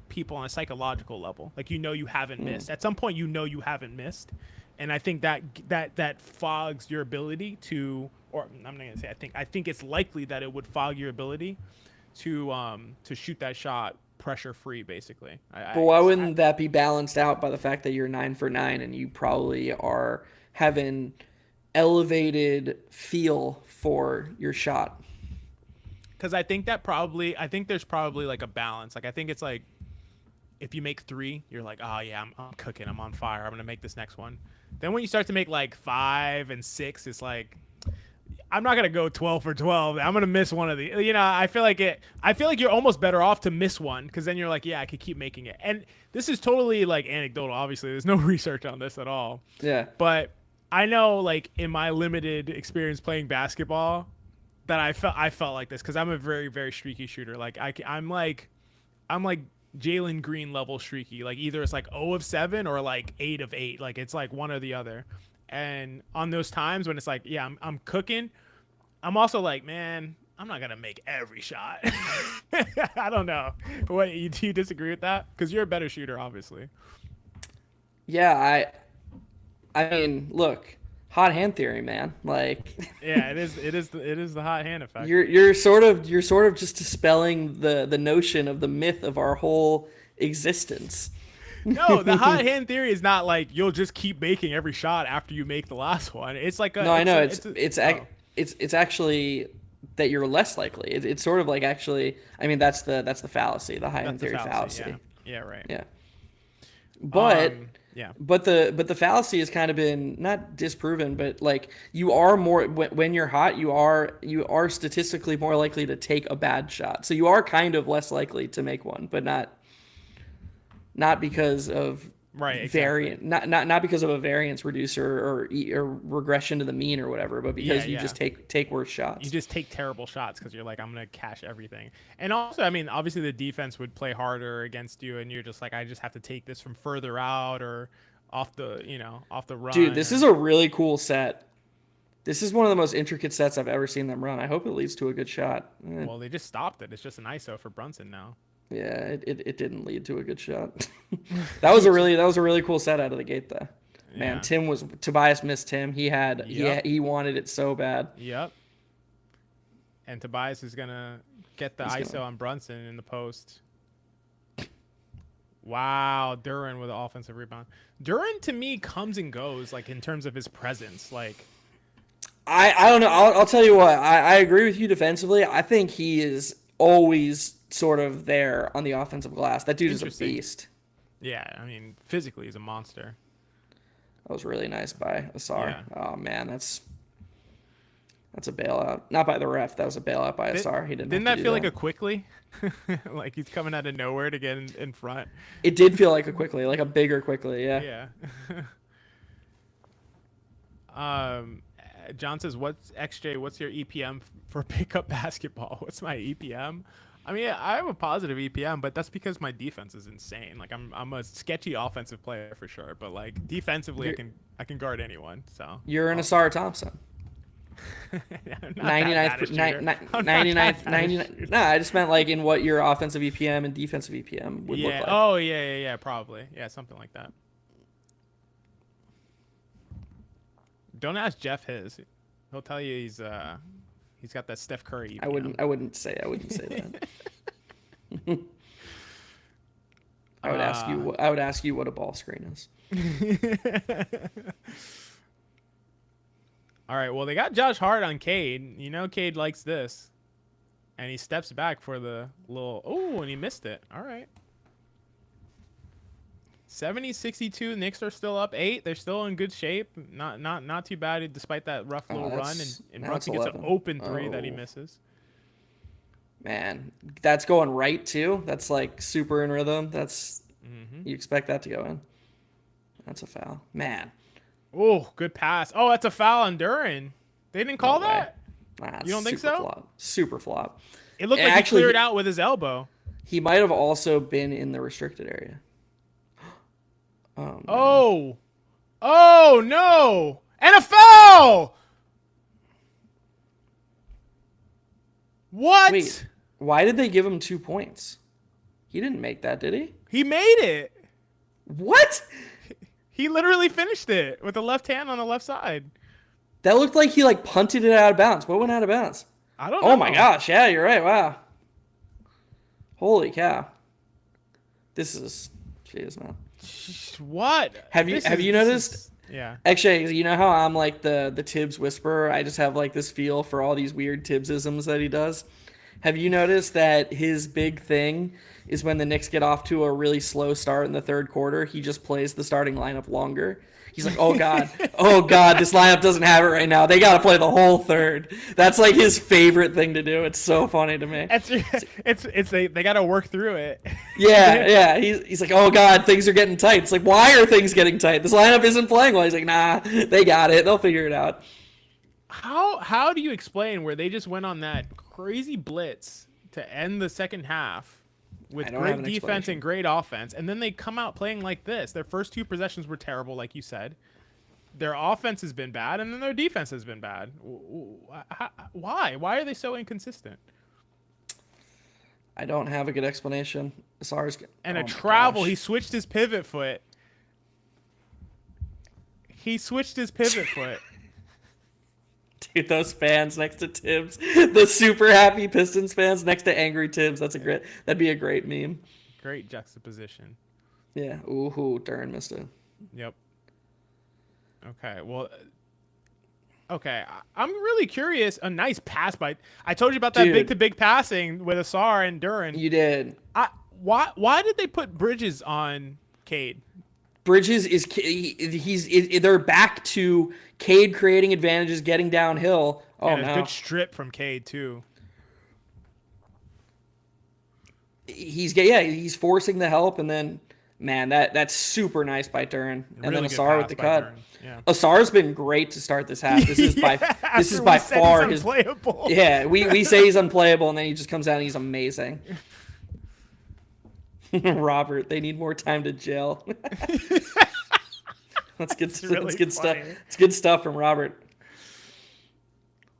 people on a psychological level. Like, you haven't missed. At some point, you haven't missed. And I think that fogs your ability to, or I'm not going to say I think it's likely that it would fog your ability to shoot that shot pressure free, basically. But why wouldn't that be balanced out by the fact that you're 9 for 9 and you probably are having elevated feel for your shot? Because I think there's probably like a balance. Like, I think it's like, if you make 3, you're like, oh yeah, I'm cooking, I'm on fire, I'm gonna make this next one. Then when you start to make like 5 and 6, it's like, I'm not gonna go 12 for 12. I'm gonna miss one of the. You know, I feel like you're almost better off to miss one, because then you're like, yeah, I could keep making it. And this is totally like anecdotal. Obviously, there's no research on this at all. Yeah. But I know, like, in my limited experience playing basketball, that I felt like this, because I'm a very, very streaky shooter. Like, I'm like Jalen Green level streaky. Like, either it's like 0 of 7 or like 8 of 8. Like, it's like one or the other. And on those times when it's like, yeah, I'm cooking, I'm also like, man, I'm not gonna make every shot. I don't know. Do you disagree with that? Because you're a better shooter, obviously. Yeah, I mean, look, hot hand theory, man. Like, yeah, it is the hot hand effect. You're sort of just dispelling the notion of the myth of our whole existence. No, the hot hand theory is not like you'll just keep making every shot after you make the last one. It's like I know it's actually that you're less likely. It's sort of like actually. I mean, that's the fallacy, the high end theory fallacy. Yeah, right. Yeah. But yeah. but the fallacy has kind of been not disproven, but like you are more when you're hot, you are statistically more likely to take a bad shot. So you are kind of less likely to make one, but not because of variant, not because of a variance reducer or regression to the mean or whatever, but because you just take worse shots. You just take terrible shots because you're like, I'm gonna cash everything. And also, I mean, obviously the defense would play harder against you, and you're just like, I just have to take this from further out or off the run. Dude, this is a really cool set. This is one of the most intricate sets I've ever seen them run. I hope it leads to a good shot. Well, they just stopped it. It's just an ISO for Brunson now. Yeah, it didn't lead to a good shot. that was a really cool set out of the gate though. Man, Tobias missed him. He wanted it so bad. Yep. And Tobias is gonna get the ISO on Brunson in the post. Wow, Duren with an offensive rebound. Duren to me comes and goes like in terms of his presence. Like I don't know. I'll tell you what. I agree with you defensively. I think he is always sort of there on the offensive glass. That dude is a beast. Yeah, I mean, physically he's a monster. That was really nice by Asar. Yeah. Oh man, that's a bailout. Not by the ref. That was a bailout by Asar. He didn't that feel like a quickly? Like he's coming out of nowhere to get in front. It did feel like a quickly, like a bigger quickly. Yeah. Yeah. John says, "What's XJ? What's your EPM for pickup basketball? What's my EPM?" I mean, I have a positive EPM, but that's because my defense is insane. Like I'm a sketchy offensive player for sure, but like defensively, I can guard anyone. So you're an Asar Thompson. 99th. No, I just meant like in what your offensive EPM and defensive EPM would look like. Oh yeah, probably. Yeah, something like that. Don't ask Jeff his. He'll tell you he's got that Steph Curry EPM. I wouldn't say that. I would ask you what a ball screen is. All right, well, they got Josh Hart on Cade. You know Cade likes this. And he steps back for the little... Oh, and he missed it. All right. 70-62. Knicks are still up 8. They're still in good shape. Not too bad despite that rough little run. And Brunson gets an open 3 that he misses. Man, that's going right, too. That's, like, super in rhythm. That's... You expect that to go in. That's a foul. Man. Oh, good pass. Oh, that's a foul on Duren. They didn't call that? Nah, you don't think so? Flop. Super flop. It looked like he cleared out with his elbow. He might have also been in the restricted area. Oh. Oh, no. And a foul! What? Wait, why did they give him 2 points? He didn't make that, did he? He made it. What? He literally finished it with the left hand on the left side. That looked like he like punted it out of bounds. What went out of bounds? I don't know. Oh my gosh, yeah, you're right. Wow. Holy cow. This is jeez, man. What? Have you noticed? Yeah. Actually, you know how I'm like the Tibbs whisperer? I just have like this feel for all these weird Tibbsisms that he does. Have you noticed that his big thing is when the Knicks get off to a really slow start in the third quarter, he just plays the starting lineup longer? He's like, oh God, this lineup doesn't have it right now. They got to play the whole third. That's like his favorite thing to do. It's so funny to me. They got to work through it. Yeah. He's like, oh God, things are getting tight. It's like, why are things getting tight? This lineup isn't playing well. He's like, nah, they got it. They'll figure it out. How do you explain where they just went on that crazy blitz to end the second half with great defense and great offense, and then they come out playing like this? Their first 2 possessions were terrible, like you said. Their offense has been bad, and then their defense has been bad. Why? Why are they so inconsistent? I don't have a good explanation. And travel, he switched his pivot foot. Dude, those fans next to Tibbs, the super happy Pistons fans next to angry Tibbs. That'd be a great meme. Great juxtaposition. Yeah. Ooh, Duren missed it. Yep. Okay. Well, Okay, I'm really curious. A nice pass by. I told you about that Dude, big to big passing with Asar and Duran. you did. Why did they put Bridges on Cade? Bridges is they're back to Cade creating advantages, getting downhill. Oh And a no, good strip from Cade too. he's forcing the help, and then man, that's super nice by Duran, and Really then good Asar with pass the by cut. Duran. Yeah. Asar's been great to start this half. This is Yeah, this is after by we said far he's his unplayable. Yeah, we say he's unplayable, and then he just comes out and he's amazing. Robert, they need more time to gel. That's good. Really That's good funny. stuff. It's good stuff from Robert.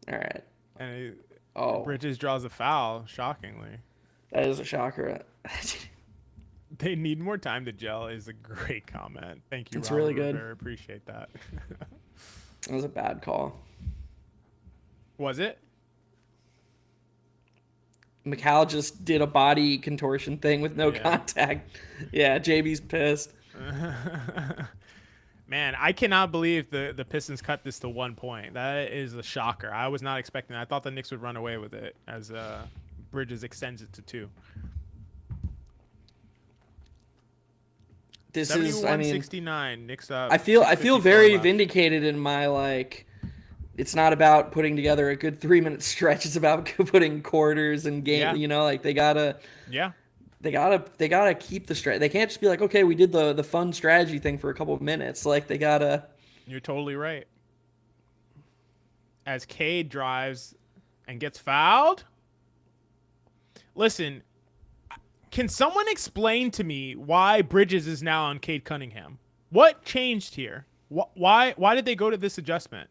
All right. And Oh, Bridges draws a foul. Shockingly, that is a shocker. they need more time to gel. Is a great comment. Thank you. It's Robert really good. Rivera. Appreciate that. That was a bad call. Was it? McCall just did a body contortion thing with no contact. Yeah, JB's pissed. Man, I cannot believe the Pistons cut this to 1 point. That is a shocker. I was not expecting that. I thought the Knicks would run away with it as Bridges extends it to 2. This is, I mean, 71-69. Knicks up. I feel 6:54 very left. vindicated in my like. It's not about putting together a good 3-minute stretch. It's about putting quarters and game. Yeah. You know, like they gotta keep the stretch. They can't just be like, okay, we did the fun strategy thing for a couple of minutes. Like they gotta. You're totally right. As Cade drives and gets fouled. Listen, can someone explain to me why Bridges is now on Cade Cunningham? What changed here? Why did they go to this adjustment?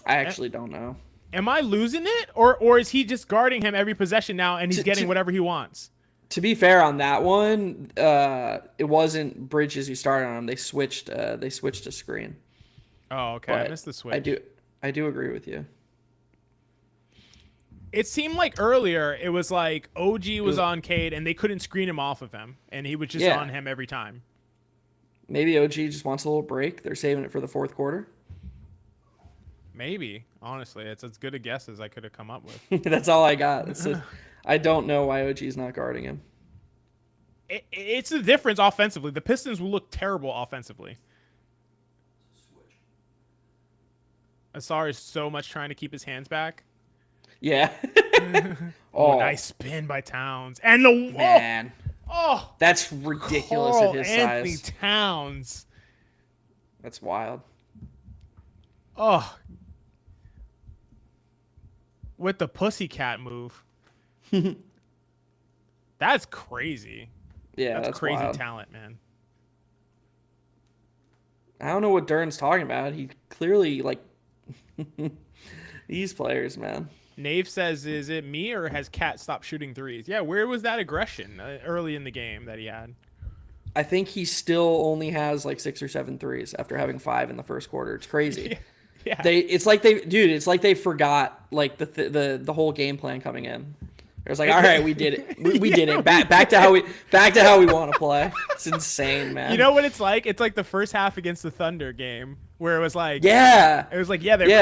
I actually don't know. Am I losing it, or is he just guarding him every possession now and he's getting whatever he wants? To be fair on that one, it wasn't Bridges who started on him. They switched to screen. Oh, okay. But I missed the switch. I do agree with you. It seemed like earlier it was like OG was on Cade and they couldn't screen him off of him, and he was just on him every time. Maybe OG just wants a little break. They're saving it for the fourth quarter. Maybe, honestly, it's as good a guess as I could have come up with. That's all I got. I don't know why OG's not guarding him. It's the difference offensively. The Pistons will look terrible offensively. Asar is so much trying to keep his hands back. Yeah. Nice spin by Towns. And the man. Oh, that's ridiculous Carl at his Anthony size. Towns. That's wild. Oh. With the pussycat move. That's crazy. Yeah, that's crazy wild. talent, man. I don't know what Duran's talking about. He clearly like these players, man. Nave says, "Is it me or has Cat stopped shooting threes?" Yeah, where was that aggression early in the game that he had? I think he still only has like 6 or 7 threes after having 5 in the first quarter. It's crazy. Yeah. It's like they forgot like the whole game plan coming in. It was like, all right, we did it. We did it. Back to how we want to play. It's insane, man. You know what it's like? It's like the first half against the Thunder game where it was like, they're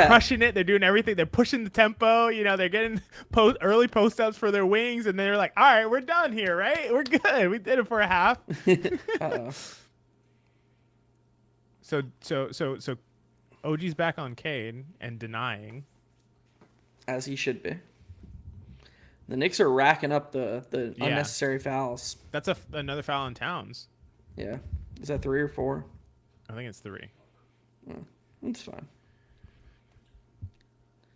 crushing it. They're doing everything. They're pushing the tempo. You know, they're getting early post ups for their wings, and they're like, all right, we're done here, right? We're good. We did it for a half. Uh-oh. So OG's back on Cade and denying, as he should be. The Knicks are racking up the unnecessary fouls. That's another foul on Towns. Yeah. Is that 3 or 4? I think it's 3. That's fine.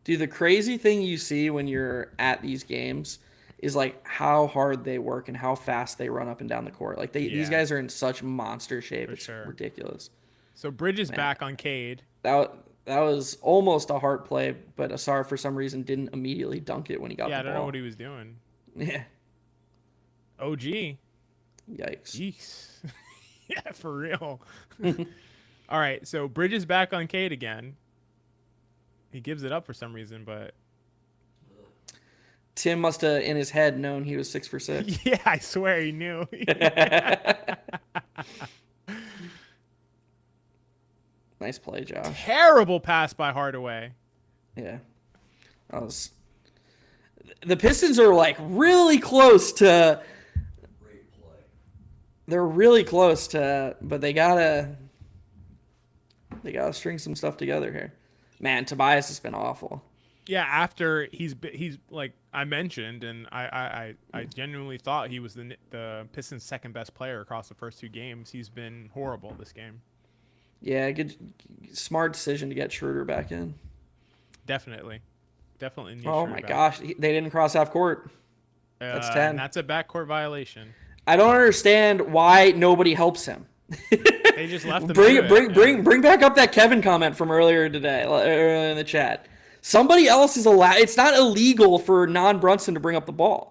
Dude, the crazy thing you see when you're at these games is like how hard they work and how fast they run up and down the court. Like these guys are in such monster shape. It's ridiculous. So Bridges back on Cade. That was almost a heart play, but Asar for some reason didn't immediately dunk it when he got the ball. Yeah, I don't know what he was doing. Yeah. OG. Yikes. Jeez. Yeah, for real. All right, so Bridges back on Cade again. He gives it up for some reason, but Tim must have, in his head, known he was 6 for 6. Yeah, I swear he knew. Nice play, Josh. Terrible pass by Hardaway. Yeah. The Pistons are like really close to. They're really close to, but they gotta string some stuff together here. Man, Tobias has been awful. Yeah, after he's like I mentioned, and I genuinely thought he was the Pistons' second best player across the first 2 games. He's been horrible this game. Yeah, good, smart decision to get Schroeder back in. Definitely. Need Oh Schroeder my back. gosh, they didn't cross half court. That's 10. And that's a backcourt violation. I don't understand why nobody helps him. They just left him. Bring back up that Kevin comment from earlier today in the chat. Somebody else is allowed. It's not illegal for non-Brunson to bring up the ball.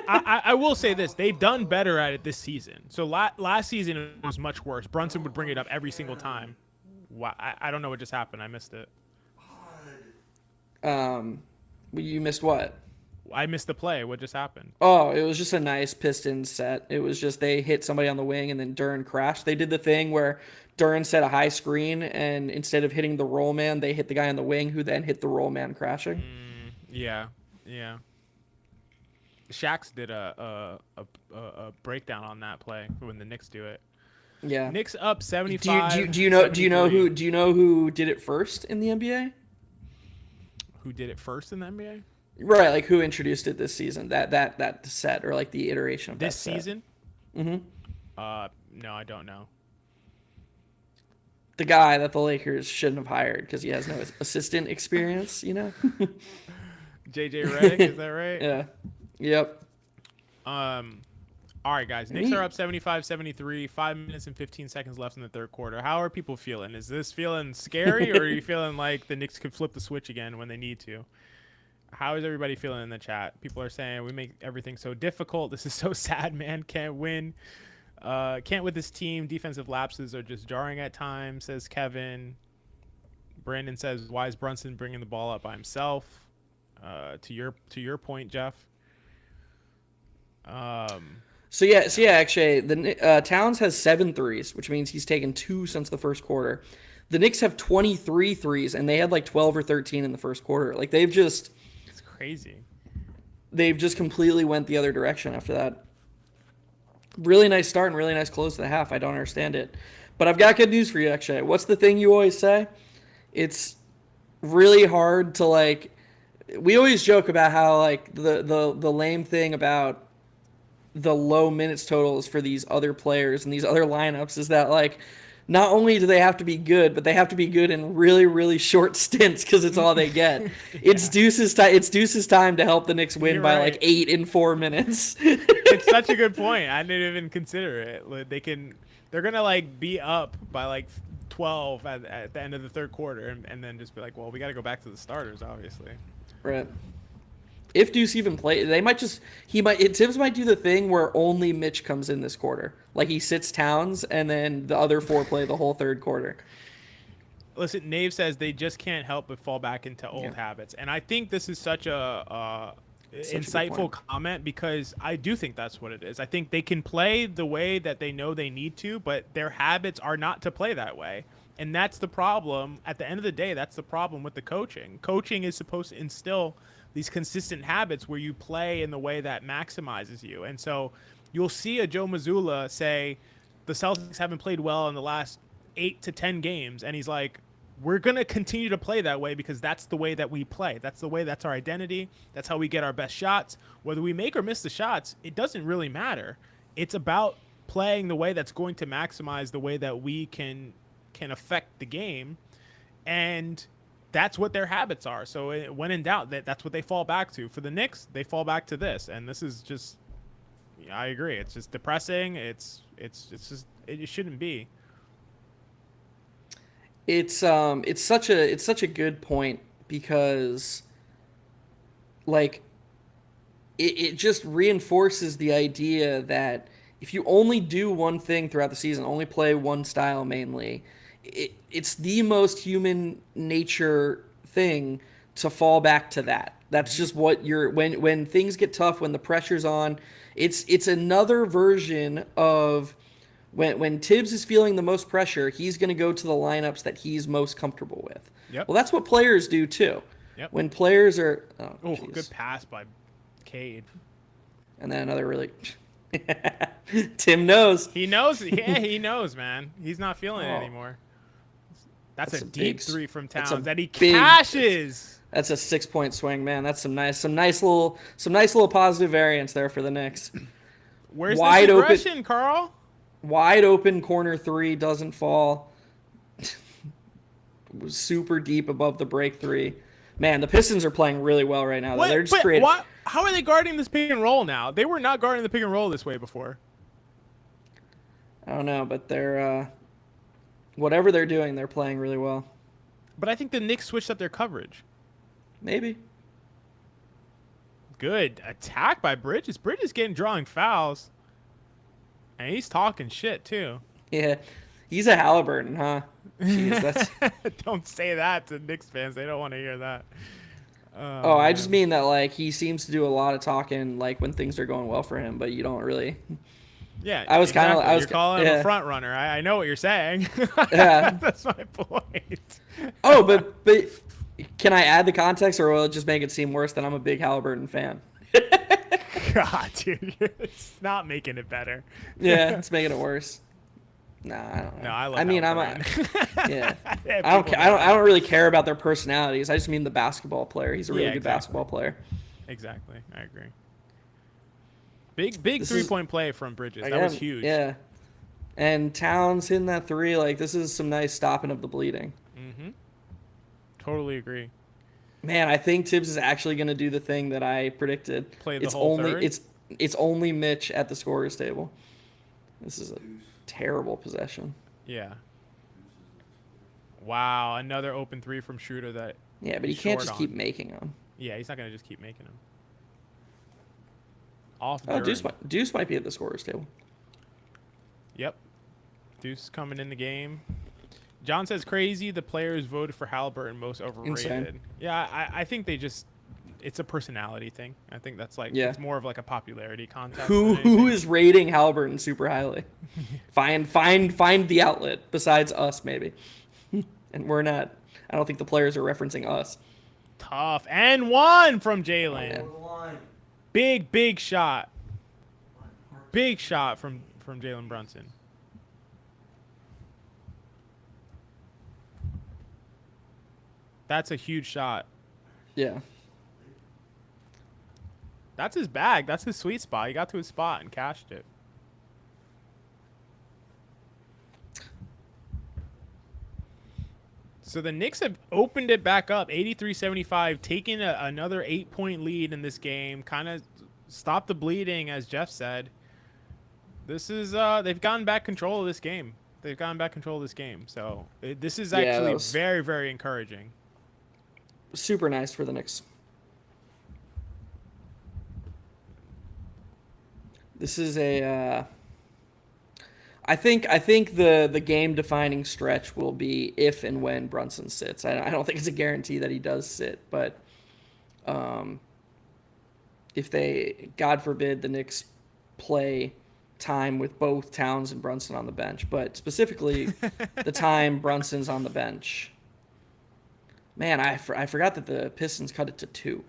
I will say this: they've done better at it this season. So last season it was much worse. Brunson would bring it up every single time. Wow, I don't know what just happened. I missed it. You missed what? I missed the play. What just happened? Oh, it was just a nice Pistons set. It was just they hit somebody on the wing and then Duren crashed. They did the thing where Duren set a high screen and instead of hitting the roll man, they hit the guy on the wing who then hit the roll man crashing. Yeah. Shax did a breakdown on that play when the Knicks do it. Yeah. Knicks up 75. Do you know who did it first in the NBA? Who did it first in the NBA? Right, like who introduced it this season? That set or like the iteration of this that set. season? Mm-hmm. No, I don't know. The guy that the Lakers shouldn't have hired because he has no assistant experience, you know? JJ Redick, is that right? Yeah. Yep. All right, guys. Knicks are up 75-73. 5 minutes and 15 seconds left in the third quarter. How are people feeling? Is this feeling scary, or are you feeling like the Knicks could flip the switch again when they need to? How is everybody feeling in the chat? People are saying we make everything so difficult. This is so sad, man. Can't win. Can't with this team. Defensive lapses are just jarring at times, says Kevin. Brandon says, why is Brunson bringing the ball up by himself? To your point, Jeff. So actually, the Towns has 7 threes, which means he's taken 2 since the first quarter. The Knicks have 23 threes, and they had like 12 or 13 in the first quarter. Like it's crazy. They've just completely went the other direction after that. Really nice start and really nice close to the half. I don't understand it. But I've got good news for you, actually. What's the thing you always say? It's really hard to like... We always joke about how like the lame thing about the low minutes totals for these other players and these other lineups is that like not only do they have to be good, but they have to be good in really, really short stints because it's all they get. Yeah. It's Deuce's time to help the Knicks win by like 8 in 4 minutes. It's such a good point. I didn't even consider it. They're gonna like be up by like 12 at the end of the third quarter, and then just be like, well, we got to go back to the starters, obviously. Right. If Deuce even play, Tibbs might do the thing where only Mitch comes in this quarter. Like he sits Towns and then the other 4 play the whole third quarter. Listen, Nave says they just can't help but fall back into old habits. And I think this is such a insightful comment because I do think that's what it is. I think they can play the way that they know they need to, but their habits are not to play that way. And that's the problem. At the end of the day, that's the problem with the coaching. Coaching is supposed to instill these consistent habits where you play in the way that maximizes you. And so you'll see a Joe Mazzulla say the Celtics haven't played well in the last 8 to 10 games. And he's like, we're going to continue to play that way because that's the way that we play. That's our identity. That's how we get our best shots. Whether we make or miss the shots, it doesn't really matter. It's about playing the way that's going to maximize the way that we can affect the game. And that's what their habits are. So when in doubt, that's what they fall back to. For the Knicks, they fall back to this, and this is just, I agree. It's just depressing. It's just it shouldn't be. It's such a good point because, like, it just reinforces the idea that if you only do one thing throughout the season, only play one style mainly, it's the most human nature thing to fall back to that. That's just what when things get tough, when the pressure's on, it's another version of When Tibbs is feeling the most pressure, he's going to go to the lineups that he's most comfortable with. Yep. Well, that's what players do too. Yep. When players are Oh, good pass by Cade. And then another really Tim knows. He knows. Yeah, he knows, man. He's not feeling it anymore. That's a deep three from Towns that he cashes. That's a 6-point swing, man. That's some nice little positive variance there for the Knicks. Where's the aggression, Carl? Wide open corner three doesn't fall. Super deep above the break three. Man, the Pistons are playing really well right now. They're just creating. How are they guarding this pick and roll now? They were not guarding the pick and roll this way before. I don't know, but they're whatever they're doing, they're playing really well. But I think the Knicks switched up their coverage. Maybe. Good attack by Bridges. Bridges drawing fouls. And he's talking shit, too. Yeah. He's a Halliburton, huh? Jeez, that's... Don't say that to Knicks fans. They don't want to hear that. I just mean that, like, he seems to do a lot of talking, like, when things are going well for him, but you don't really... Yeah, I was you're calling him a front runner. I know what you're saying. Yeah. That's my point. Oh, but can I add the context, or will it just make it seem worse that I'm a big Halliburton fan? God, dude, it's not making it better. Yeah, it's making it worse. Nah, I don't know. No, I love yeah. I don't really care about their personalities. I just mean the basketball player. He's a really good basketball player. Exactly, I agree. Big 3-point play from Bridges. That was huge. Yeah. And Towns hitting that three, like, this is some nice stopping of the bleeding. Mm-hmm. Totally agree. Man, I think Tibbs is actually going to do the thing that I predicted. Play the whole third? It's only Mitch at the scorer's table. This is a terrible possession. Yeah. Wow, another open three from Schroeder that. Yeah, but he can't just keep making them. Yeah, he's not going to just keep making them. Off Deuce might be at the scorer's table. Yep. Deuce coming in the game. John says crazy. The players voted for Halliburton most overrated. Insane. Yeah, I think it's a personality thing. I think that's it's more of like a popularity contest. Who is rating Halliburton super highly? find the outlet besides us maybe. And we're not. I don't think the players are referencing us. Tough and one from Jalen. Oh, Big shot. Big shot from Jalen Brunson. That's a huge shot. Yeah. That's his bag. That's his sweet spot. He got to his spot and cashed it. So the Knicks have opened it back up, 83-75, taking another 8-point lead in this game. Kind of stopped the bleeding, as Geoff said. This is they've gotten back control of this game. So this is actually very, very encouraging. Super nice for the Knicks. This is a. I think the game defining stretch will be if and when Brunson sits. I don't think it's a guarantee that he does sit, but if they, God forbid, the Knicks play time with both Towns and Brunson on the bench, but specifically the time Brunson's on the bench. Man, I forgot that the Pistons cut it to 2.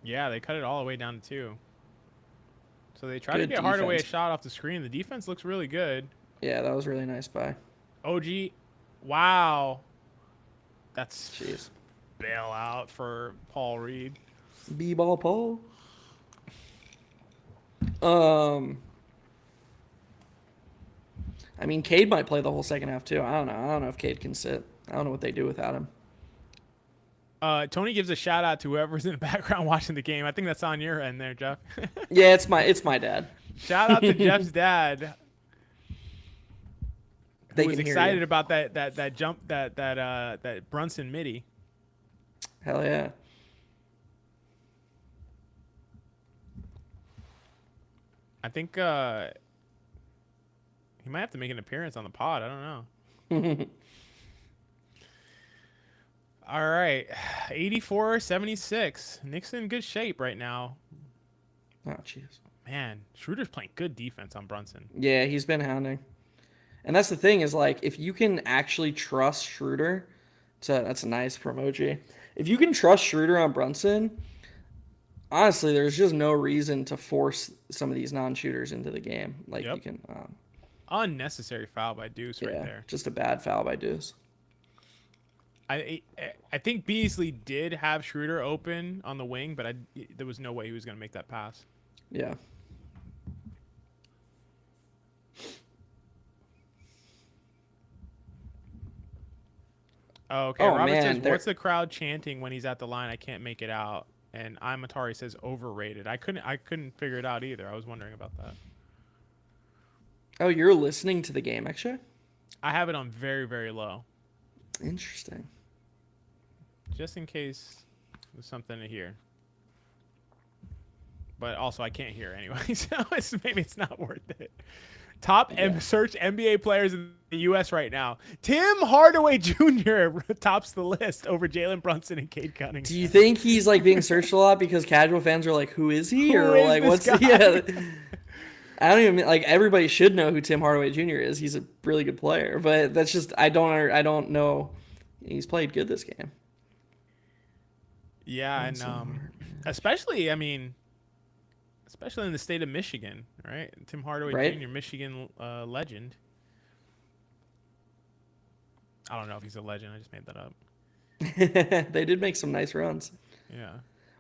Yeah, they cut it all the way down to 2. So they tried to get Hardaway a shot off the screen. The defense looks really good. Yeah, that was really nice by OG. Wow. That's jeez. Bailout for Paul Reed. B-ball Paul. I mean, Cade might play the whole second half too. I don't know if Cade can sit. I don't know what they do without him. Tony gives a shout out to whoever's in the background watching the game. I think that's on your end there, Geoff. Yeah, it's my dad. Shout out to Jeff's dad. Who was excited about that jump that Brunson midi. Hell yeah. I think he might have to make an appearance on the pod. I don't know. All right. 84-76. Knicks in good shape right now. Oh, jeez. Man, Schroeder's playing good defense on Brunson. Yeah, he's been hounding. And that's the thing is like if you can actually trust Schroeder, that's a nice promoji. If you can trust Schroeder on Brunson, honestly, there's just no reason to force some of these non-shooters into the game. Like Yep. you can, Unnecessary foul by Deuce right yeah, there. just a bad foul by Deuce. I think Beasley did have Schroeder open on the wing, but there was no way he was going to make that pass. Yeah. Oh, okay. Oh, Robert man, says, "What's the crowd chanting when he's at the line? I can't make it out." And Imatari says, "Overrated." I couldn't figure it out either. I was wondering about that. Oh, you're listening to the game, actually? I have it on very, very low, Interesting. just in case there's something to hear. But also, I can't hear anyway, so maybe it's not worth it. Search NBA players in the U.S. right now. Tim Hardaway Jr. tops the list over Jalen Brunson and Cade Cunningham. Do you think he's like being searched a lot because casual fans are like, "Who is he?" Or like, "What's?" Yeah. I don't even like. Everybody should know who Tim Hardaway Jr. is. He's a really good player, but that's just I don't know. He's played good this game. Yeah, and especially in the state of Michigan, right? Tim Hardaway Jr., Michigan legend. I don't know if he's a legend. I just made that up. They did make some nice runs. Yeah.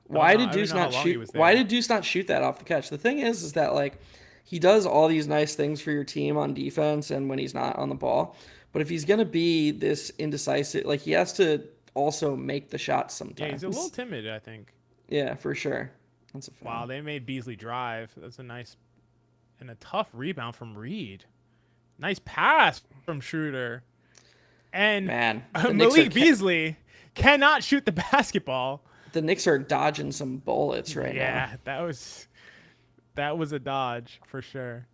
Why did Deuce not shoot? Why did Deuce not shoot that off the catch? The thing is that like he does all these nice things for your team on defense and when he's not on the ball. But if he's gonna be this indecisive, like he has to also make the shots sometimes. Yeah, he's a little timid, I think. Yeah, for sure. That's a foul. Wow, they made Beasley drive. That's a nice and a tough rebound from Reed. Nice pass from Schroeder. And man, Malik Beasley cannot shoot the basketball. The Knicks are dodging some bullets right now. Yeah, that was a dodge for sure.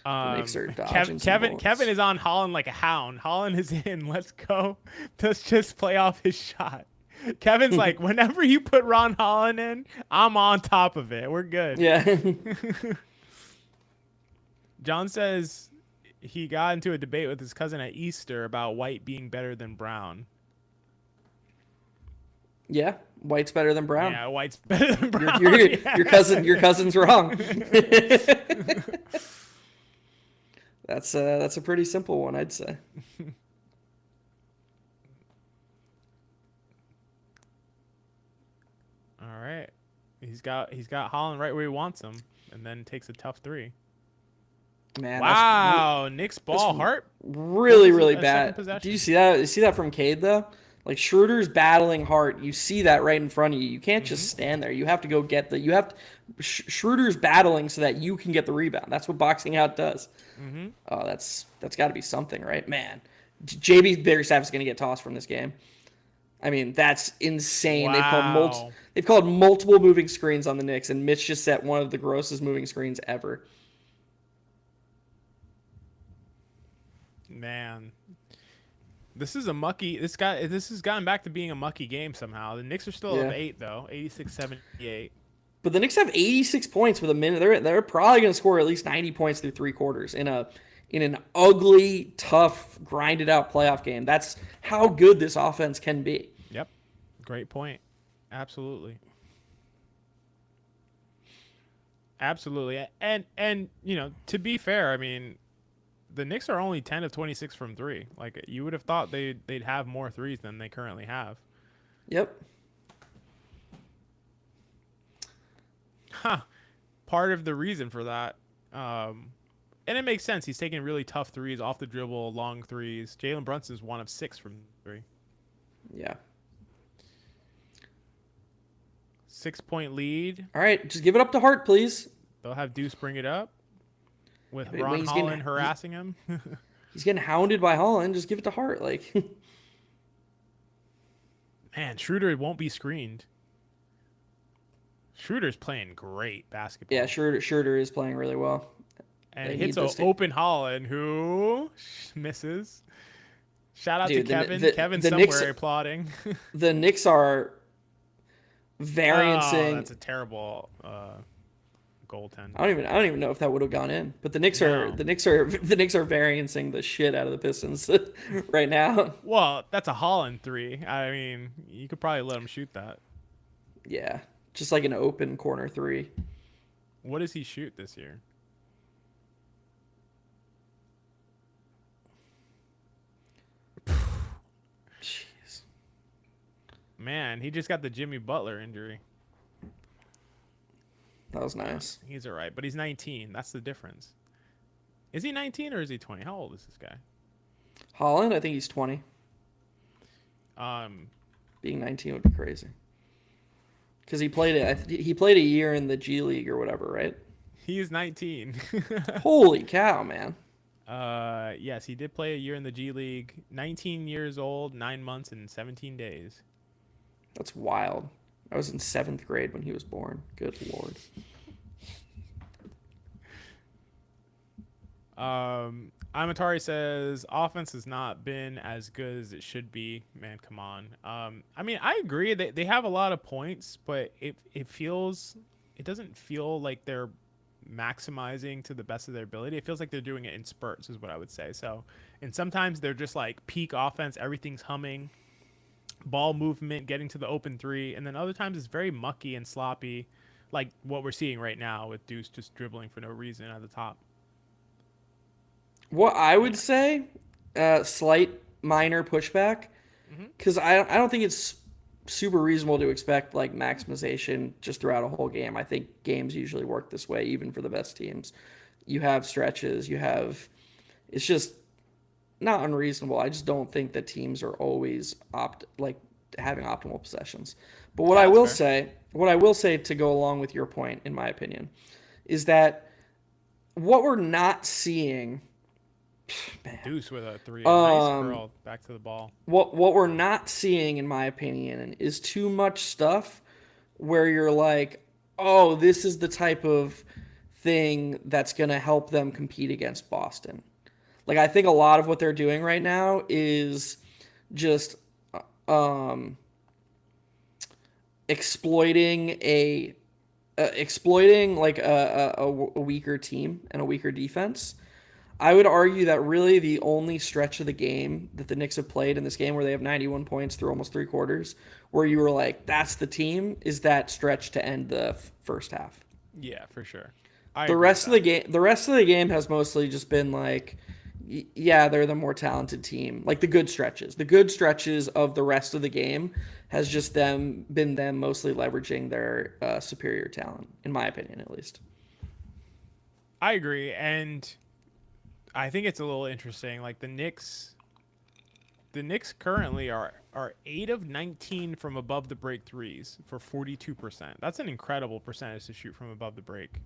The Knicks are dodging some bullets. Kevin is on Holland like a hound. Holland is in. Let's go. Let's just play off his shot. Kevin's like, whenever you put Ron Holland in, I'm on top of it. We're good. Yeah. John says he got into a debate with his cousin at Easter about white being better than brown. Yeah, white's better than brown. Yeah, white's better than brown. Your cousin's wrong. That's a pretty simple one, I'd say. All right, he's got Holland right where he wants him, and then takes a tough three. Man, wow, Knicks ball Hart. Really bad. Did you see that? You see that from Cade though? Like Schroeder's battling Hart. You see that right in front of you. You can't just stand there. You have to go get Schroeder's battling so that you can get the rebound. That's what boxing out does. Mm-hmm. Oh, that's got to be something, right? Man, JB Bickerstaff is going to get tossed from this game. I mean, that's insane. Wow. They've called multiple moving screens on the Knicks, and Mitch just set one of the grossest moving screens ever. Man, this is a mucky. This has gotten back to being a mucky game somehow. The Knicks are still up 8 though, 86-78. But the Knicks have 86 points with a minute. They're probably going to score at least 90 points through 3 quarters in an ugly, tough, grinded out playoff game. That's how good this offense can be. Yep, great point. Absolutely. And to be fair, I mean, the Knicks are only 10 of 26 from 3. Like you would have thought they'd have more threes than they currently have. Yep. Part of the reason for that, and it makes sense. He's taking really tough threes off the dribble, long threes. Jalen Brunson's 1 of 6 from 3. Yeah. 6-point lead. All right, just give it up to Hart, please. They'll have Deuce bring it up with Ron Holland harassing him. He's getting hounded by Holland. Just give it to Hart. Like, man, Schroeder won't be screened. Schroeder's playing great basketball. Yeah, Schroeder is playing really well. And hits an open Holland who misses. Shout out to Kevin. Kevin's somewhere Knicks, applauding. The Knicks are variancing. Oh, that's a terrible goaltend. I don't even know if that would have gone in. But the Knicks are No. the Knicks are the Knicks are variancing the shit out of the Pistons right now. Well, that's a Holland 3. I mean, you could probably let him shoot that. Yeah, just like an open corner 3. What does he shoot this year? Jeez. Man, he just got the Jimmy Butler injury. That was nice. He's all right, but he's 19. That's the difference. Is he 19 or is he 20? How old is this guy? Holland, I think he's 20. Being 19 would be crazy. Because he played a year in the G League or whatever, right? He is 19. Holy cow, man. Yes, he did play a year in the G League. 19 years old, 9 months, and 17 days. That's wild. I was in 7th grade when he was born. Good Lord. Amatari says offense has not been as good as it should be. Man, come on. I mean, I agree that they have a lot of points, but it doesn't feel like they're maximizing to the best of their ability. It feels like they're doing it in spurts, is what I would say. So, and sometimes they're just like peak offense, everything's humming, ball movement, getting to the open 3, and then other times it's very mucky and sloppy, like what we're seeing right now with Deuce just dribbling for no reason at the top. What I would say, slight minor pushback, because I don't think it's super reasonable to expect like maximization just throughout a whole game. I think games usually work this way, even for the best teams. You have stretches, it's just not unreasonable. I just don't think that teams are always having optimal possessions. But what I will say to go along with your point, in my opinion, is that what we're not seeing. Man. Deuce with a 3. Nice curl back to the ball. What we're not seeing, in my opinion, is too much stuff where you're like, oh, this is the type of thing that's going to help them compete against Boston. Like, I think a lot of what they're doing right now is just exploiting like a weaker team and a weaker defense. I would argue that really the only stretch of the game that the Knicks have played in this game where they have 91 points through almost 3 quarters, where you were like, that's the team, is that stretch to end the first half. Yeah, for sure. The rest of the game has mostly just been like, yeah, they're the more talented team. Like the good stretches. The good stretches of the rest of the game has just been them mostly leveraging their superior talent, in my opinion, at least. I agree, and I think it's a little interesting. Like the Knicks currently are 8 of 19 from above the break threes for 42%. That's an incredible percentage to shoot from above the break.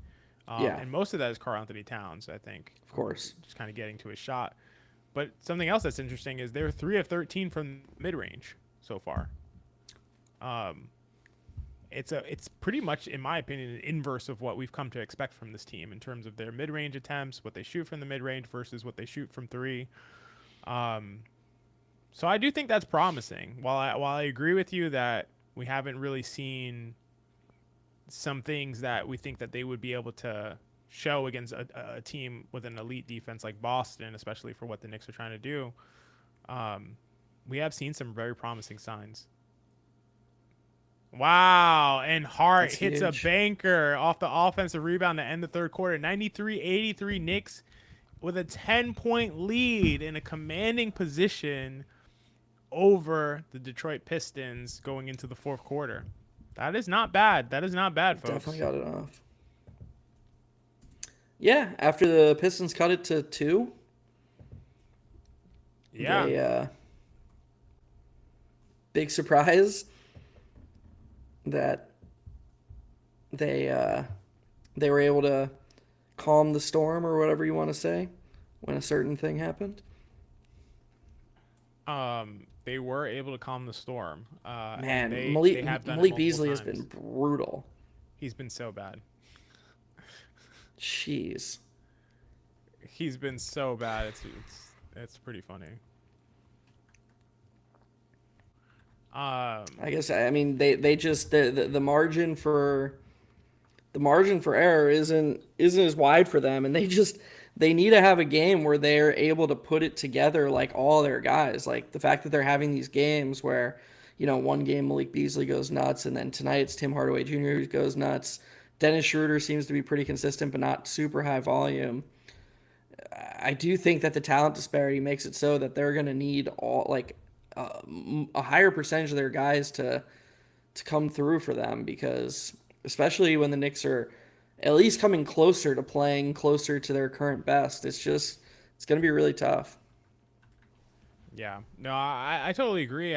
Yeah. And most of that is Karl Anthony Towns, I think. Of course. Just kind of getting to his shot. But something else that's interesting is they're 3 of 13 from mid-range so far. It's pretty much, in my opinion, an inverse of what we've come to expect from this team in terms of their mid-range attempts, what they shoot from the mid-range versus what they shoot from 3. So I do think that's promising. While I agree with you that we haven't really seen some things that we think that they would be able to show against a team with an elite defense like Boston, especially for what the Knicks are trying to do, we have seen some very promising signs. Wow, and Hart hits a banker off the offensive rebound to end the third quarter. 93-83 Knicks with a 10-point lead in a commanding position over the Detroit Pistons going into the fourth quarter. That is not bad. That is not bad, folks. Definitely got it off. Yeah, after the Pistons cut it to 2. Yeah. Big surprise that they were able to calm the storm, or whatever you want to say, when a certain thing happened. They were able to calm the storm. Man, Malik Beasley has been brutal. He's been so bad. Jeez. He's been so bad. It's pretty funny. I guess, I mean, they just the margin for the margin for error isn't as wide for them, and they need to have a game where they're able to put it together like all their guys. Like the fact that they're having these games where, one game Malik Beasley goes nuts, and then tonight it's Tim Hardaway Jr. who goes nuts. Dennis Schroeder seems to be pretty consistent, but not super high volume. I do think that the talent disparity makes it so that they're going to need a higher percentage of their guys to come through for them, because especially when the Knicks are at least coming closer to playing closer to their current best, it's going to be really tough. Yeah, no, I totally agree.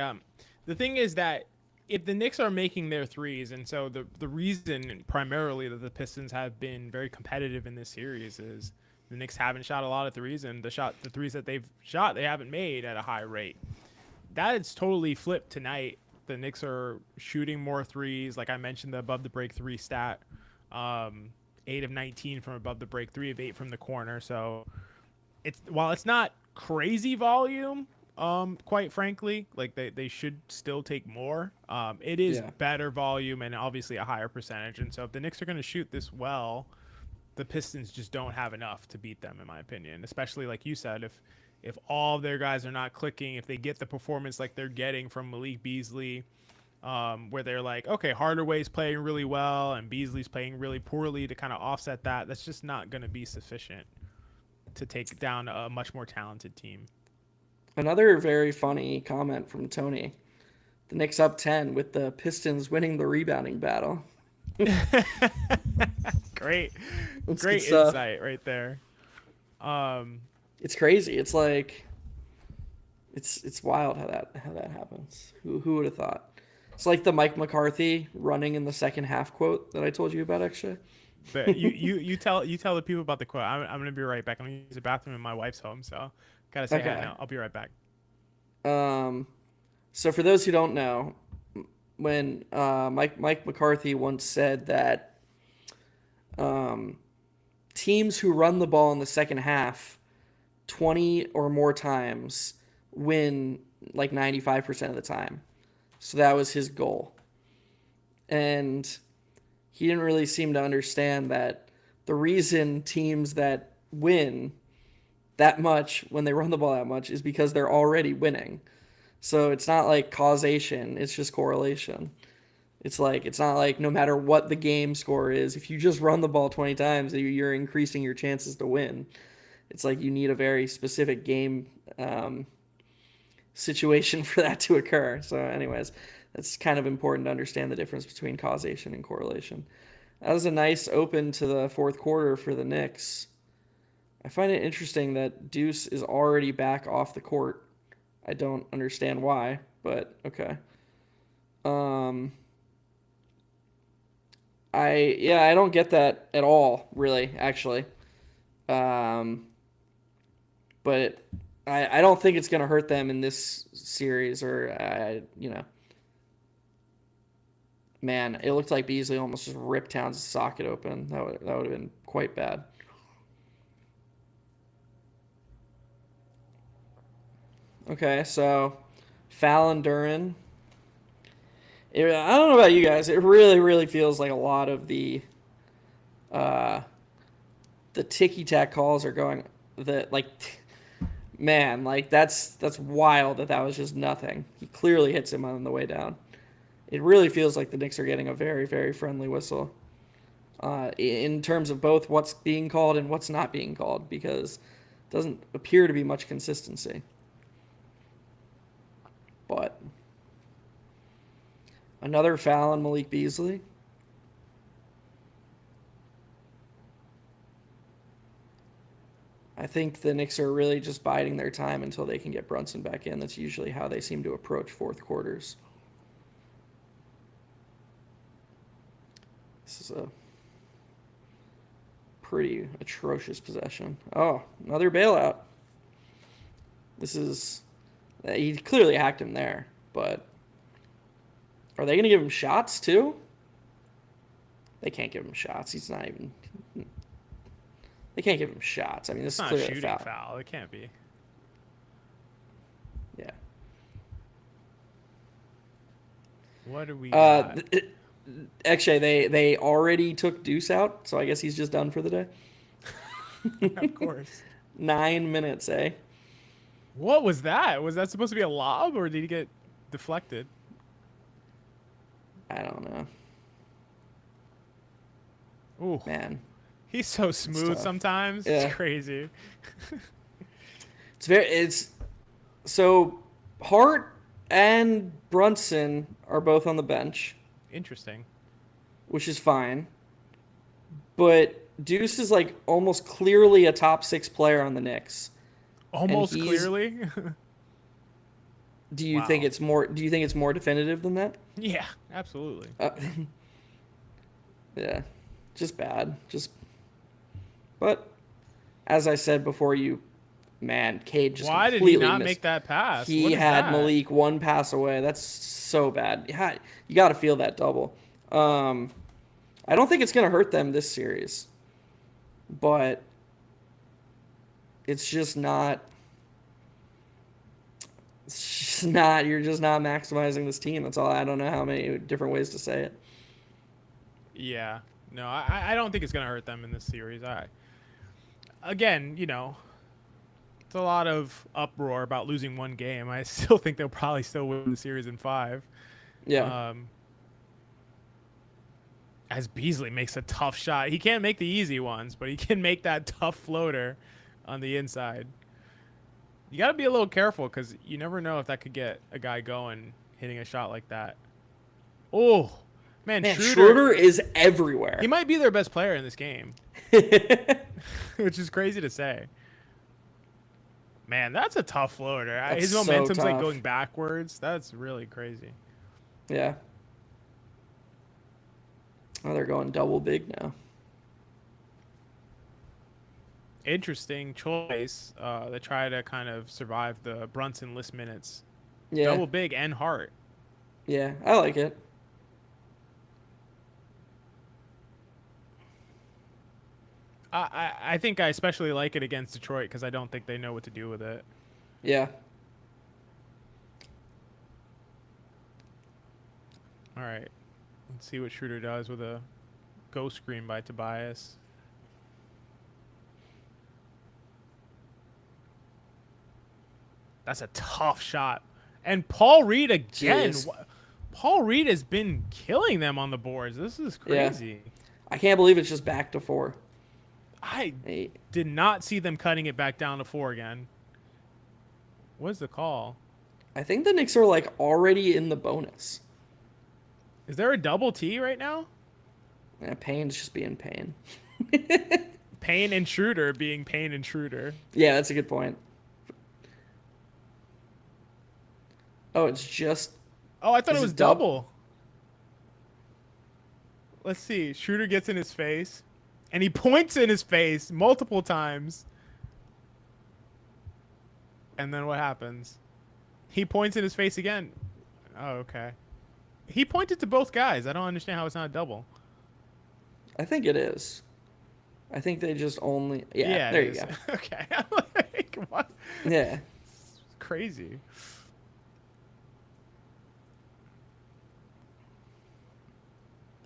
The thing is that if the Knicks are making their threes, and so the reason primarily that the Pistons have been very competitive in this series is the Knicks haven't shot a lot of threes, and the threes that they've shot they haven't made at a high rate. That is totally flipped tonight. The Knicks are shooting more threes. Like I mentioned, the above the break three stat, 8 of 19 from above the break, 3 of 8 from the corner. So while it's not crazy volume, quite frankly, like they should still take more. It is better volume and obviously a higher percentage. And so if the Knicks are going to shoot this well, the Pistons just don't have enough to beat them, in my opinion. Especially like you said, if all of their guys are not clicking, if they get the performance like they're getting from Malik Beasley, where they're like, okay, Hardaway's playing really well and Beasley's playing really poorly to kind of offset that, that's just not going to be sufficient to take down a much more talented team. Another very funny comment from Tony. The Knicks up 10 with the Pistons winning the rebounding battle. Great insight right there. It's crazy. It's like it's wild how that happens. Who would have thought? It's like the Mike McCarthy running in the second half quote that I told you about, XJ. But you tell the people about the quote. I'm gonna be right back. I'm gonna use the bathroom in my wife's home, so gotta say hi now. I'll be right back. So for those who don't know, when Mike McCarthy once said that teams who run the ball in the second half 20 or more times win like 95% of the time. So that was his goal. And he didn't really seem to understand that the reason teams that win that much when they run the ball that much is because they're already winning. So it's not like causation, it's just correlation. It's not like no matter what the game score is, if you just run the ball 20 times, you're increasing your chances to win. It's like you need a very specific game situation for that to occur. So anyways, that's kind of important to understand the difference between causation and correlation. That was a nice open to the fourth quarter for the Knicks. I find it interesting that Deuce is already back off the court. I don't understand why, but okay. I don't get that at all, really, actually. But I don't think it's going to hurt them in this series, Man, it looked like Beasley almost just ripped Towns' socket open. That would have been quite bad. Okay, so Fallon Duran. I don't know about you guys. It really, really feels like a lot of the ticky-tack calls are going man, like that's wild that was just nothing. He clearly hits him on the way down. It really feels like the Knicks are getting a very, very friendly whistle in terms of both what's being called and what's not being called, because it doesn't appear to be much consistency. But another foul on Malik Beasley. I think the Knicks are really just biding their time until they can get Brunson back in. That's usually how they seem to approach fourth quarters. This is a pretty atrocious possession. Oh, another bailout. He clearly hacked him there, but are they going to give him shots too? They can't give him shots. He's not even... They can't give him shots. I mean, this is clearly a foul. It can't be. Yeah. What do we got? XJ, they already took Deuce out, so I guess he's just done for the day. Of course. 9 minutes, eh? What was that? Was that supposed to be a lob, or did he get deflected? I don't know. Ooh, Man, he's so smooth tough. sometimes. Yeah. It's crazy. It's so Hart and Brunson are both on the bench, Interesting. which is fine. But Deuce is like almost clearly a top 6 player on the Knicks. Almost he's- clearly. Do you Wow. think it's more? Do you think it's more definitive than that? Yeah, absolutely. Yeah, just bad. But as I said before, Cade just Why did he completely not missed. make that pass? He What is had that? Malik one pass away. That's so bad. You got to feel that double. I don't think it's gonna hurt them this series, but it's just not. It's just not. You're just not maximizing this team. That's all. I don't know how many different ways to say it. Yeah. No, I don't think it's gonna hurt them in this series. Again, it's a lot of uproar about losing one game. I still think they'll probably still win the series in 5. Yeah. As Beasley makes a tough shot. He can't make the easy ones, but he can make that tough floater on the inside. You got to be a little careful because you never know if that could get a guy going hitting a shot like that. Oh, man, Schroeder is everywhere. He might be their best player in this game, which is crazy to say. Man, that's a tough floater. His so momentum's like tough. going backwards. That's really crazy. Yeah. Oh, they're going double big now. Interesting choice to try to kind of survive the Brunson-less minutes. Yeah. Double big and Hart. Yeah, I like it. I think I especially like it against Detroit because I don't think they know what to do with it. Yeah. All right. Let's see what Schroeder does with a ghost screen by Tobias. That's a tough shot. And Paul Reed again. Jeez. Paul Reed has been killing them on the boards. This is crazy. I can't believe it's just back to 4. I Hey, did not see them cutting it back down to 4 again. What's the call? I think the Knicks are like already in the bonus. Is there a double T right now? Yeah, Payne's just being Payne. Payne and Schroeder being Payne and Schroeder. Yeah, that's a good point. Oh, it's just. Oh, I thought Is it was it dub- double. Let's see. Schroeder gets in his face, and he points in his face multiple times. And then what happens? He points in his face again. Oh, okay. He pointed to both guys. I don't understand how it's not a double. I think it is. I think they just only. Yeah, it there you is. go. Okay. I'm like, what? Yeah. It's crazy.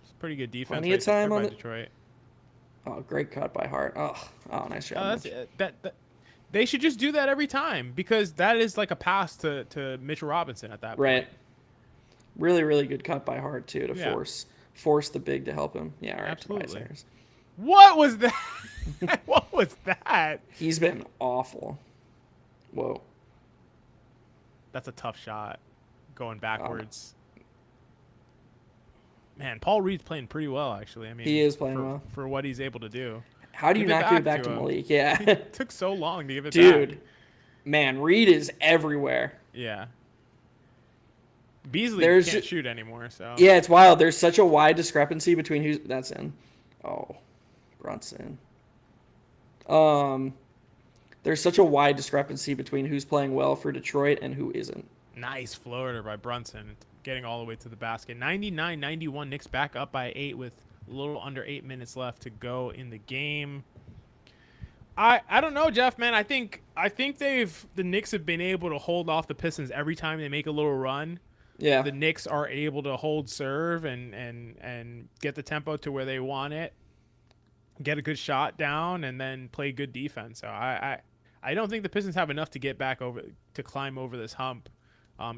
It's pretty good defense. Plenty of time by on the- Detroit. Oh, great cut by Hart. Oh, nice job. That's Mitch. that. They should just do that every time because that is like a pass to Mitchell Robinson at that point. Right. Really, really good cut by Hart too to Yeah. force the big to help him. Yeah, all right. Absolutely. Tobias Harris. What was that? What was that? He's been awful. Whoa. That's a tough shot going backwards. Man, Paul Reed's playing pretty well, actually. I mean, He is playing well. for what he's able to do. How do you Give it not give it back back to to him. Malik? Yeah. It took so long to give it Dude. back. Man, Reed is everywhere. Yeah. Beasley There's can't ju- shoot anymore, so. Yeah, it's wild. There's such a wide discrepancy between who's that's in. Oh, Brunson. There's such a wide discrepancy between who's playing well for Detroit and who isn't. Nice floater by Brunson, getting all the way to the basket. 99-91, Knicks back up by 8 with a little under 8 minutes left to go in the game. I don't know, Jeff, man. I think the Knicks have been able to hold off the Pistons every time they make a little run. Yeah. the Knicks are able to hold serve and get the tempo to where they want it, get a good shot down, and then play good defense. So I don't think the Pistons have enough to get back over to climb over this hump.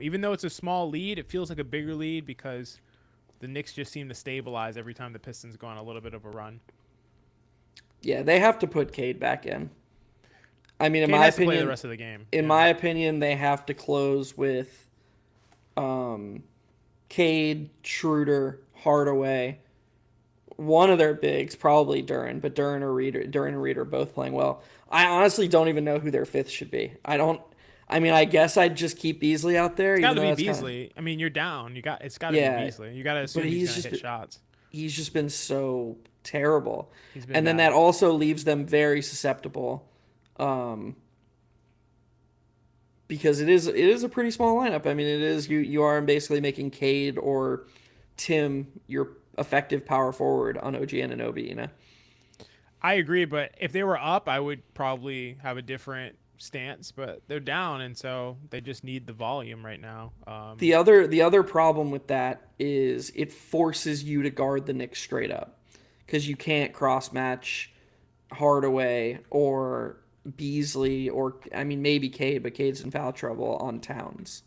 Even though it's a small lead, it feels like a bigger lead because the Knicks just seem to stabilize every time the Pistons go on a little bit of a run. Yeah, they have to put Cade back in. I mean, in Cade my has to play the opinion, rest of the game. in Yeah. my opinion, they have to close with Cade, Schroeder, Hardaway. One of their bigs, probably Duren, but Duren and Reed are both playing well. I honestly don't even know who their fifth should be. I mean, I guess I'd just keep Beasley out there. It's got Even to though be that's Beasley. I mean, you're down. It's got to Yeah, be Beasley. You got to assume but he's going to hit shots. he's just been so terrible. He's been And then bad. that also leaves them very susceptible, because it is a pretty small lineup. I mean, it is you are basically making Cade or Tim your effective power forward on OG Anunoby, you know. I agree, but if they were up, I would probably have a different stance. But they're down, and so they just need the volume right now. The other problem with that is it forces you to guard the Knicks straight up because you can't cross match Hardaway or Beasley or I mean maybe Cade, but Cade's in foul trouble on Towns.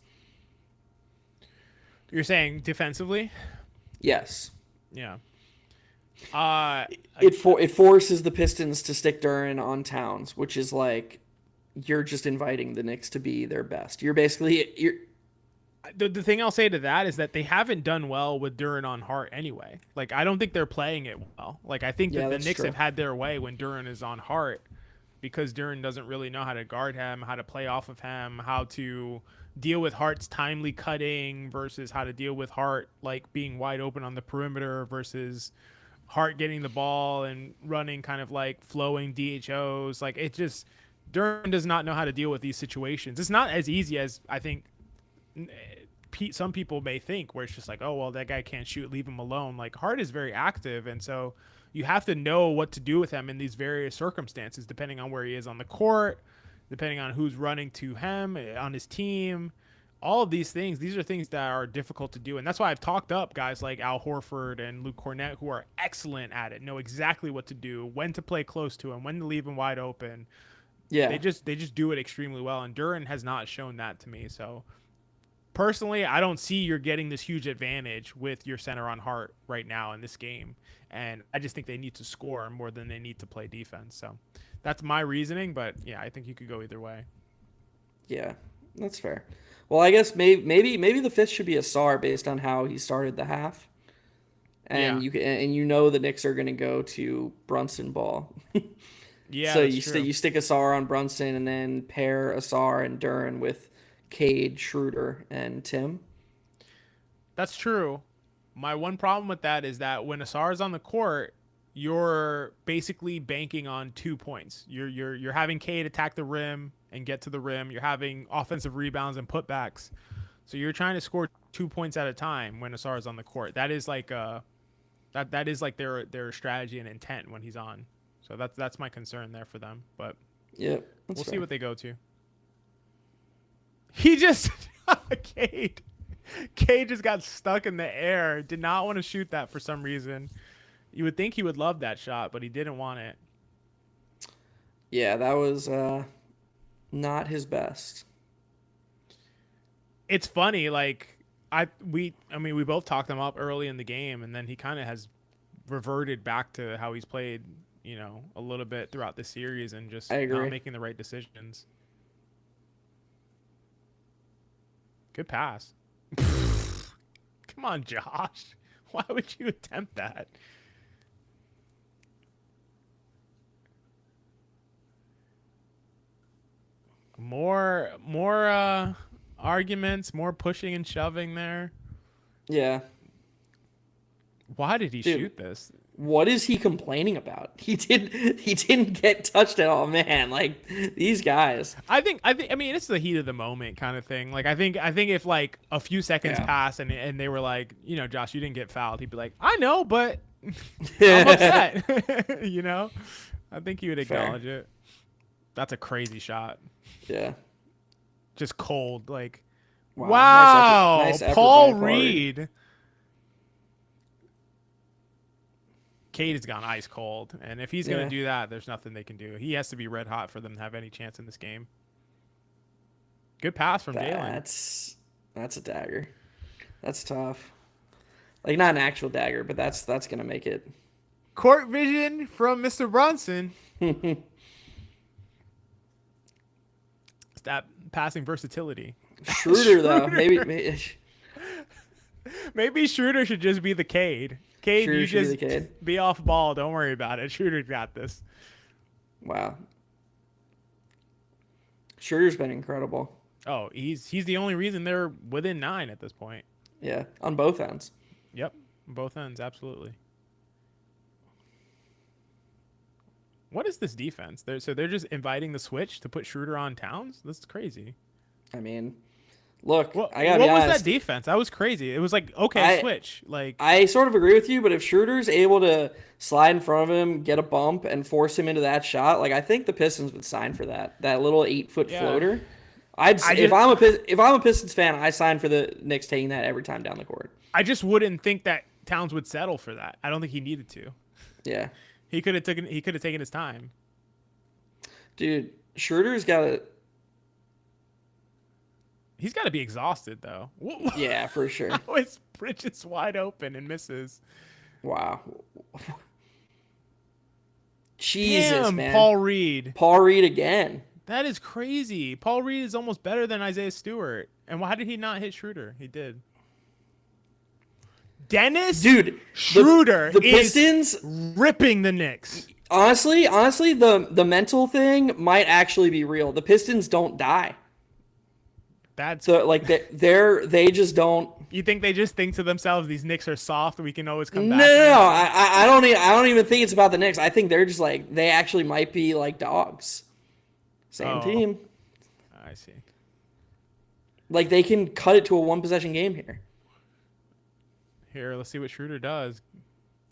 You're saying defensively? Yes. Yeah. It forces the Pistons to stick Duren on Towns, which is like you're just inviting the Knicks to be their best. You're The thing I'll say to that is that they haven't done well with Duren on Hart anyway. Like, I don't think they're playing it well. Like, I think that the Knicks have had their way when Duren is on Hart because Duren doesn't really know how to guard him, how to play off of him, how to deal with Hart's timely cutting versus how to deal with Hart, like, being wide open on the perimeter versus Hart getting the ball and running kind of like flowing DHOs. Like, it just, Duren does not know how to deal with these situations. It's not as easy as I think some people may think, where it's just like, oh, well, that guy can't shoot, leave him alone. Like, Hart is very active, and so you have to know what to do with him in these various circumstances, depending on where he is on the court, depending on who's running to him on his team. All of these things, these are things that are difficult to do, and that's why I've talked up guys like Al Horford and Luke Cornett, who are excellent at it, know exactly what to do, when to play close to him, when to leave him wide open. Yeah. They just do it extremely well, and Duren has not shown that to me. So personally, I don't see you're getting this huge advantage with your center on Hart right now in this game. And I just think they need to score more than they need to play defense. So that's my reasoning. But yeah, I think you could go either way. Yeah, that's fair. Well, I guess maybe the fifth should be Asar based on how he started the half. And you know the Knicks are going to go to Brunson ball. Yeah. So you stick Asar on Brunson and then pair Asar and Duren with Cade, Schroeder, and Tim. That's true. My one problem with that is that when Asar is on the court, you're basically banking on 2 points. You're having Cade attack the rim and get to the rim. You're having offensive rebounds and putbacks. So you're trying to score 2 points at a time when Asar is on the court. That is like that is like their strategy and intent when he's on. So that's my concern there for them. But yeah, we'll see what they go to. He just Cade just got stuck in the air. Did not want to shoot that for some reason. You would think he would love that shot, but he didn't want it. Yeah, that was not his best. It's funny, like we both talked him up early in the game, and then he kind of has reverted back to how he's played, a little bit throughout the series and just not making the right decisions. Good pass. Come on, Josh. Why would you attempt that? More arguments, more pushing and shoving there. Yeah. Why did he shoot this? What is he complaining about? He didn't get touched at all, man. Like, these guys. I mean, it's the heat of the moment kind of thing. Like, I think if like a few seconds pass and they were like, Josh, you didn't get fouled, he'd be like, I know, but I'm upset. I think he would acknowledge it. That's a crazy shot. Yeah. Just cold. Like, Wow. Nice effort by Paul Paul Reed. Reed. Cade has gone ice cold, and if he's going to do that, there's nothing they can do. He has to be red hot for them to have any chance in this game. Good pass from Jalen. That's a dagger. That's tough. Like, not an actual dagger, but that's going to make it. Court vision from Mr. Brunson. It's that passing versatility. Schroeder, though. Maybe Schroeder should just be the Cade. Cade, Schroeder you just be off ball. Don't worry about it. Schroeder got this. Wow. Schroeder's been incredible. Oh, he's the only reason they're within 9 at this point. Yeah, on both ends. Yep, both ends, absolutely. What is this defense? They're just inviting the switch to put Schroeder on Towns? That's crazy. I mean, look, what I gotta be honest. What was that defense? That was crazy. It was like, okay, switch. Like, I sort of agree with you, but if Schroeder's able to slide in front of him, get a bump, and force him into that shot, like, I think the Pistons would sign for that. That little 8-foot floater. If I'm a Pistons fan, I sign for the Knicks taking that every time down the court. I just wouldn't think that Towns would settle for that. I don't think he needed to. Yeah. He could have taken his time. Dude, Schroeder's got to. He's got to be exhausted though. Yeah, for sure. How his bridge is wide open and misses. Wow. Jesus, Damn, man. Paul Reed. Paul Reed again. That is crazy. Paul Reed is almost better than Isaiah Stewart. And why did he not hit Schroeder? He did. Dennis Schroeder the Pistons is ripping the Knicks. Honestly, the mental thing might actually be real. The Pistons don't die. That's like they just don't. You think they just think to themselves, these Knicks are soft, we can always come back? No. I don't even think it's about the Knicks. I think they're just like, they actually might be like dogs. Same team. I see. Like, they can cut it to a 1-possession game here. Here, let's see what Schroeder does.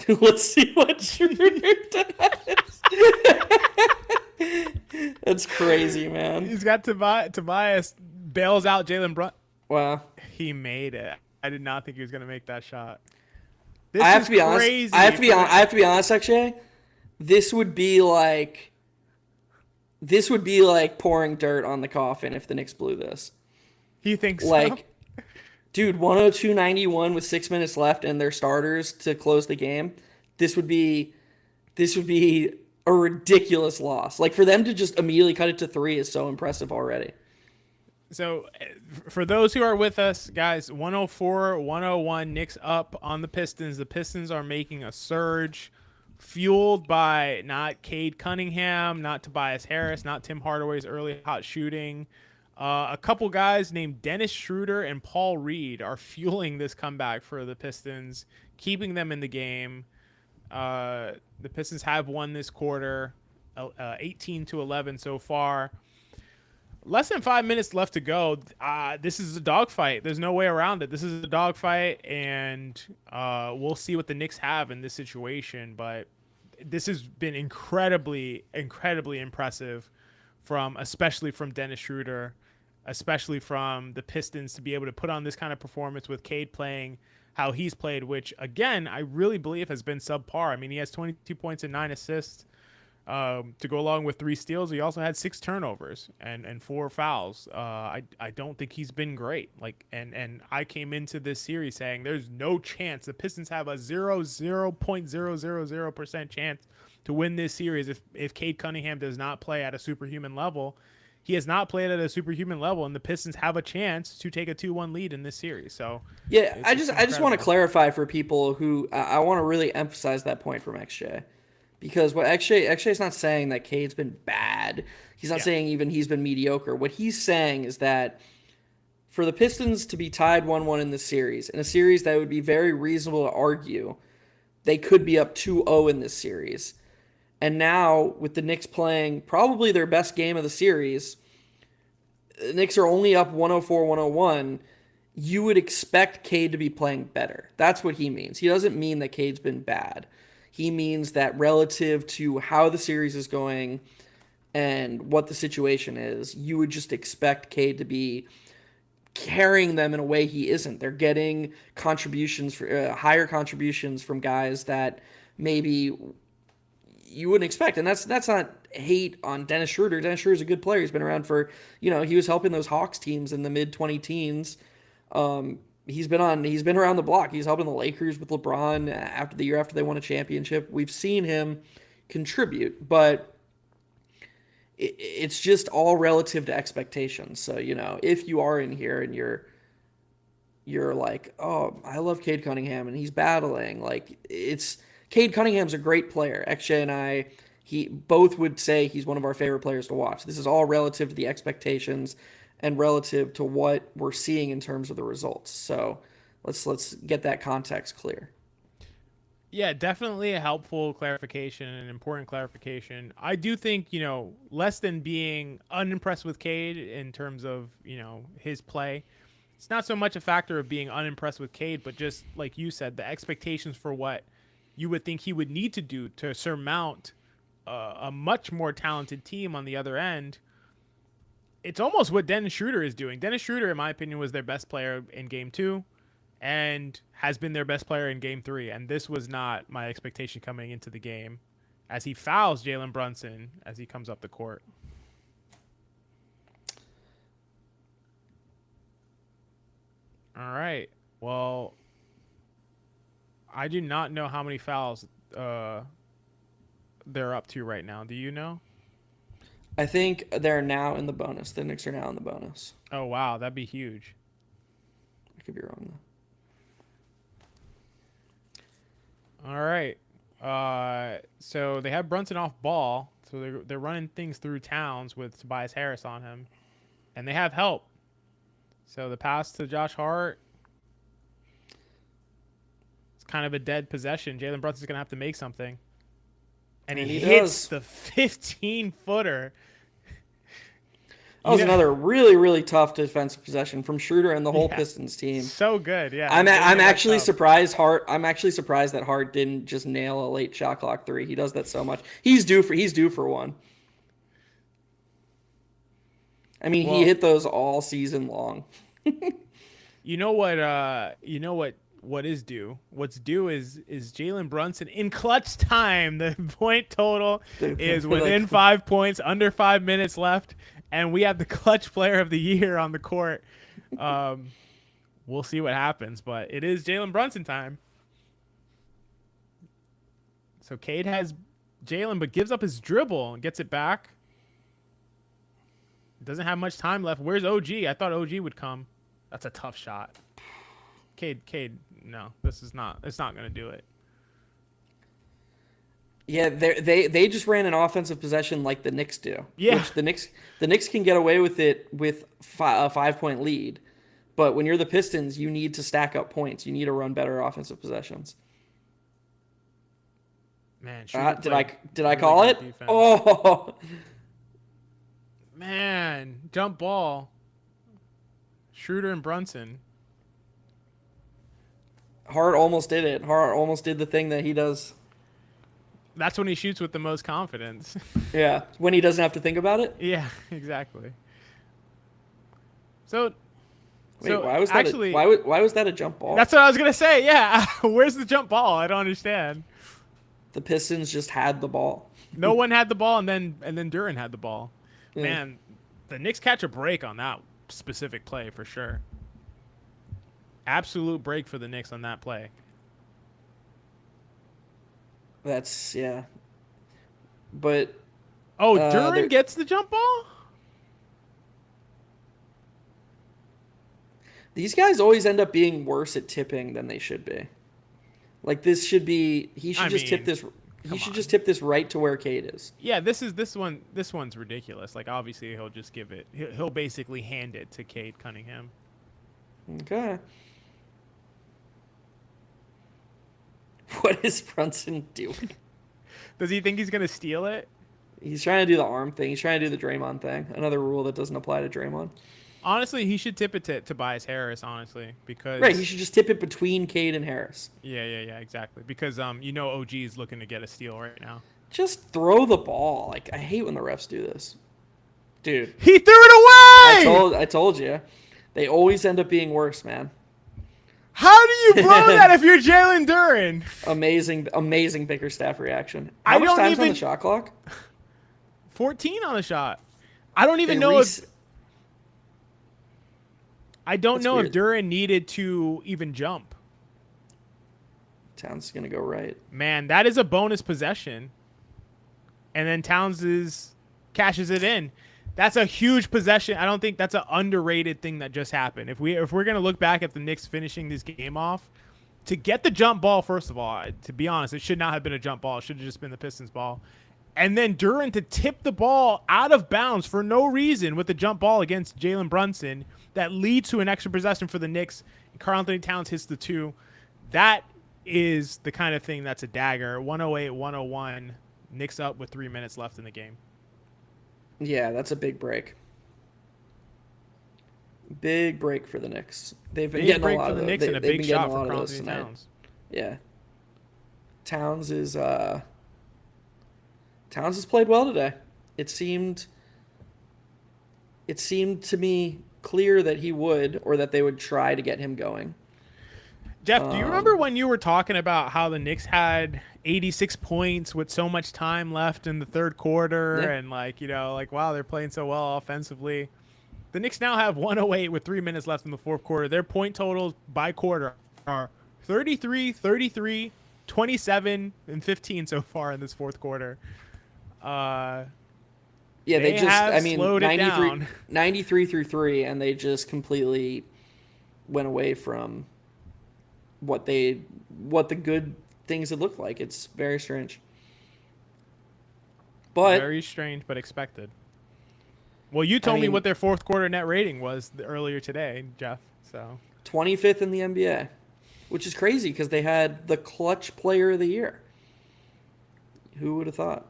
Let's see what Schroeder does. That's crazy, man. He's got Tobias bails out Jalen Brunson. Wow. He made it. I did not think he was going to make that shot. I have to be honest. I have to be honest, XJ. This would be like pouring dirt on the coffin if the Knicks blew this. He thinks like, so? Dude, 102-91 with 6 minutes left and their starters to close the game. This would be a ridiculous loss. Like, for them to just immediately cut it to 3 is so impressive already. So, for those who are with us, guys, 104-101, Knicks up on the Pistons. The Pistons are making a surge, fueled by not Cade Cunningham, not Tobias Harris, not Tim Hardaway's early hot shooting. A couple guys named Dennis Schroeder and Paul Reed are fueling this comeback for the Pistons, keeping them in the game. The Pistons have won this quarter, 18-11 so far. Less than 5 minutes left to go. This is a dogfight. There's no way around it. This is a dogfight, and we'll see what the Knicks have in this situation. But this has been incredibly, incredibly impressive, especially from Dennis Schroeder, especially from the Pistons, to be able to put on this kind of performance with Cade playing how he's played, which, again, I really believe has been subpar. I mean, he has 22 points and 9 assists. To go along with 3 steals. He also had 6 turnovers and 4 fouls. I don't think he's been great. And I came into this series saying there's no chance. The Pistons have a 0.000% chance to win this series if Cade Cunningham does not play at a superhuman level. He has not played at a superhuman level, and the Pistons have a chance to take a 2-1 lead in this series. So yeah, I just want to clarify for people who I want to really emphasize that point from XJ. Because what XJ is not saying that Cade's been bad. He's not saying even he's been mediocre. What he's saying is that for the Pistons to be tied 1-1 in this series, in a series that would be very reasonable to argue, they could be up 2-0 in this series. And now, with the Knicks playing probably their best game of the series, the Knicks are only up 104-101. You would expect Cade to be playing better. That's what he means. He doesn't mean that Cade's been bad. He means that relative to how the series is going and what the situation is, you would just expect Cade to be carrying them in a way he isn't. They're getting contributions for higher contributions from guys that maybe you wouldn't expect. And that's not hate on Dennis Schroeder. Dennis Schroeder's a good player. He's been around for, he was helping those Hawks teams in the mid 20 teens. He's been around the block. He's helping the Lakers with LeBron after the year after they won a championship. We've seen him contribute, but it's just all relative to expectations. So, if you are in here and you're like, oh, I love Cade Cunningham and he's battling, like, Cade Cunningham's a great player. XJ and I, he both would say he's one of our favorite players to watch. This is all relative to the expectations and relative to what we're seeing in terms of the results. So let's get that context clear. Yeah, definitely a helpful clarification, an important clarification. I do think, less than being unimpressed with Cade in terms of, his play. It's not so much a factor of being unimpressed with Cade, but just like you said, the expectations for what you would think he would need to do to surmount a much more talented team on the other end. It's almost what Dennis Schroeder is doing. Dennis Schroeder, in my opinion, was their best player in Game 2 and has been their best player in Game 3. And this was not my expectation coming into the game as he fouls Jalen Brunson as he comes up the court. All right. Well, I do not know how many fouls they're up to right now. Do you know? I think they're now in the bonus. The Knicks are now in the bonus. Oh, wow. That'd be huge. I could be wrong, though. All right. So they have Brunson off ball. So they're running things through Towns with Tobias Harris on him. And they have help. So the pass to Josh Hart. It's kind of a dead possession. Jalen Brunson's going to have to make something. And he hits the 15-footer. That was another really, really tough defensive possession from Schroeder and the whole Pistons team. So good, yeah. I'm actually surprised that Hart didn't just nail a late shot clock three. He does that so much. He's due for one. I mean, he hit those all season long. What is due? What's due is Jalen Brunson in clutch time. The point total is within 5 points, under 5 minutes left, and we have the clutch player of the year on the court. We'll see what happens, but it is Jalen Brunson time. So Cade has Jalen, but gives up his dribble and gets it back. Doesn't have much time left. Where's OG? I thought OG would come. That's a tough shot. Cade, no, it's not going to do it. Yeah, they just ran an offensive possession like the Knicks do. Yeah, which the Knicks can get away with it with a 5-point lead, but when you're the Pistons, you need to stack up points. You need to run better offensive possessions. Man, did I call it? Defense. Oh, man, jump ball. Schroeder and Brunson. Hart almost did it. Hart almost did the thing that he does. That's when he shoots with the most confidence. Yeah, when he doesn't have to think about it. Yeah, exactly. Wait, why was that? Why was that a jump ball? That's what I was gonna say. Yeah, where's the jump ball? I don't understand. The Pistons just had the ball. No one had the ball, and then Duren had the ball. Yeah. Man, the Knicks catch a break on that specific play for sure. Absolute break for the Knicks on that play. But Duren gets the jump ball? These guys always end up being worse at tipping than they should be. Like this should be he should just tip this right to where Cade is. Yeah, this one's ridiculous. Like obviously he'll just give it. He'll basically hand it to Cade Cunningham. Okay. What is Brunson doing? Does he think he's going to steal it? He's trying to do the arm thing. He's trying to do the Draymond thing. Another rule that doesn't apply to Draymond. Honestly, he should tip it to Tobias Harris, honestly, because... Right, he should just tip it between Cade and Harris. Yeah, exactly. Because, OG is looking to get a steal right now. Just throw the ball. Like, I hate when the refs do this. Dude. He threw it away! I told you. They always end up being worse, man. How do you blow that if you're Jalen Duren? Amazing Bickerstaff reaction. How much don't time's even on the shot clock? 14 on the shot. I don't even They know res- if I don't That's know weird. if Duren needed to even jump. Towns is gonna go right. Man, that is a bonus possession. And then cashes it in. That's a huge possession. I don't think that's an underrated thing that just happened. If we're gonna look back at the Knicks finishing this game off, to get the jump ball, first of all, to be honest, it should not have been a jump ball. It should have just been the Pistons ball. And then Duren to tip the ball out of bounds for no reason with the jump ball against Jalen Brunson that leads to an extra possession for the Knicks. Karl Anthony Towns hits the 2. That is the kind of thing that's a dagger. 108-101. Knicks up with 3 minutes left in the game. Yeah, that's a big break. Big break for the Knicks. They've been getting a lot of the Knicks and a they've big been shot getting a for lot of Karl those Anthony tonight. Towns. Yeah. Towns has played well today. It seemed to me clear that he would, or that they would try to get him going. Jeff, do you remember when you were talking about how the Knicks had 86 points with so much time left in the third quarter, Yeah. and wow, they're playing so well offensively? The Knicks now have 108 with 3 minutes left in the fourth quarter. Their point totals by quarter are 33, 33, 27, and 15 so far in this fourth quarter. Yeah, They have slowed it 93, down. 93 through 3, and they just completely went away from what the good things had looked like. It's very strange. But Very strange, but expected. Well, you told me what their fourth quarter net rating was earlier today, Jeff. So 25th in the NBA, which is crazy because they had the clutch player of the year. Who would have thought?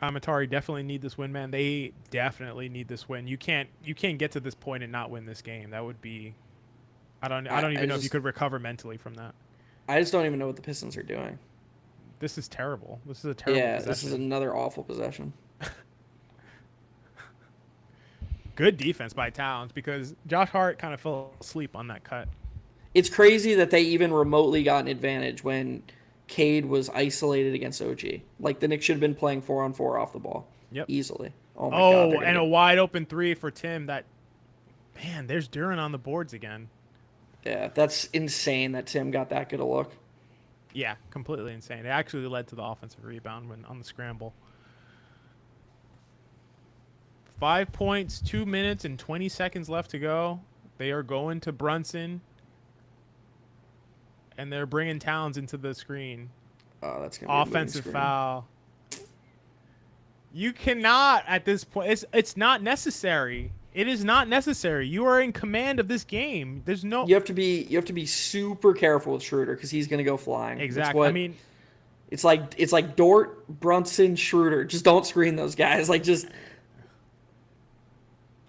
Atari definitely need this win, man. They definitely need this win. You can't get to this point and not win this game. That would be I don't even know if you could recover mentally from that. I just don't even know what the Pistons are doing. This is terrible. This is a terrible possession. This is another awful possession. Good defense by Towns because Josh Hart kind of fell asleep on that cut. It's crazy that they even remotely got an advantage when Cade was isolated against OG. Like, the Knicks should have been playing 4-on-4 off the ball. Yep. Easily. Oh, my God. And a wide open 3 for Tim. Man, there's Duren on the boards again. Yeah, that's insane that Tim got that good a look. Yeah, completely insane. It actually led to the offensive rebound when on the scramble. 5 points, 2 minutes, and 20 seconds left to go. They are going to Brunson. And they're bringing Towns into the screen. Oh, that's gonna be offensive foul. You cannot at this point. It's not necessary. It is not necessary. You are in command of this game. There's no. You have to be super careful with Schroeder because he's gonna go flying. Exactly. It's like Dort, Brunson, Schroeder. Just don't screen those guys.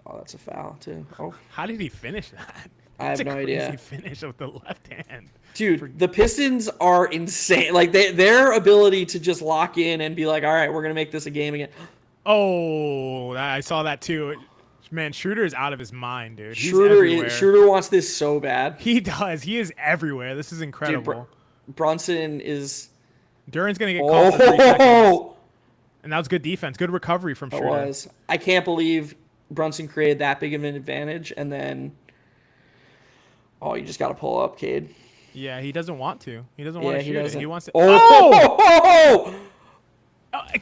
Oh, that's a foul too. Oh, how did he finish that? I have no idea. He finished with the left hand. Dude, the Pistons are insane. Like, their ability to just lock in and be like, all right, we're going to make this a game again. Oh, I saw that too. Man, Schroeder is out of his mind, dude. Schroeder wants this so bad. He does. He is everywhere. This is incredible. Dude, Brunson is... Duren's going to get called for 3 seconds. And that was good defense. Good recovery from Schroeder. It was. I can't believe Brunson created that big of an advantage, and then... Oh, you just got to pull up, Cade. Yeah, he doesn't want to. He doesn't want to shoot it. He wants to. Oh!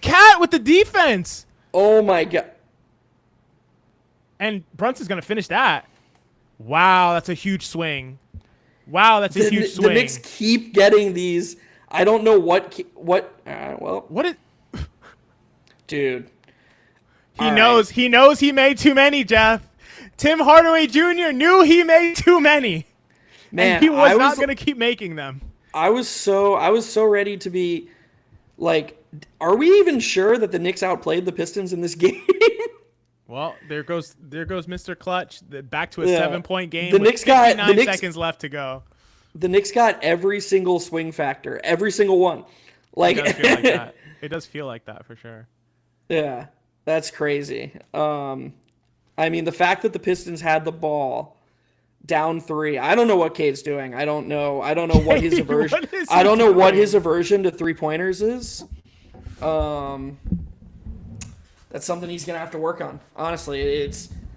Cat with the defense. Oh my God. And Brunson's gonna finish that. Wow, that's a huge swing. Huge swing. The Knicks keep getting these. I don't know what. What is? Dude. He knows. Right. He knows he made too many, Jeff. Tim Hardaway Jr. knew he made too many. Man, and he was not going to keep making them. I was so ready to be like, are we even sure that the Knicks outplayed the Pistons in this game? Well, there goes Mr. Clutch. Back to a 7-point game. The Knicks got 9 seconds left to go. The Knicks got every single swing factor, every single one. Like, it does feel like that. It does feel like that for sure. Yeah, that's crazy. I I mean, the fact that the Pistons had the ball down 3. I don't know what Cade's doing. I don't know what his aversion. I don't know what his aversion to 3-pointers is. That's something he's gonna have to work on. Honestly,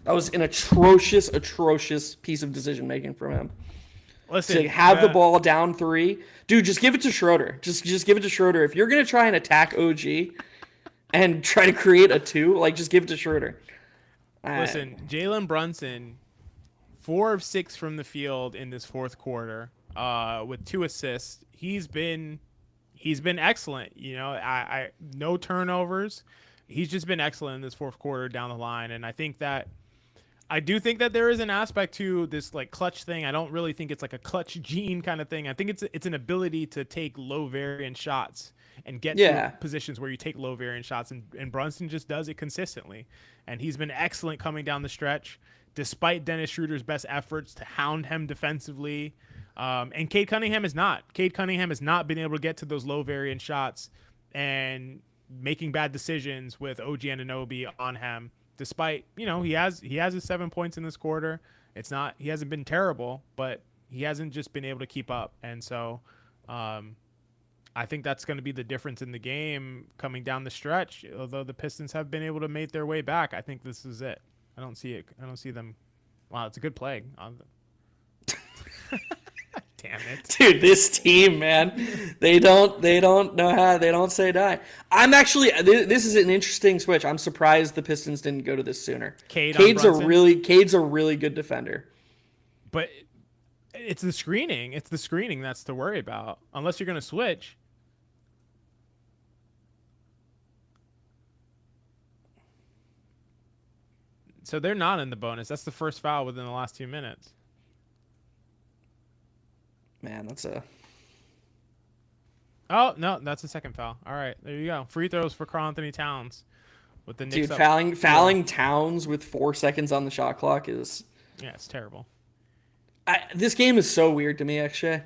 that was an atrocious piece of decision making from him. Listen, to have the ball down 3, dude, just give it to Schroeder. Just give it to Schroeder. If you're gonna try and attack OG and try to create a 2, like just give it to Schroeder. Listen, Jalen Brunson, 4 of 6 from the field in this fourth quarter, with 2 assists. He's been excellent. You know, I no turnovers. He's just been excellent in this fourth quarter down the line, and I do think that there is an aspect to this like clutch thing. I don't really think it's like a clutch gene kind of thing. I think it's an ability to take low variance shots and get to positions where you take low variance shots, and Brunson just does it consistently, and he's been excellent coming down the stretch despite Dennis Schroeder's best efforts to hound him defensively. And Cade Cunningham has not. Cade Cunningham has not been able to get to those low variance shots and making bad decisions with OG Anunoby on him. Despite, you know, he has his 7 points in this quarter. He hasn't been terrible, but he hasn't just been able to keep up. And so I think that's going to be the difference in the game coming down the stretch. Although the Pistons have been able to make their way back, I think this is it. I don't see them. Wow, it's a good play. Damn it, dude! This team, man, they don't know how. They don't say die. I'm actually. This is an interesting switch. I'm surprised the Pistons didn't go to this sooner. Cade's a really good defender. But it's the screening. It's the screening that's to worry about. Unless you're going to switch. So they're not in the bonus. That's the first foul within the last 2 minutes. Man, that's a... Oh, no, that's the second foul. All right, there you go. Free throws for Karl-Anthony Towns. With the Knicks fouling Towns with 4 seconds on the shot clock is... Yeah, it's terrible. This game is so weird to me, XJ.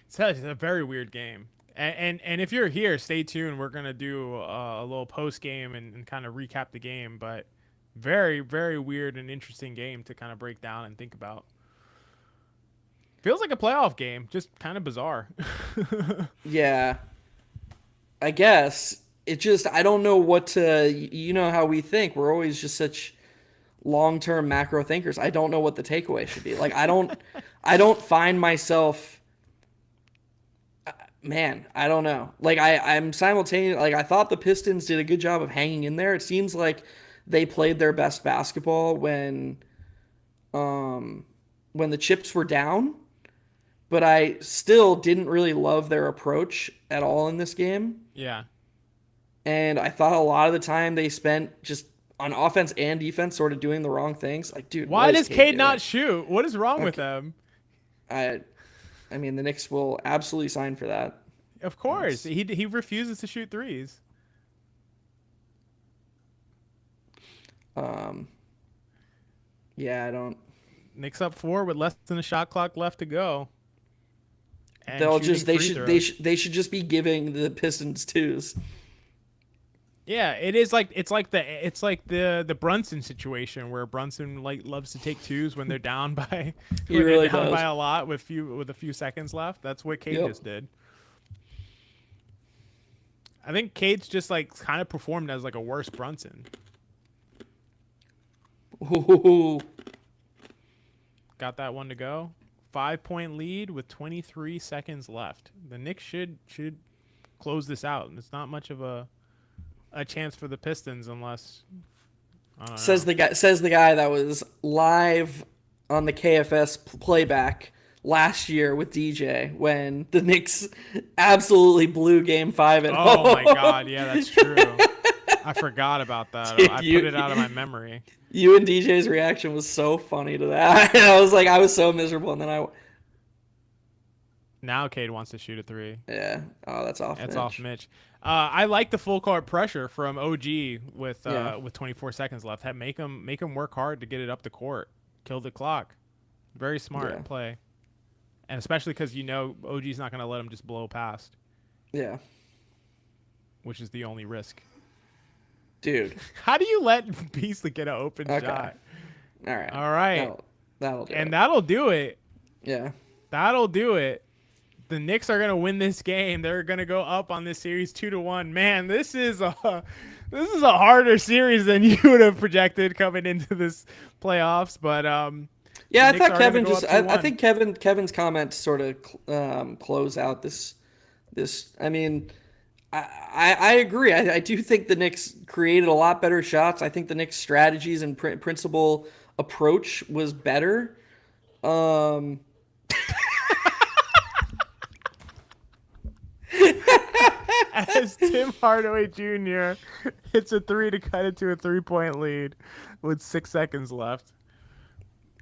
It's a very weird game. And if you're here, stay tuned. We're going to do a little post-game and kind of recap the game. But very, very weird and interesting game to kind of break down and think about. Feels like a playoff game, just kind of bizarre. Yeah. I guess. I don't know what to, you know how we think. We're always just such long-term macro thinkers. I don't know what the takeaway should be. Like, I don't find myself, man, I don't know. Like, I'm simultaneously, like, I thought the Pistons did a good job of hanging in there. It seems like they played their best basketball when the chips were down. But I still didn't really love their approach at all in this game. Yeah. And I thought a lot of the time they spent just on offense and defense sort of doing the wrong things. Like, dude, why does Cade not shoot? What is wrong with them? I mean, the Knicks will absolutely sign for that. Of course. He refuses to shoot threes. Yeah, I don't. Knicks up 4 with less than a shot clock left to go. They should just be giving the Pistons 2s. Yeah, it's like the Brunson situation where Brunson loves to take 2s when they're down by by a lot with a few seconds left. That's what Cade just did. I think Cade's just kind of performed as a worse Brunson. Ooh. Got that one to go. 5-point lead with 23 seconds left. The Knicks should close this out. It's not much of a chance for the Pistons unless I don't know. Says the guy that was live on the KFS playback last year with DJ when the Knicks absolutely blew Game 5 at home. Oh my God, yeah, that's true. I forgot about that. Dude, I put it out of my memory. You and DJ's reaction was so funny to that. I was so miserable, and then Now Cade wants to shoot a 3. Yeah. Oh, that's off. That's off Mitch. I like the full court pressure from OG with 24 seconds left. Make him work hard to get it up the court, kill the clock. Very smart play, and especially because OG's not going to let him just blow past. Yeah. Which is the only risk. Dude. How do you let Beasley get an open Okay. shot? All right. All right. That'll do And it. that'll do it. Yeah. That'll do it. The Knicks are gonna win this game. They're gonna go up on this series 2-1. Man, this is a harder series than you would have projected coming into this playoffs. But yeah, the I Knicks thought are Kevin gonna go just. up I 2-1. think Kevin's comments sort of close out this. I mean, I agree. I do think the Knicks created a lot better shots. I think the Knicks' strategies and principal approach was better. As Tim Hardaway Jr. hits a three to cut it to a 3-point lead with 6 seconds left.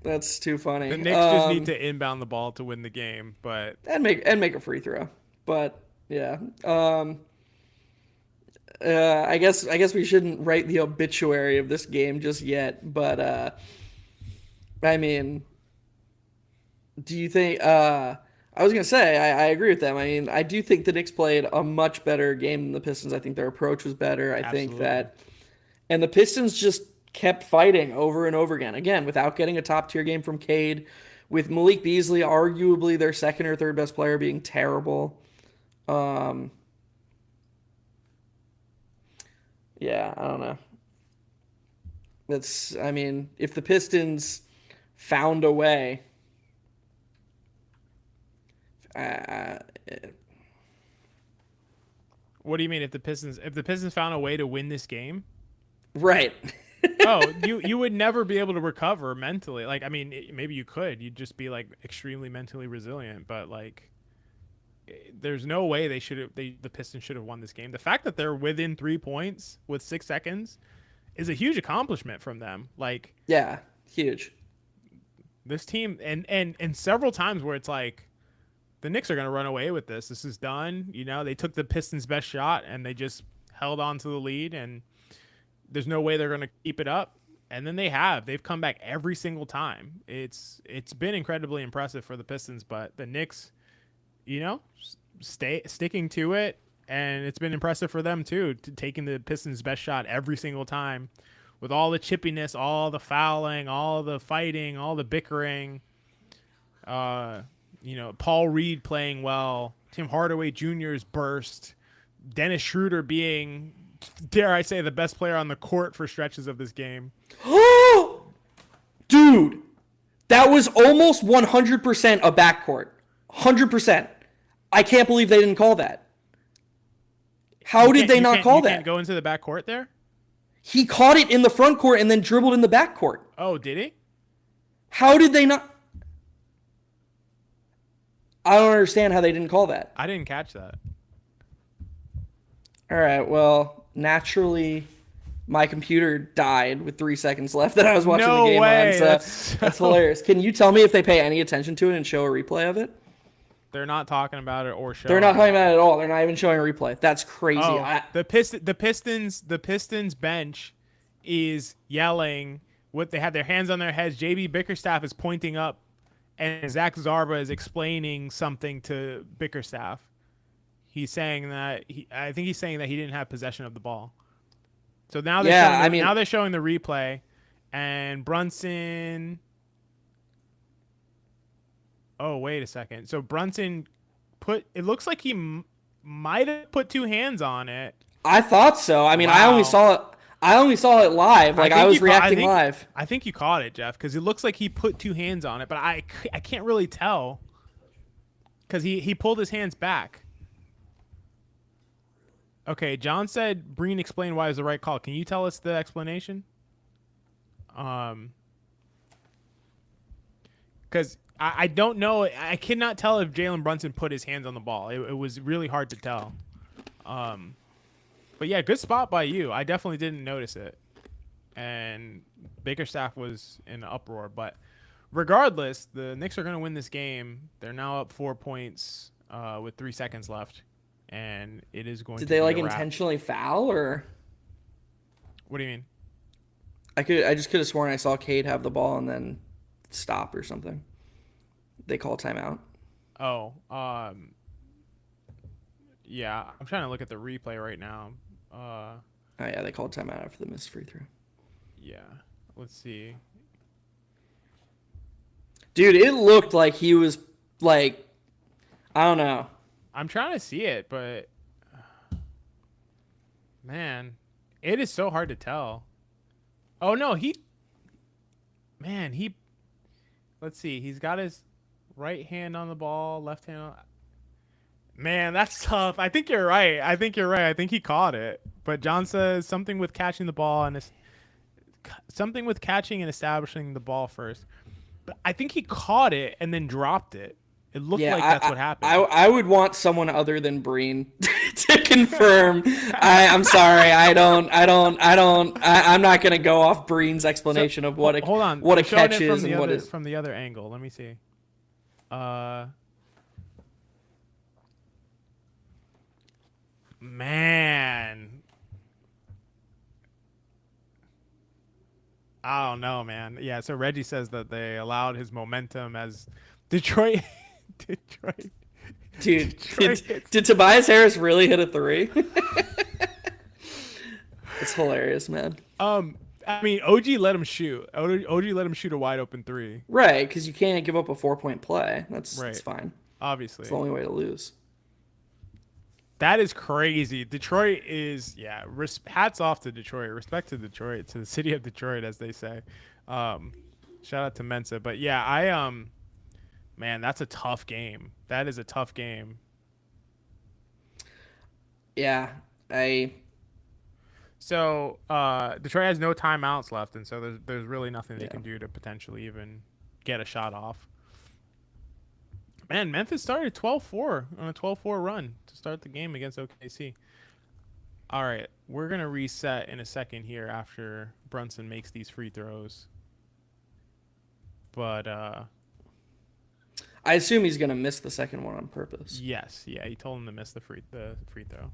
That's too funny. The Knicks just need to inbound the ball to win the game, but and make a free throw. But yeah, I guess we shouldn't write the obituary of this game just yet. But I mean, do you think? I was gonna say I agree with them. I mean, I do think the Knicks played a much better game than the Pistons. I think their approach was better. I think that, and the Pistons just kept fighting over and over again. Again, without getting a top tier game from Cade, with Malik Beasley, arguably their second or third best player, being terrible. Yeah, I don't know. I mean, if the Pistons found a way. What do you mean if the Pistons found a way to win this game? Right. Oh, you would never be able to recover mentally. Like, I mean, maybe you could. You'd just be like extremely mentally resilient, but like there's no way the Pistons should have won this game. The fact that they're within 3 points with 6 seconds is a huge accomplishment from them. Like, yeah, huge. This team and several times where it's like the Knicks are going to run away with this. This is done. You know, they took the Pistons' best shot and they just held on to the lead, and there's no way they're going to keep it up. And then they've come back every single time. It's been incredibly impressive for the Pistons, but the Knicks, you know, sticking to it, and it's been impressive for them too, taking the Pistons' best shot every single time, with all the chippiness, all the fouling, all the fighting, all the bickering. You know, Paul Reed playing well, Tim Hardaway Jr.'s burst, Dennis Schroeder being, dare I say, the best player on the court for stretches of this game. Dude, that was almost 100% a backcourt. 100%. I can't believe they didn't call that. How did they not call that? You can't go into the backcourt there? He caught it in the front court and then dribbled in the backcourt. Oh, did he? How did they not? I don't understand how they didn't call that. I didn't catch that. All right, well, naturally, my computer died with 3 seconds left that I was watching the game on. So that's hilarious. Can you tell me if they pay any attention to it and show a replay of it? They're not talking about it or showing. They're not talking about it at all. They're not even showing a replay. That's crazy. Oh, the Pistons bench is yelling. What they have their hands on their heads. JB Bickerstaff is pointing up, and Zach Zarba is explaining something to Bickerstaff. He's saying that I think he's saying that he didn't have possession of the ball. So now they're showing the replay, and Brunson. Oh, wait a second. So Brunson it looks like he might have put 2 hands on it. I thought so. I mean, Wow. I only saw it live. Like, I was reacting live. I think you caught it, Jeff, because it looks like he put 2 hands on it, but I can't really tell because he pulled his hands back. Okay, John said Breen explained why it was the right call. Can you tell us the explanation? Because I don't know. I cannot tell if Jalen Brunson put his hands on the ball. It was really hard to tell. But yeah, good spot by you. I definitely didn't notice it. And Bickerstaff was in an uproar. But regardless, the Knicks are going to win this game. They're now up 4 points with 3 seconds left. And it is going to be a wrap. Intentionally foul, or? What do you mean? I just could have sworn I saw Cade have the ball and then stop or something. They call timeout. Oh, yeah. I'm trying to look at the replay right now. Oh yeah, they called timeout after the missed free throw. Yeah. Let's see. Dude, it looked like he was like, I don't know. I'm trying to see it, but man, it is so hard to tell. Oh no, he let's see. He's got his right hand on the ball, left hand on. Man, that's tough. I think you're right. I think he caught it. But John says something with catching the ball and something with catching and establishing the ball first. But I think he caught it and then dropped it. It looked like that's what happened. I would want someone other than Breen to confirm. I'm sorry. I'm not gonna go off Breen's explanation of what a catch is and what is from the other angle. Let me see. Man. I don't know, man. Yeah, so Reggie says that they allowed his momentum as Detroit. Dude, did Tobias Harris really hit a 3? It's hilarious, man. I mean, OG let him shoot. OG let him shoot a wide open 3. Right, because you can't give up a 4-point play. That's fine. Obviously. It's the only way to lose. That is crazy. Detroit is, hats off to Detroit. Respect to Detroit, to the city of Detroit, as they say. Shout out to Mensa. But yeah, man, that's a tough game. That is a tough game. Yeah, So Detroit has no timeouts left, and so there's really nothing they can do to potentially even get a shot off. Man, Memphis started 12-4 on a 12-4 run to start the game against OKC. All right, we're going to reset in a second here after Brunson makes these free throws. But I assume he's going to miss the second one on purpose. Yes, yeah, he told him to miss the free throw,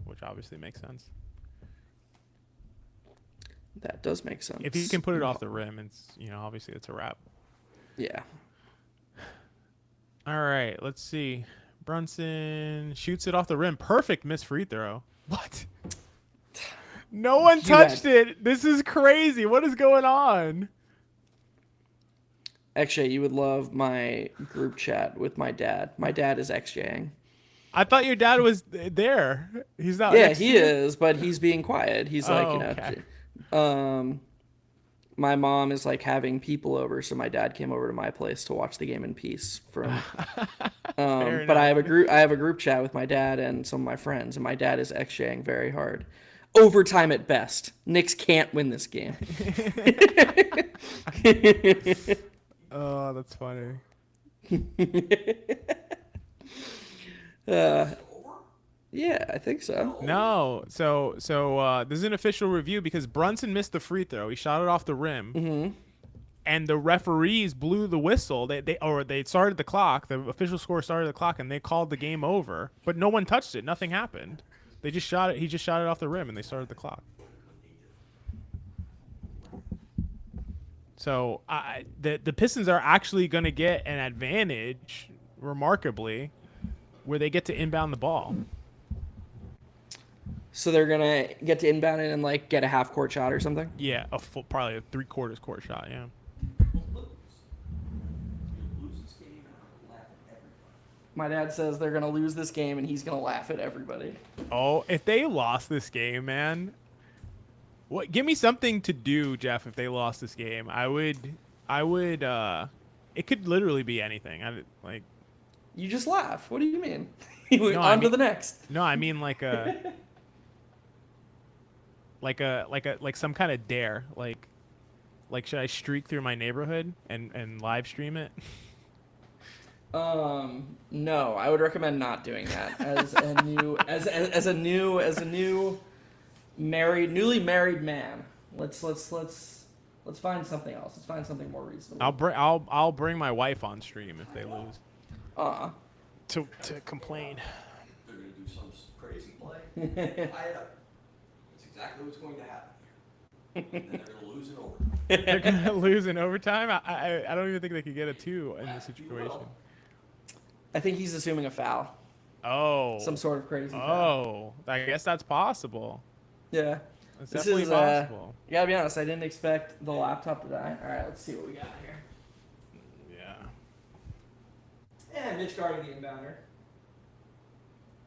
which obviously makes sense. That does make sense. If he can put it off the rim, it's obviously it's a wrap. Yeah. All right, let's see. Brunson shoots it off the rim. Perfect missed free throw. What? No one touched it. This is crazy. What is going on? XJ, you would love my group chat with my dad. My dad is XJing. I thought your dad was there. He's not. Yeah, he is, but he's being quiet. He's like, okay. My mom is like having people over, so my dad came over to my place to watch the game in peace. But I have a group chat with my dad and some of my friends, and my dad is XJing very hard. Overtime at best. Knicks can't win this game. Oh, that's funny. Yeah, I think so. No, so this is an official review because Brunson missed the free throw. He shot it off the rim, and the referees blew the whistle. They started the clock. The official score started the clock, and they called the game over. But no one touched it. Nothing happened. They just shot it. He just shot it off the rim, and they started the clock. So the Pistons are actually going to get an advantage, remarkably, where they get to inbound the ball. So they're gonna get to inbound it and like get a half court shot or something. Yeah, probably a 3/4 court shot. Yeah. My dad says they're gonna lose this game and he's gonna laugh at everybody. Oh, if they lost this game, man, what? Give me something to do, Jeff. If they lost this game, I would. It could literally be anything. You just laugh. What do you mean? To the next. No, I mean like some kind of dare. Like should I streak through my neighborhood and live stream it? No, I would recommend not doing that as a newly married man. Let's find something else. Let's find something more reasonable. I'll bring my wife on stream if they lose. To complain. They're gonna do some crazy play. That's exactly what's going to happen here. And then they're gonna lose in overtime. They're gonna lose in overtime. I don't even think they could get a 2 in this situation. I think he's assuming a foul. Oh. Some sort of crazy foul. Oh, I guess that's possible. Yeah. It's This definitely is possible. gotta be honest, I didn't expect the laptop to die. All right, let's see what we got here. Yeah. And Mitch guarding the inbounder.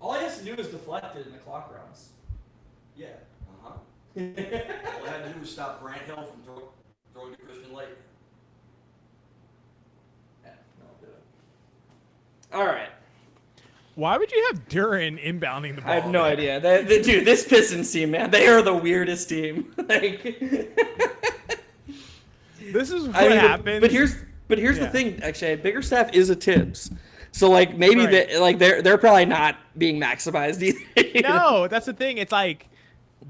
All he has to do is deflect it and the clock runs. Yeah. Uh-huh. All I had to do was stop Grant Hill from throwing to Christian Lake. Yeah, no, I'll do it. All right. Why would you have Duran inbounding the ball? I have no idea. Dude, this Pistons team, man, they are the weirdest team. Like, this is what happens. But here's the thing. Actually, Biggerstaff is a Tibbs, so like maybe they're probably not being maximized either. No, that's the thing. It's like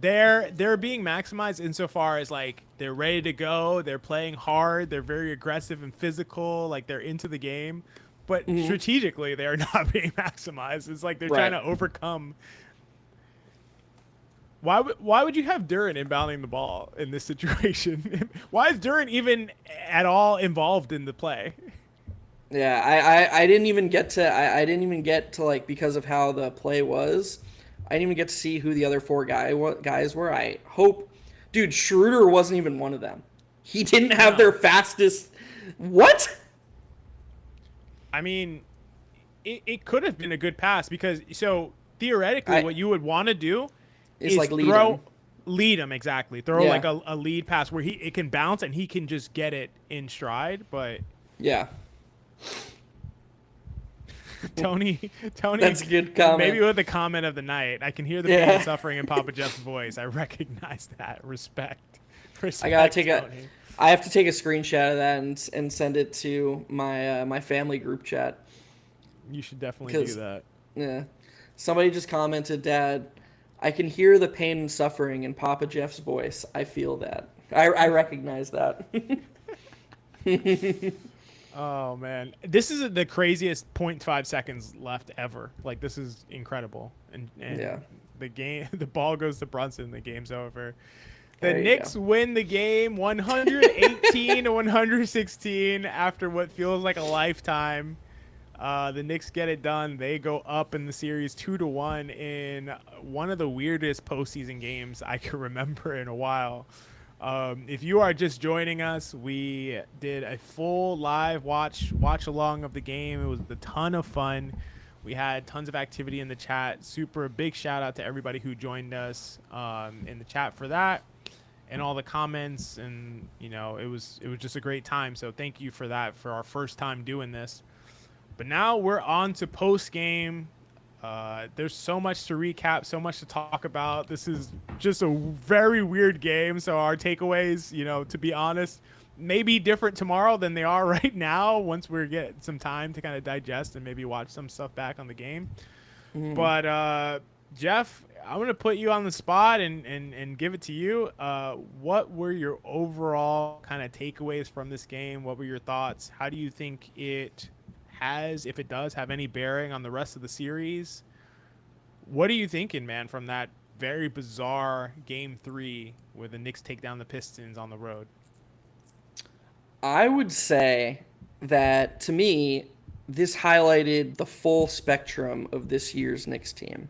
they're being maximized insofar as like they're ready to go, they're playing hard, they're very aggressive and physical, like they're into the game. But strategically, they are not being maximized. It's like they're trying to overcome. Why would you have Duran inbounding the ball in this situation? Why is Duran even at all involved in the play? Yeah, I didn't even get to I didn't even get to like because of how the play was. I didn't even get to see who the other four guys were. I hope, dude, Schroeder wasn't even one of them. He didn't have their fastest. What? I mean, it could have been a good pass because theoretically what you would want to do is like lead him exactly. Throw like a lead pass where it can bounce and he can just get it in stride. But yeah, Tony, that's a good comment. Maybe with the comment of the night, I can hear the pain and suffering in Papa Jeff's voice. I recognize that. Respect. I gotta take Tony. I have to take a screenshot of that and send it to my family group chat. You should definitely do that. Yeah. Somebody just commented, Dad, I can hear the pain and suffering in Papa Jeff's voice. I feel that. I recognize that. Oh, man. This is the craziest 0.5 seconds left ever. Like, this is incredible. And the ball goes to Brunson. The game's over. The Knicks win the game 118 to 116 after what feels like a lifetime. The Knicks get it done. They go up in the series 2-1 in one of the weirdest postseason games I can remember in a while. If you are just joining us, we did a full live watch along of the game. It was a ton of fun. We had tons of activity in the chat. Super big shout out to everybody who joined us in the chat for that. And all the comments, and it was just a great time. So thank you for that for our first time doing this. But now we're on to post game. There's so much to recap, so much to talk about. This is just a very weird game. So our takeaways, to be honest, may be different tomorrow than they are right now. Once we get some time to kind of digest and maybe watch some stuff back on the game. But Jeff, I'm going to put you on the spot and give it to you. What were your overall kind of takeaways from this game? What were your thoughts? How do you think it has, if it does, have any bearing on the rest of the series? What are you thinking, man, from that very bizarre Game 3 where the Knicks take down the Pistons on the road? I would say that, to me, this highlighted the full spectrum of this year's Knicks team.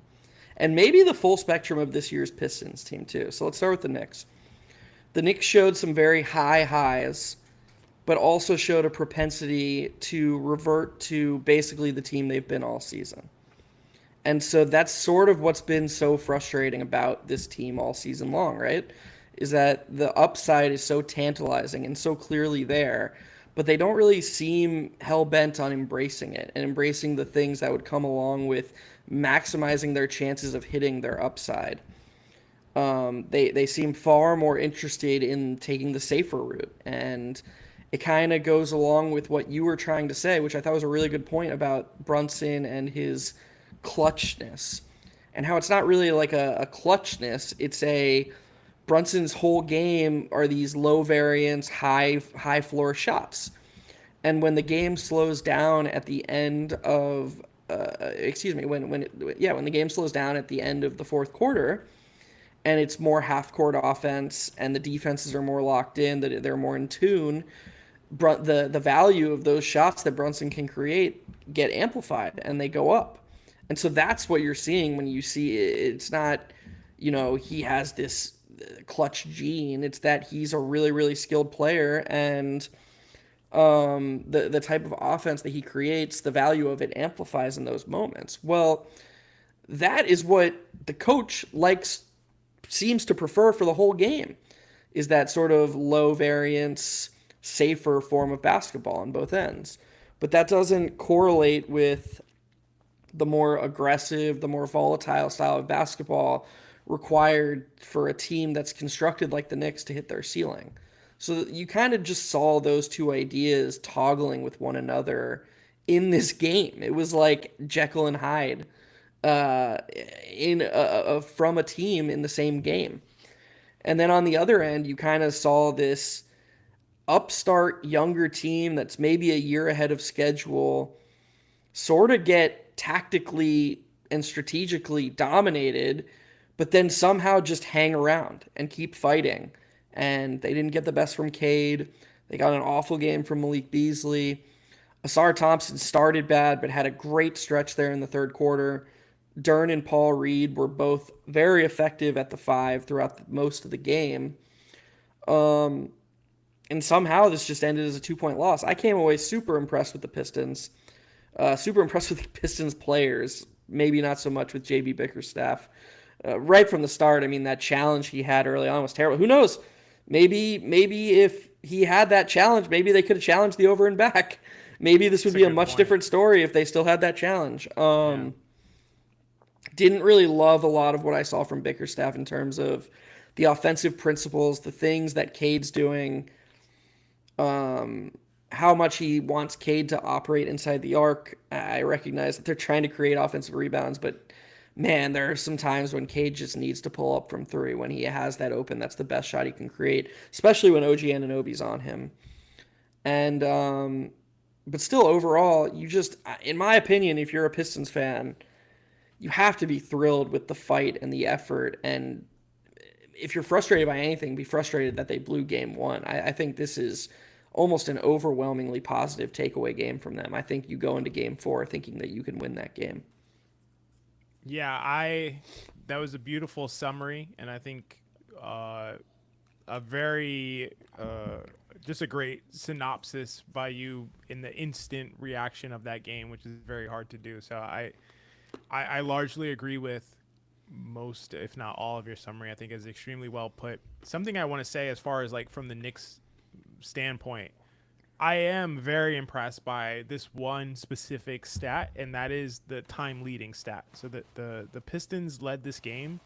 And maybe the full spectrum of this year's Pistons team, too. So let's start with the Knicks. The Knicks showed some very high highs, but also showed a propensity to revert to basically the team they've been all season. And so that's sort of what's been so frustrating about this team all season long, right? Is that the upside is so tantalizing and so clearly there, but they don't really seem hell-bent on embracing it and embracing the things that would come along with maximizing their chances of hitting their upside. They seem far more interested in taking the safer route, and it kind of goes along with what you were trying to say, which I thought was a really good point about Brunson and his clutchness, and how it's not really like a clutchness. It's a Brunson's whole game are these low variance, high floor shots, and when the game slows down at the end of when the game slows down at the end of the fourth quarter, and it's more half-court offense, and the defenses are more locked in, that they're more in tune, the value of those shots that Brunson can create get amplified, and they go up. And so that's what you're seeing when you see it's not, he has this clutch gene. It's that he's a really, really skilled player, and the type of offense that he creates, the value of it amplifies in those moments. Well, that is what the coach seems to prefer for the whole game, is that sort of low variance, safer form of basketball on both ends. But that doesn't correlate with the more aggressive, the more volatile style of basketball required for a team that's constructed like the Knicks to hit their ceiling. So you kind of just saw those two ideas toggling with one another in this game. It was like Jekyll and Hyde from a team in the same game. And then on the other end, you kind of saw this upstart younger team that's maybe a year ahead of schedule sort of get tactically and strategically dominated, but then somehow just hang around and keep fighting. And they didn't get the best from Cade. They got an awful game from Malik Beasley. Asar Thompson started bad, but had a great stretch there in the third quarter. Dern and Paul Reed were both very effective at the 5 throughout most of the game. And somehow this just ended as a 2-point loss. I came away super impressed with the Pistons. Super impressed with the Pistons players. Maybe not so much with JB Bickerstaff. Right from the start, I mean, that challenge he had early on was terrible. Who knows? Maybe if he had that challenge, maybe they could have challenged the over and back. Maybe this would be a much different story if they still had that challenge. Didn't really love a lot of what I saw from Bickerstaff in terms of the offensive principles, the things that Cade's doing, how much he wants Cade to operate inside the arc. I recognize that they're trying to create offensive rebounds, but man, there are some times when Cade just needs to pull up from 3. When he has that open, that's the best shot he can create, especially when OG Anunoby's on him. And, but still, overall, in my opinion, if you're a Pistons fan, you have to be thrilled with the fight and the effort. And if you're frustrated by anything, be frustrated that they blew game 1. I think this is almost an overwhelmingly positive takeaway game from them. I think you go into game 4 thinking that you can win that game. Yeah, that was a beautiful summary, and I think a very just a great synopsis by you in the instant reaction of that game, which is very hard to do. So I largely agree with most, if not all, of your summary. I think is extremely well put. Something I want to say as far as like from the Knicks standpoint, I am very impressed by this one specific stat, and that is the time leading stat. So that the Pistons led this game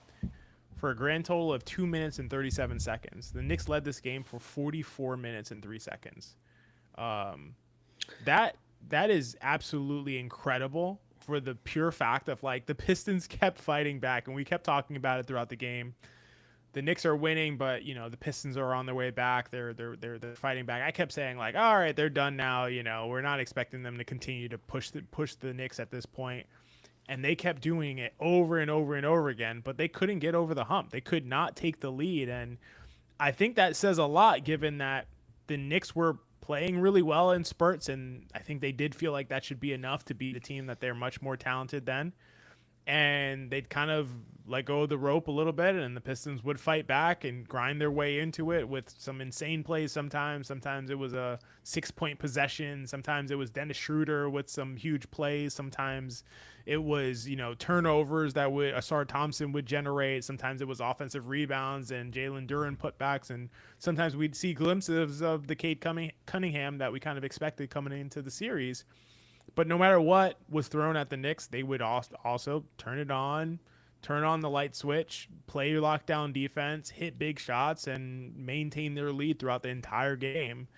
for a grand total of 2 minutes and 37 seconds. The Knicks led this game for 44 minutes and 3 seconds. That is absolutely incredible for the pure fact of like the Pistons kept fighting back, and we kept talking about it throughout the game. The Knicks are winning, but the Pistons are on their way back. They're fighting back. I kept saying like, all right, they're done now. We're not expecting them to continue to push the Knicks at this point. And they kept doing it over and over and over again, but they couldn't get over the hump. They could not take the lead, and I think that says a lot given that the Knicks were playing really well in spurts, and I think they did feel like that should be enough to beat a team that they're much more talented than. And they'd kind of let go of the rope a little bit, and the Pistons would fight back and grind their way into it with some insane plays sometimes. Sometimes it was a 6-point possession. Sometimes it was Dennis Schroeder with some huge plays. Sometimes it was, turnovers that Asar Thompson would generate. Sometimes it was offensive rebounds and Jalen Duren putbacks. And sometimes we'd see glimpses of the Cade Cunningham that we kind of expected coming into the series. But no matter what was thrown at the Knicks, they would also turn on the light switch, play lockdown defense, hit big shots, and maintain their lead throughout the entire game.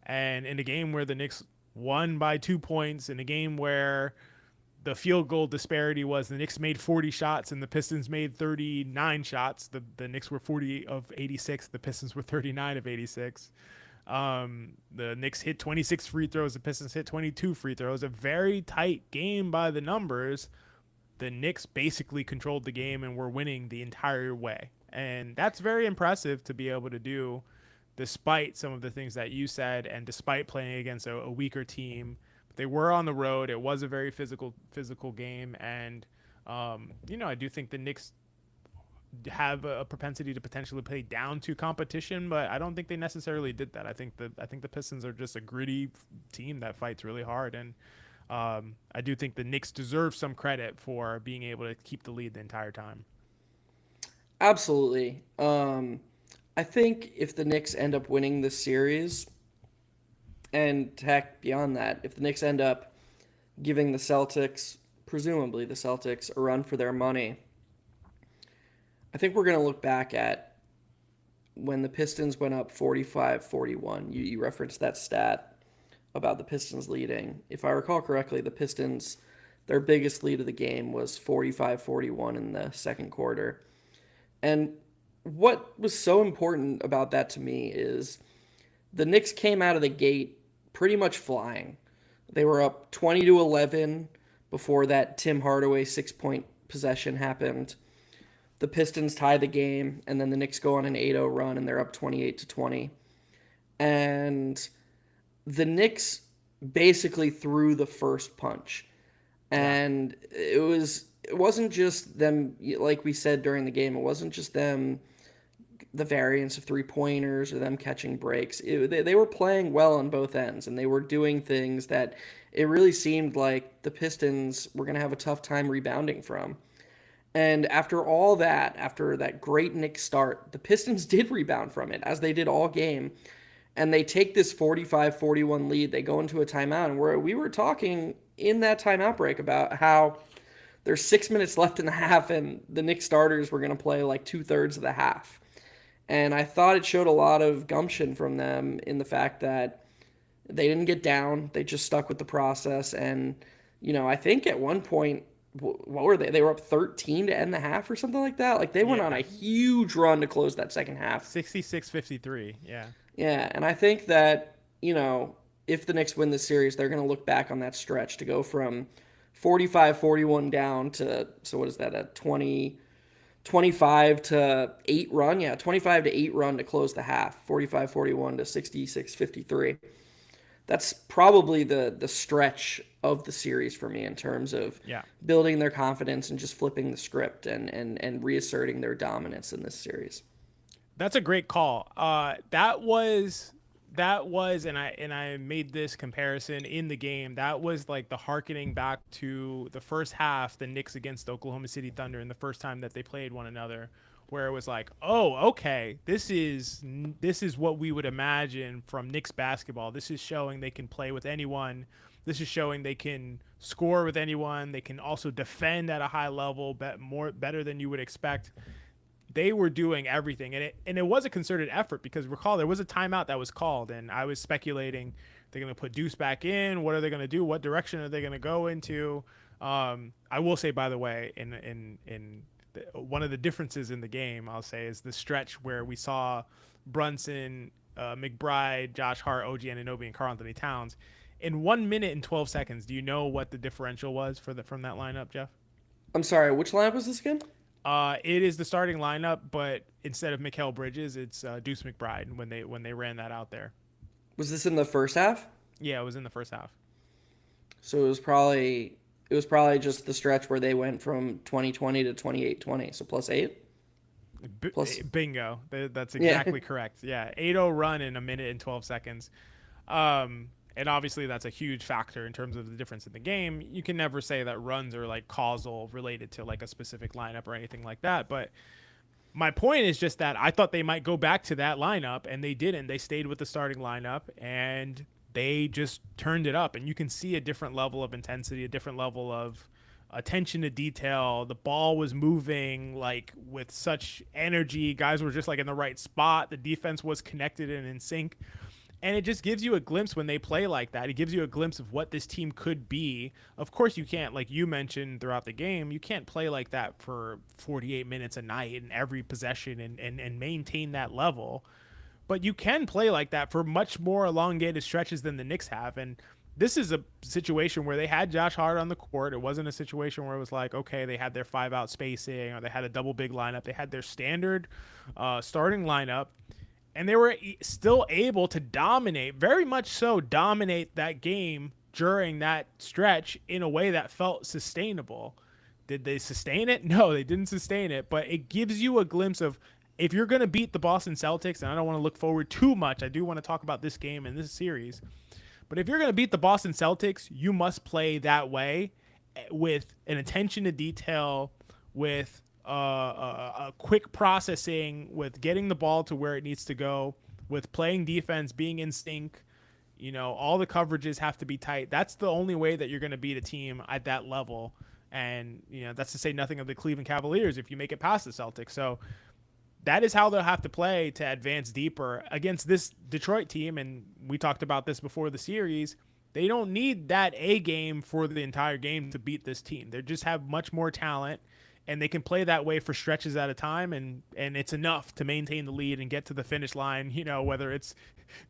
And in a game where the Knicks won by 2 points, in a game where the field goal disparity was the Knicks made 40 shots and the Pistons made 39 shots. The Knicks were 40 of 86. The Pistons were 39 of 86. The Knicks hit 26 free throws. The Pistons hit 22 free throws. A very tight game by the numbers. The Knicks basically controlled the game and were winning the entire way. And that's very impressive to be able to do despite some of the things that you said and despite playing against a weaker team. But they were on the road. It was a very physical game. And, I do think the Knicks have a propensity to potentially play down to competition, but I don't think they necessarily did that. I think the Pistons are just a gritty team that fights really hard, and I do think the Knicks deserve some credit for being able to keep the lead the entire time. Absolutely. I think if the Knicks end up winning this series, and heck, beyond that, if the Knicks end up giving the Celtics, presumably the Celtics, a run for their money, I think we're going to look back at when the Pistons went up 45-41. You referenced that stat about the Pistons leading. If I recall correctly, the Pistons, their biggest lead of the game was 45-41 in the second quarter. And what was so important about that to me is the Knicks came out of the gate pretty much flying. They were up 20-11 before that Tim Hardaway 6-point possession happened. The Pistons tie the game, and then the Knicks go on an 8-0 run, and they're up 28-20. And the Knicks basically threw the first punch. And it wasn't just them, like we said during the game, it wasn't just them, the variance of three-pointers or them catching breaks. They were playing well on both ends, and they were doing things that it really seemed like the Pistons were going to have a tough time rebounding from. And after all that, after that great Knicks start, the Pistons did rebound from it, as they did all game. And they take this 45-41 lead. They go into a timeout, and we were talking in that timeout break about how there's 6 minutes left in the half, and the Knicks starters were going to play like 2/3 of the half. And I thought it showed a lot of gumption from them in the fact that they didn't get down. They just stuck with the process. And, I think at one point, what were they? They were up 13 to end the half or something like that. Like, they went on a huge run to close that second half. 66-53, yeah. Yeah, and I think that, if the Knicks win this series, they're going to look back on that stretch to go from 45-41 down to, so what is that, a 25-8 run? Yeah, 25-8 run to close the half, 45-41 to 66-53. That's probably the stretch of the series for me in terms of building their confidence and just flipping the script and reasserting their dominance in this series. That's a great call. That was, and I made this comparison in the game. That was like the hearkening back to the first half, the Knicks against Oklahoma City Thunder, and the first time that they played one another, where it was like, oh, okay, this is what we would imagine from Knicks basketball. This is showing they can play with anyone. This is showing they can score with anyone. They can also defend at a high level, better than you would expect. They were doing everything, and it was a concerted effort, because recall there was a timeout that was called, and I was speculating they're going to put Deuce back in. What are they going to do? What direction are they going to go into? I will say, by the way, in one of the differences in the game, I'll say, is the stretch where we saw Brunson, McBride, Josh Hart, OG Anunoby, and Karl-Anthony Towns in 1 minute and 12 seconds. Do you know what the differential was from that lineup, Jeff? I'm sorry, which lineup was this again? It is the starting lineup, but instead of Mikal Bridges, it's Deuce McBride when they ran that out there. Was this in the first half? Yeah, it was in the first half. So it was probably just the stretch where they went from 20-20 to 28-20, so +8. Bingo. That's exactly correct. Yeah, 8-0 run in 1 minute and 12 seconds. And obviously that's a huge factor in terms of the difference in the game. You can never say that runs are like causal related to like a specific lineup or anything like that. But my point is just that I thought they might go back to that lineup, and they didn't. They stayed with the starting lineup, and they just turned it up. And you can see a different level of intensity, a different level of attention to detail. The ball was moving like with such energy. Guys were just like in the right spot. The defense was connected and in sync. And it just gives you a glimpse when they play like that. It gives you a glimpse of what this team could be. Of course, you can't, like you mentioned throughout the game, you can't play like that for 48 minutes a night in every possession and maintain that level. But you can play like that for much more elongated stretches than the Knicks have. And this is a situation where they had Josh Hart on the court. It wasn't a situation where it was like, okay, they had their 5-out spacing or they had a double big lineup. They had their standard starting lineup. And they were still able to dominate, very much so dominate that game during that stretch in a way that felt sustainable. Did they sustain it? No, they didn't sustain it, but it gives you a glimpse of if you're going to beat the Boston Celtics, and I don't want to look forward too much. I do want to talk about this game and this series. But if you're going to beat the Boston Celtics, you must play that way with an attention to detail, with a quick processing, with getting the ball to where it needs to go, with playing defense, being in sync. You know, all the coverages have to be tight. That's the only way that you're going to beat a team at that level. And, you know, that's to say nothing of the Cleveland Cavaliers if you make it past the Celtics. So that is how they'll have to play to advance deeper against this Detroit team. And we talked about this before the series. They don't need that A game for the entire game to beat this team. They just have much more talent, and they can play that way for stretches at a time. And it's enough to maintain the lead and get to the finish line, you know, whether it's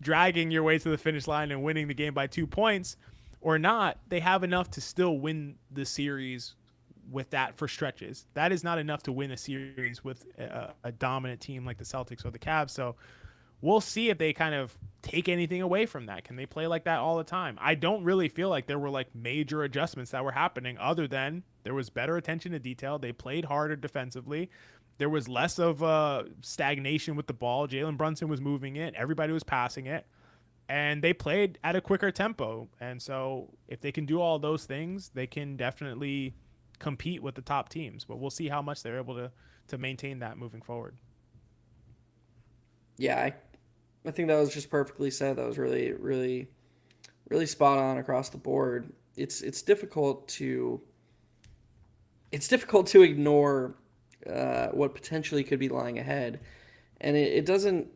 dragging your way to the finish line and winning the game by 2 points or not, they have enough to still win the series with that for stretches. That is not enough to win a series with a dominant team like the Celtics or the Cavs. So we'll see if they kind of take anything away from that. Can they play like that all the time? I don't really feel like there were like major adjustments that were happening other than there was better attention to detail. They played harder defensively. There was less of stagnation with the ball. Jalen Brunson was moving it. Everybody was passing it. And they played at a quicker tempo. And so if they can do all those things, they can definitely compete with the top teams. But we'll see how much they're able to maintain that moving forward. Yeah, I think that was just perfectly said. That was really, really, really spot on across the board. It's difficult to ignore what potentially could be lying ahead, and it doesn't.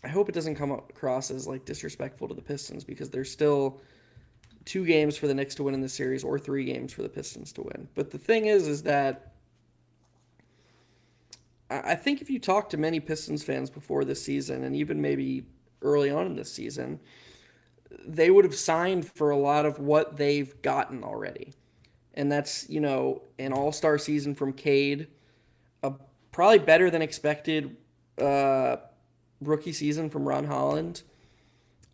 I hope it doesn't come across as like disrespectful to the Pistons, because there's still 2 games for the Knicks to win in this series, or 3 games for the Pistons to win. But the thing is that I think if you talk to many Pistons fans before this season, and even maybe early on in this season, they would have signed for a lot of what they've gotten already. And that's, you know, an all-star season from Cade, a probably better than expected rookie season from Ron Holland,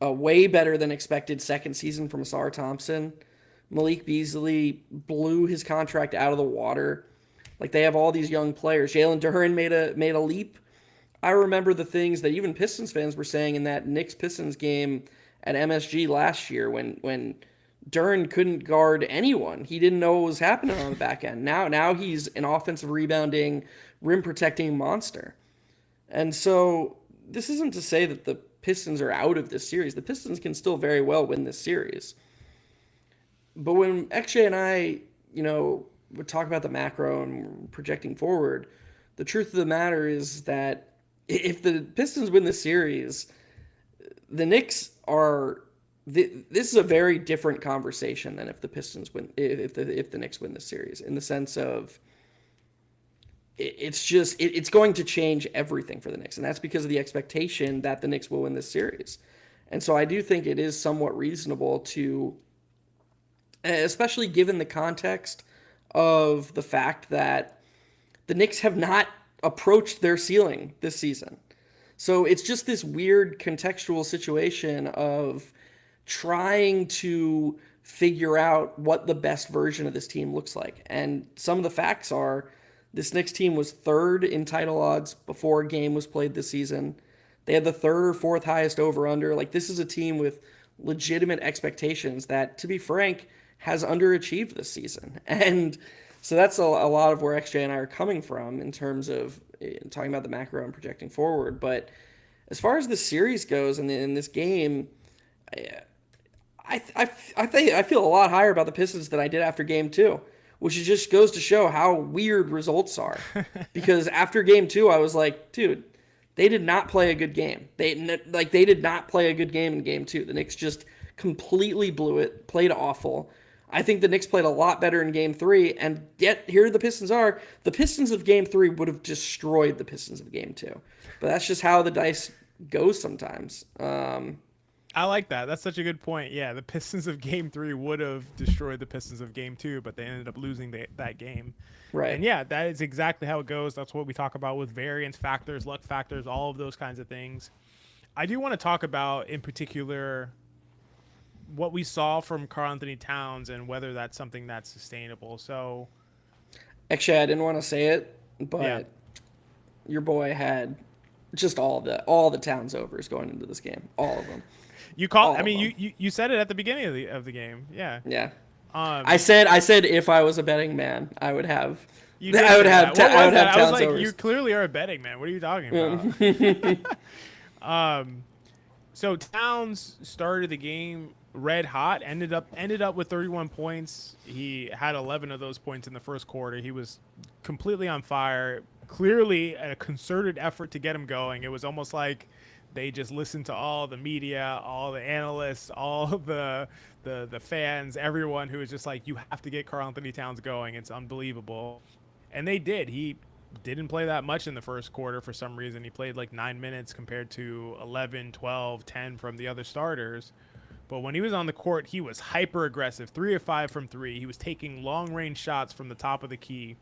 a way better than expected second season from Asar Thompson. Malik Beasley blew his contract out of the water. Like, they have all these young players. Jalen Duren made a leap. I remember the things that even Pistons fans were saying in that Knicks-Pistons game at MSG last year when Duren couldn't guard anyone. He didn't know what was happening on the back end. Now he's an offensive rebounding, rim-protecting monster. And so this isn't to say that the Pistons are out of this series. The Pistons can still very well win this series. But when XJ and I, you know, would talk about the macro and projecting forward, the truth of the matter is that if the Pistons win this series, the Knicks are... This is a very different conversation than if the Pistons win, if the Knicks win this series, in the sense of it's going to change everything for the Knicks, and that's because of the expectation that the Knicks will win this series. And so I do think it is somewhat reasonable to, especially given the context of the fact that the Knicks have not approached their ceiling this season. So it's just this weird contextual situation of trying to figure out what the best version of this team looks like. And some of the facts are this Knicks team was 3rd in title odds before a game was played this season. They had the 3rd or 4th highest over-under. Like, this is a team with legitimate expectations that, to be frank, has underachieved this season. And so that's a lot of where XJ and I are coming from in terms of talking about the macro and projecting forward. But as far as the series goes and in this game, I feel a lot higher about the Pistons than I did after Game 2, which just goes to show how weird results are. Because after Game 2, I was like, dude, they did not play a good game. They did not play a good game in Game 2. The Knicks just completely blew it, played awful. I think the Knicks played a lot better in Game 3, and yet here the Pistons are. The Pistons of Game 3 would have destroyed the Pistons of Game 2. But that's just how the dice goes sometimes. I like that. That's such a good point. Yeah, the Pistons of Game 3 would have destroyed the Pistons of Game 2, but they ended up losing that game. Right. And yeah, that is exactly how it goes. That's what we talk about with variance factors, luck factors, all of those kinds of things. I do want to talk about, in particular, what we saw from Karl Anthony Towns and whether that's something that's sustainable. So Actually, I didn't want to say it, yeah, but your boy had just all the Towns overs going into this game, all of them, you call. all I of mean, them. you said it at the beginning of the game. Yeah. Yeah, I Um, said if I was a betting man, I would have, you did say that. What I was would that? have I was Towns like, you overs. clearly are a betting man. What are you talking about? Um, so Towns started the game red hot. Ended up with 31 points. He had 11 of those points in the first quarter. He was completely on fire. Clearly a concerted effort to get him going. It was almost like they just listened to all the media, all the analysts, all the fans, everyone who was just like, you have to get Karl Anthony Towns going. It's unbelievable. And they did. He didn't play that much in the first quarter for some reason. He played like 9 minutes compared to 11, 12, 10 from the other starters. But when he was on the court, he was hyper aggressive, 3 of 5 from 3. He was taking long range shots from the top of the key.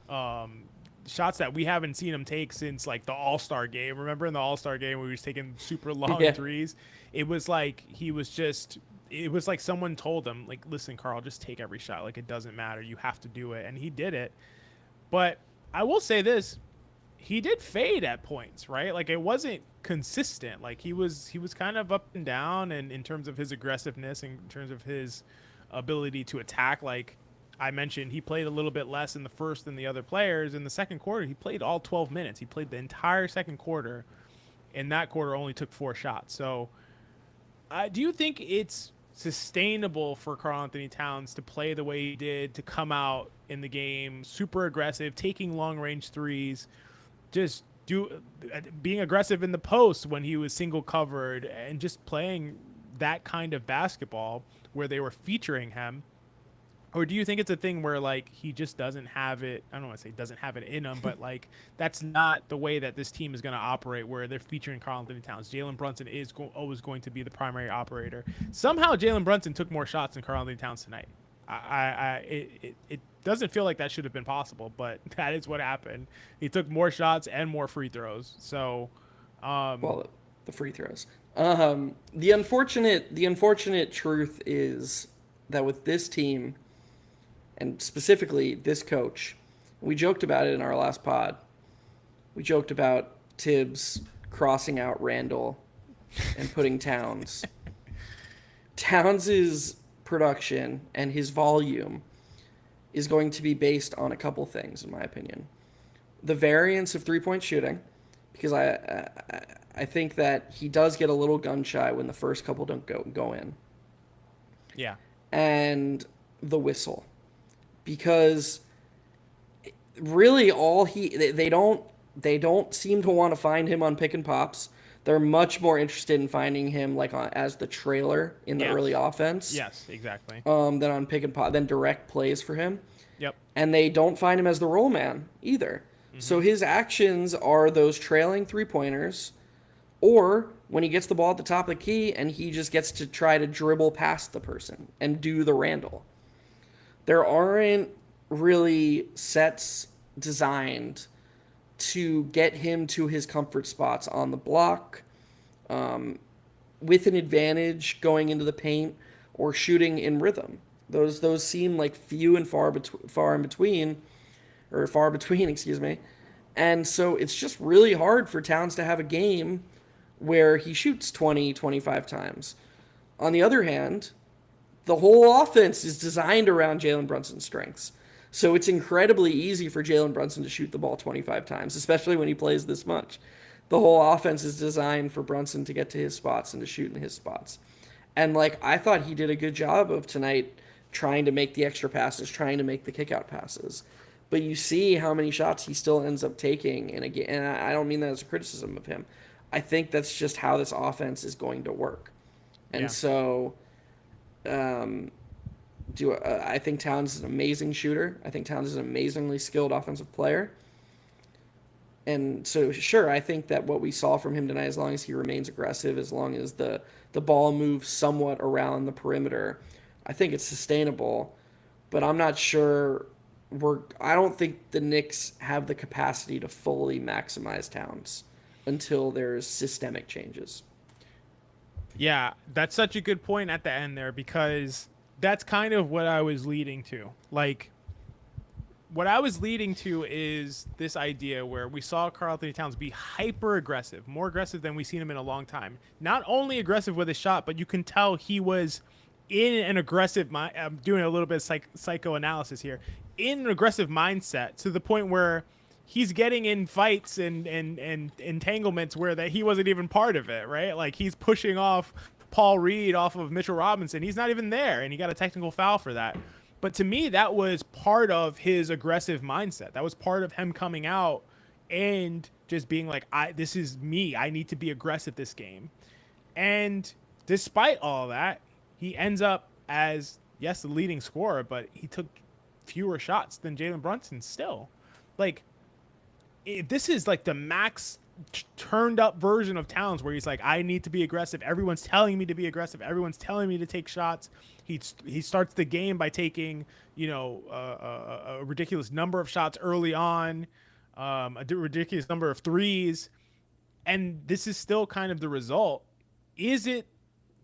Shots that we haven't seen him take since like the All-Star game. Remember in the All-Star game where he was taking super long Yeah. threes? It was like it was like someone told him, like, listen, Karl, just take every shot. Like, it doesn't matter. You have to do it. And he did it. But I will say this, he did fade at points, right? Like it wasn't consistent. Like he was kind of up and down, and in terms of his aggressiveness, in terms of his ability to attack. Like I mentioned, he played a little bit less in the first than the other players. In the second quarter, he played all 12 minutes. He played the entire second quarter. In that quarter, only took 4 shots. So, do you think it's sustainable for Karl Anthony Towns to play the way he did, to come out in the game super aggressive, taking long range threes, just being aggressive in the post when he was single covered, and just playing that kind of basketball where they were featuring him? Or do you think it's a thing where like he just doesn't have it? I don't want to say doesn't have it in him, but like that's not the way that this team is going to operate, where they're featuring Karl Anthony Towns. Jalen Brunson is always going to be the primary operator. Somehow Jalen Brunson took more shots than Karl Anthony Towns tonight. It doesn't feel like that should have been possible, but that is what happened. He took more shots and more free throws. So, Well, the free throws. The unfortunate truth is that with this team, and specifically this coach, we joked about it in our last pod. We joked about Tibbs crossing out Randall and putting Towns. Towns' production and his volume is going to be based on a couple things, in my opinion. The variance of three-point shooting, because I think that he does get a little gun shy when the first couple don't go in, yeah. and the whistle, because really they don't seem to want to find him on pick and pops. They're much more interested in finding him like as the trailer in the Yes. early offense. Yes, exactly. Than on pick and pop, than direct plays for him. Yep. And they don't find him as the roll man either. So his actions are those trailing 3-pointers, or when he gets the ball at the top of the key and he just gets to try to dribble past the person and do the Randall. There aren't really sets designed to get him to his comfort spots on the block, with an advantage going into the paint or shooting in rhythm. Those seem like few and far between, excuse me. And so it's just really hard for Towns to have a game where he shoots 20, 25 times. On the other hand, the whole offense is designed around Jalen Brunson's strengths. So it's incredibly easy for Jalen Brunson to shoot the ball 25 times, especially when he plays this much. The whole offense is designed for Brunson to get to his spots and to shoot in his spots. And like I thought he did a good job of tonight trying to make the extra passes, trying to make the kick-out passes. But you see how many shots he still ends up taking in a game. And I don't mean that as a criticism of him. I think that's just how this offense is going to work. And Yeah. so I think Towns is an amazing shooter. I think Towns is an amazingly skilled offensive player. And so, sure, I think that what we saw from him tonight, as long as he remains aggressive, as long as the ball moves somewhat around the perimeter, I think it's sustainable. But I'm not sure I don't think the Knicks have the capacity to fully maximize Towns until there's systemic changes. Yeah, that's such a good point at the end there because that's kind of what I was leading to. Like, what I was leading to is this idea where we saw Karl Anthony Towns be hyper aggressive, more aggressive than we've seen him in a long time. Not only aggressive with his shot, but you can tell he was in an aggressive mind. I'm doing a little bit of psychoanalysis here. In an aggressive mindset to the point where he's getting in fights and entanglements where that he wasn't even part of it, right? Like he's pushing off Paul Reed off of Mitchell Robinson. He's not even there, and he got a technical foul for that. But to me, that was part of his aggressive mindset. That was part of him coming out and just being like, this is me. I need to be aggressive this game. And despite all that, he ends up as, yes, the leading scorer, but he took fewer shots than Jalen Brunson still. Like, this is like the max turned up version of Towns where he's like, I need to be aggressive. Everyone's telling me to be aggressive. Everyone's telling me to take shots. He starts the game by taking, a ridiculous number of shots early on, a ridiculous number of threes. And this is still kind of the result. Is it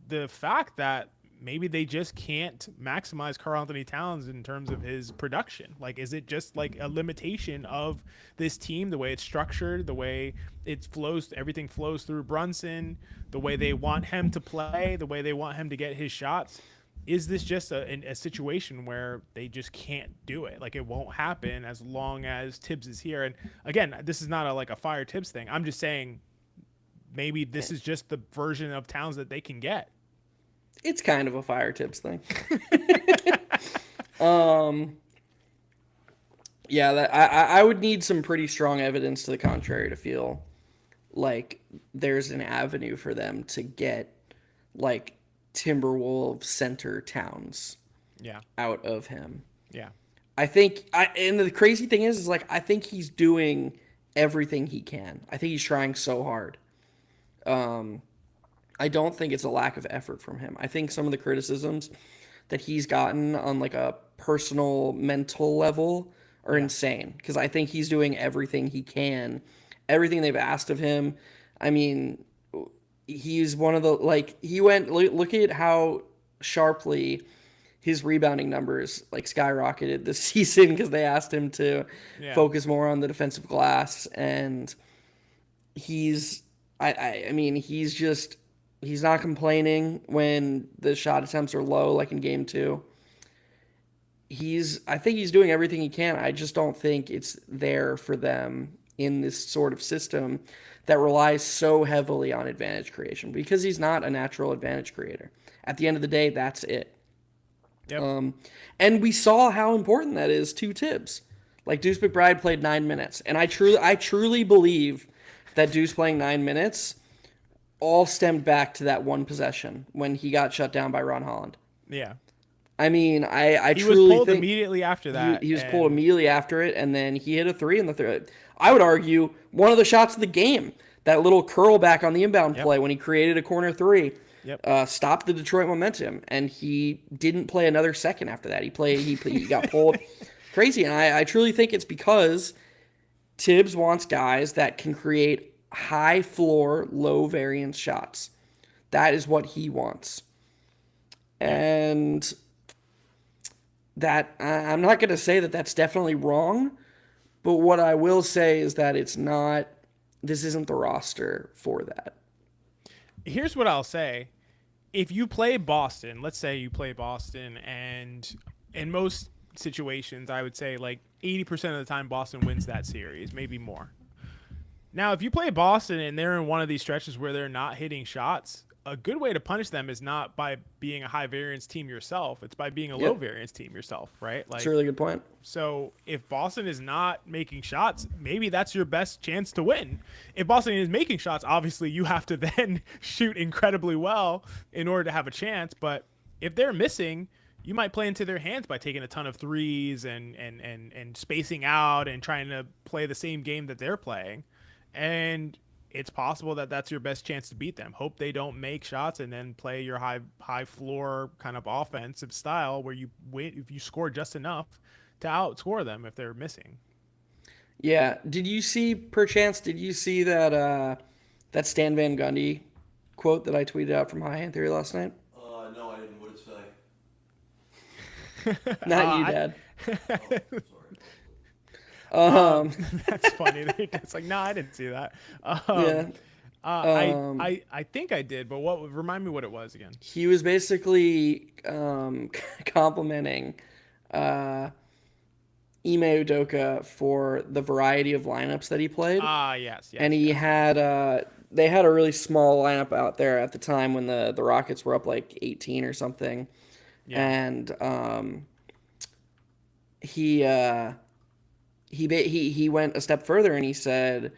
the fact that maybe they just can't maximize Karl Anthony Towns in terms of his production? Like, is it just like a limitation of this team, the way it's structured, the way it flows, everything flows through Brunson, the way they want him to play, the way they want him to get his shots? Is this just a situation where they just can't do it? Like, it won't happen as long as Tibbs is here. And again, this is not like a fire Tibbs thing. I'm just saying maybe this is just the version of Towns that they can get. It's kind of a fire Tibbs thing. Yeah, I would need some pretty strong evidence to the contrary to feel like there's an avenue for them to get like Timberwolves center Towns out of him. Yeah. I think and the crazy thing is like I think he's doing everything he can. I think he's trying so hard. I don't think it's a lack of effort from him. I think some of the criticisms that he's gotten on like a personal mental level are insane because I think he's doing everything he can, everything they've asked of him. I mean, he's one of the he went look at how sharply his rebounding numbers like skyrocketed this season because they asked him to focus more on the defensive glass, and he's he's not complaining when the shot attempts are low like in game 2. I think he's doing everything he can. I just don't think it's there for them in this sort of system that relies so heavily on advantage creation because he's not a natural advantage creator. At the end of the day, that's it. Yep. And we saw how important that is to Tibbs. Like Deuce McBride played 9 minutes, and I truly believe that Deuce playing 9 minutes all stemmed back to that one possession when he got shut down by Ron Holland. Yeah. I mean, I he truly was pulled think immediately after that. He was pulled immediately after it, and then he hit a 3 in the third. I would argue one of the shots of the game, that little curl back on the inbound play when he created a corner 3, stopped the Detroit momentum, and he didn't play another second after that. He got pulled crazy, and I truly think it's because Tibbs wants guys that can create high floor, low variance shots. That is what he wants. And that I'm not going to say that that's definitely wrong, but what I will say is that this isn't the roster for that. Here's what I'll say. If you play Boston, let's say you play Boston, and in most situations, I would say like 80% of the time Boston wins that series, maybe more. Now, if you play Boston and they're in one of these stretches where they're not hitting shots, a good way to punish them is not by being a high variance team yourself. It's by being a low variance team yourself, right? Like, that's a really good point. So if Boston is not making shots, maybe that's your best chance to win. If Boston is making shots, obviously you have to then shoot incredibly well in order to have a chance. But if they're missing, you might play into their hands by taking a ton of threes and spacing out and trying to play the same game that they're playing. And it's possible that that's your best chance to beat them. Hope they don't make shots and then play your high floor kind of offensive style where you win if you score just enough to outscore them if they're missing. Yeah. Did you see that that Stan Van Gundy quote that I tweeted out from High Hand Theory last night? No, I didn't. What did it say? Not you, Dad. Oh, sorry. That's funny. It's like, no, I didn't see that. Yeah. I think I did, but remind me what it was again. He was basically complimenting Ime Udoka for the variety of lineups that he played. Yes. And he had they had a really small lineup out there at the time when the Rockets were up like 18 or something. Yeah. And he went a step further and he said,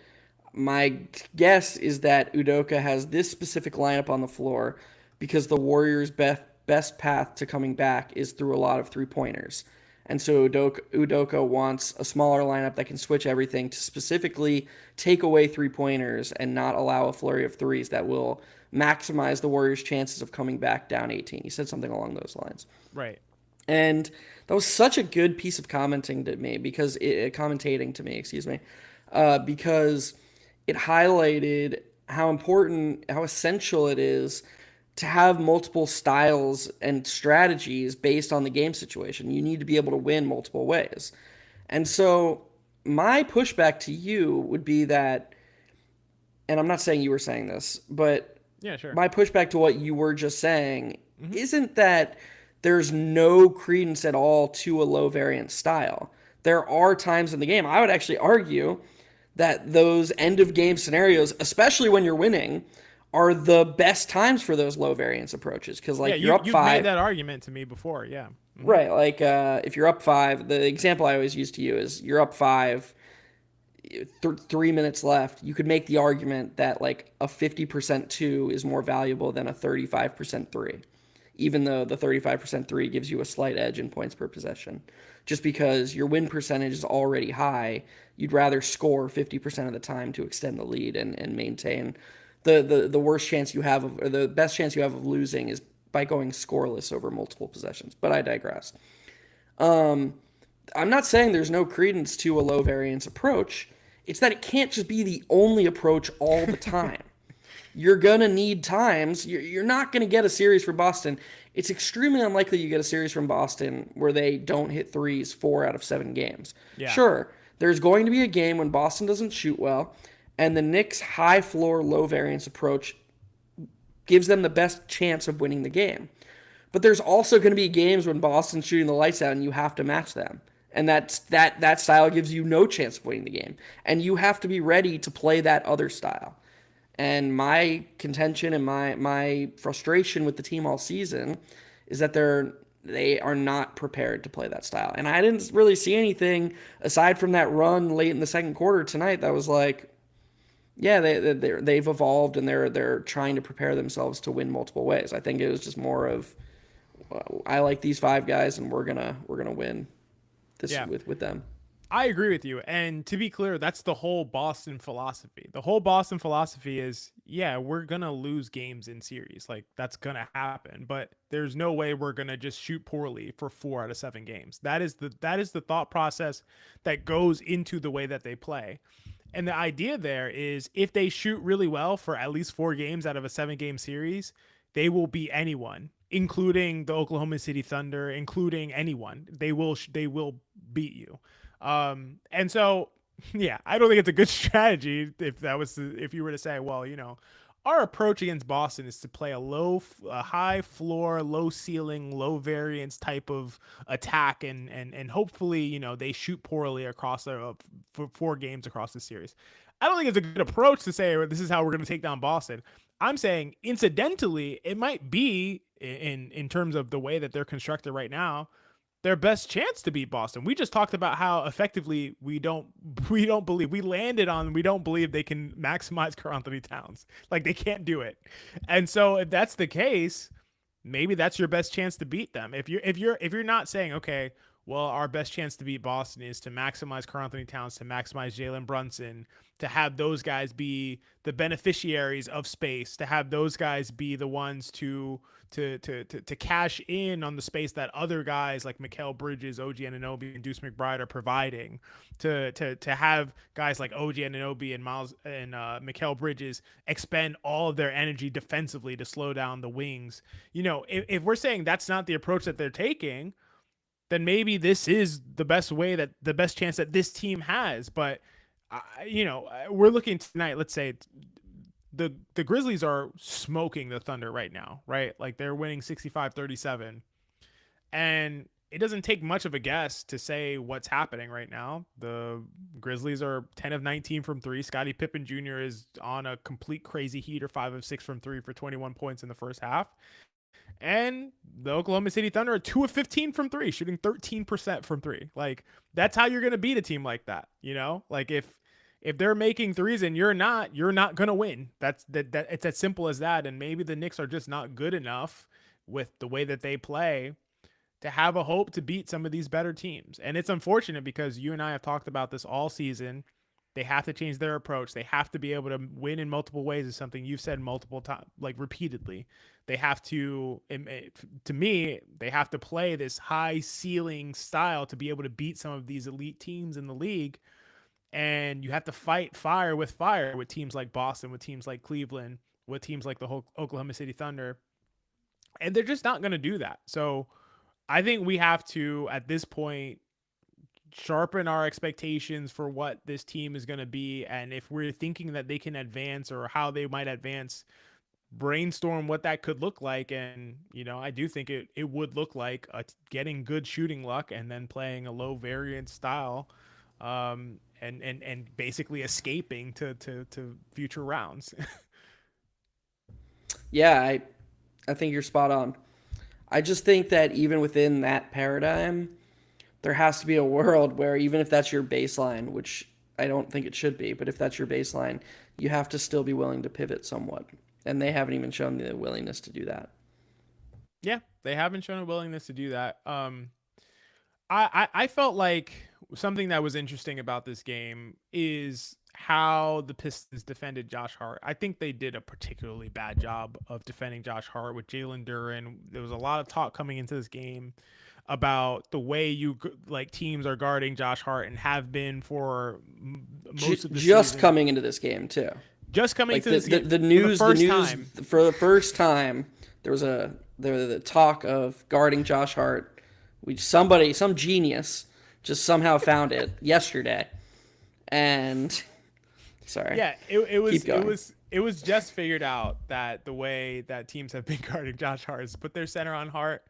my guess is that Udoka has this specific lineup on the floor because the Warriors' best path to coming back is through a lot of three-pointers. And so Udoka wants a smaller lineup that can switch everything to specifically take away three-pointers and not allow a flurry of threes that will maximize the Warriors' chances of coming back down 18. He said something along those lines. Right. And that was such a good piece of commentating to me because it highlighted how important, how essential it is to have multiple styles and strategies based on the game situation. You need to be able to win multiple ways. And so my pushback to you would be that, and I'm not saying you were saying this, but yeah, sure. My pushback to what you were just saying isn't that there's no credence at all to a low variance style. There are times in the game, I would actually argue that those end of game scenarios, especially when you're winning, are the best times for those low variance approaches. Because you're up 5. You've made that argument to me before, yeah. Mm-hmm. Right, if you're up 5, the example I always use to you is you're up 5, 3 minutes left. You could make the argument that a 50% 2 is more valuable than a 35% 3. Even though the 35% 3 gives you a slight edge in points per possession. Just because your win percentage is already high, you'd rather score 50% of the time to extend the lead and maintain. The worst chance you have or the best chance you have of losing is by going scoreless over multiple possessions. But I digress. I'm not saying there's no credence to a low variance approach. It's that it can't just be the only approach all the time. You're going to need times. You're not going to get a series for Boston. It's extremely unlikely you get a series from Boston where they don't hit threes 4 out of 7 games. Yeah. Sure, there's going to be a game when Boston doesn't shoot well, and the Knicks' high floor, low variance approach gives them the best chance of winning the game. But there's also going to be games when Boston's shooting the lights out and you have to match them. And that style gives you no chance of winning the game. And you have to be ready to play that other style. And my contention and my frustration with the team all season is that they are not prepared to play that style. And I didn't really see anything aside from that run late in the second quarter tonight that was like, yeah, they've evolved and they're trying to prepare themselves to win multiple ways. I think it was just more of, I like these 5 guys and we're gonna win this with them. I agree with you. And to be clear, that's the whole Boston philosophy. The whole Boston philosophy is, yeah, we're going to lose games in series. That's going to happen. But there's no way we're going to just shoot poorly for 4 out of 7 games. That is the thought process that goes into the way that they play. And the idea there is if they shoot really well for at least 4 games out of a 7-game series, they will beat anyone, including the Oklahoma City Thunder, including anyone. They will beat you. And so, yeah, I don't think it's a good strategy if you were to say, well, our approach against Boston is to play a high floor, low ceiling, low variance type of attack. And hopefully, they shoot poorly across for 4 games across the series. I don't think it's a good approach to say, this is how we're going to take down Boston. I'm saying incidentally, it might be in terms of the way that they're constructed right now, their best chance to beat Boston. We just talked about how effectively we don't believe they can maximize Karl-Anthony Towns. They can't do it. And so if that's the case, maybe that's your best chance to beat them. If you're not saying, okay, well, our best chance to beat Boston is to maximize Karl Anthony Towns, to maximize Jalen Brunson, to have those guys be the beneficiaries of space, to have those guys be the ones to cash in on the space that other guys like Mikal Bridges, OG Anunoby, and Deuce McBride are providing, to have guys like OG Anunoby and Miles and Mikal Bridges expend all of their energy defensively to slow down the wings. You know, if we're saying that's not the approach that they're taking, then maybe this is the best way, that the best chance that this team has. But you know, we're looking tonight. Let's say the Grizzlies are smoking the Thunder right now, right? Like they're winning 65-37, and it doesn't take much of a guess to say what's happening right now. The Grizzlies are 10 of 19 from three. Scottie Pippen Jr. is on a complete crazy heater, 5 of 6 from three for 21 points in the first half. And the Oklahoma City Thunder are 2 of 15 from three, shooting 13% from three. Like, that's how you're going to beat a team like that. You know, like if they're making threes and you're not going to win. That it's as simple as that. And maybe the Knicks are just not good enough with the way that they play to have a hope to beat some of these better teams. And it's unfortunate because you and I have talked about this all season. They have to change their approach. They have to be able to win in multiple ways, is something you've said multiple times, like repeatedly. They have to me, they have to play this high ceiling style to be able to beat some of these elite teams in the league. And you have to fight fire with teams like Boston, with teams like Cleveland, with teams like the whole Oklahoma City Thunder. And they're just not going to do that. So I think we have to, at this point, sharpen our expectations for what this team is going to be. And if we're thinking that they can advance or how they might advance, brainstorm what that could look like. And, you know, I do think it would look like getting good shooting luck and then playing a low variance style, and basically escaping to future rounds. Yeah, I think you're spot on. I just think that even within that paradigm, there has to be a world where, even if that's your baseline, which I don't think it should be, but if that's your baseline, you have to still be willing to pivot somewhat. And they haven't even shown the willingness to do that. Yeah, they haven't shown a willingness to do that. I felt like something that was interesting about this game is how the Pistons defended Josh Hart. I think they did a particularly bad job of defending Josh Hart with Jalen Duren. There was a lot of talk coming into this game about the way teams are guarding Josh Hart and have been for most of the season. Coming into this game too. Just coming to this game. The news for the first time, there was the talk of guarding Josh Hart. Some genius just somehow found it yesterday. And sorry. Yeah, it was just figured out that the way that teams have been guarding Josh Hart is put their center on Hart.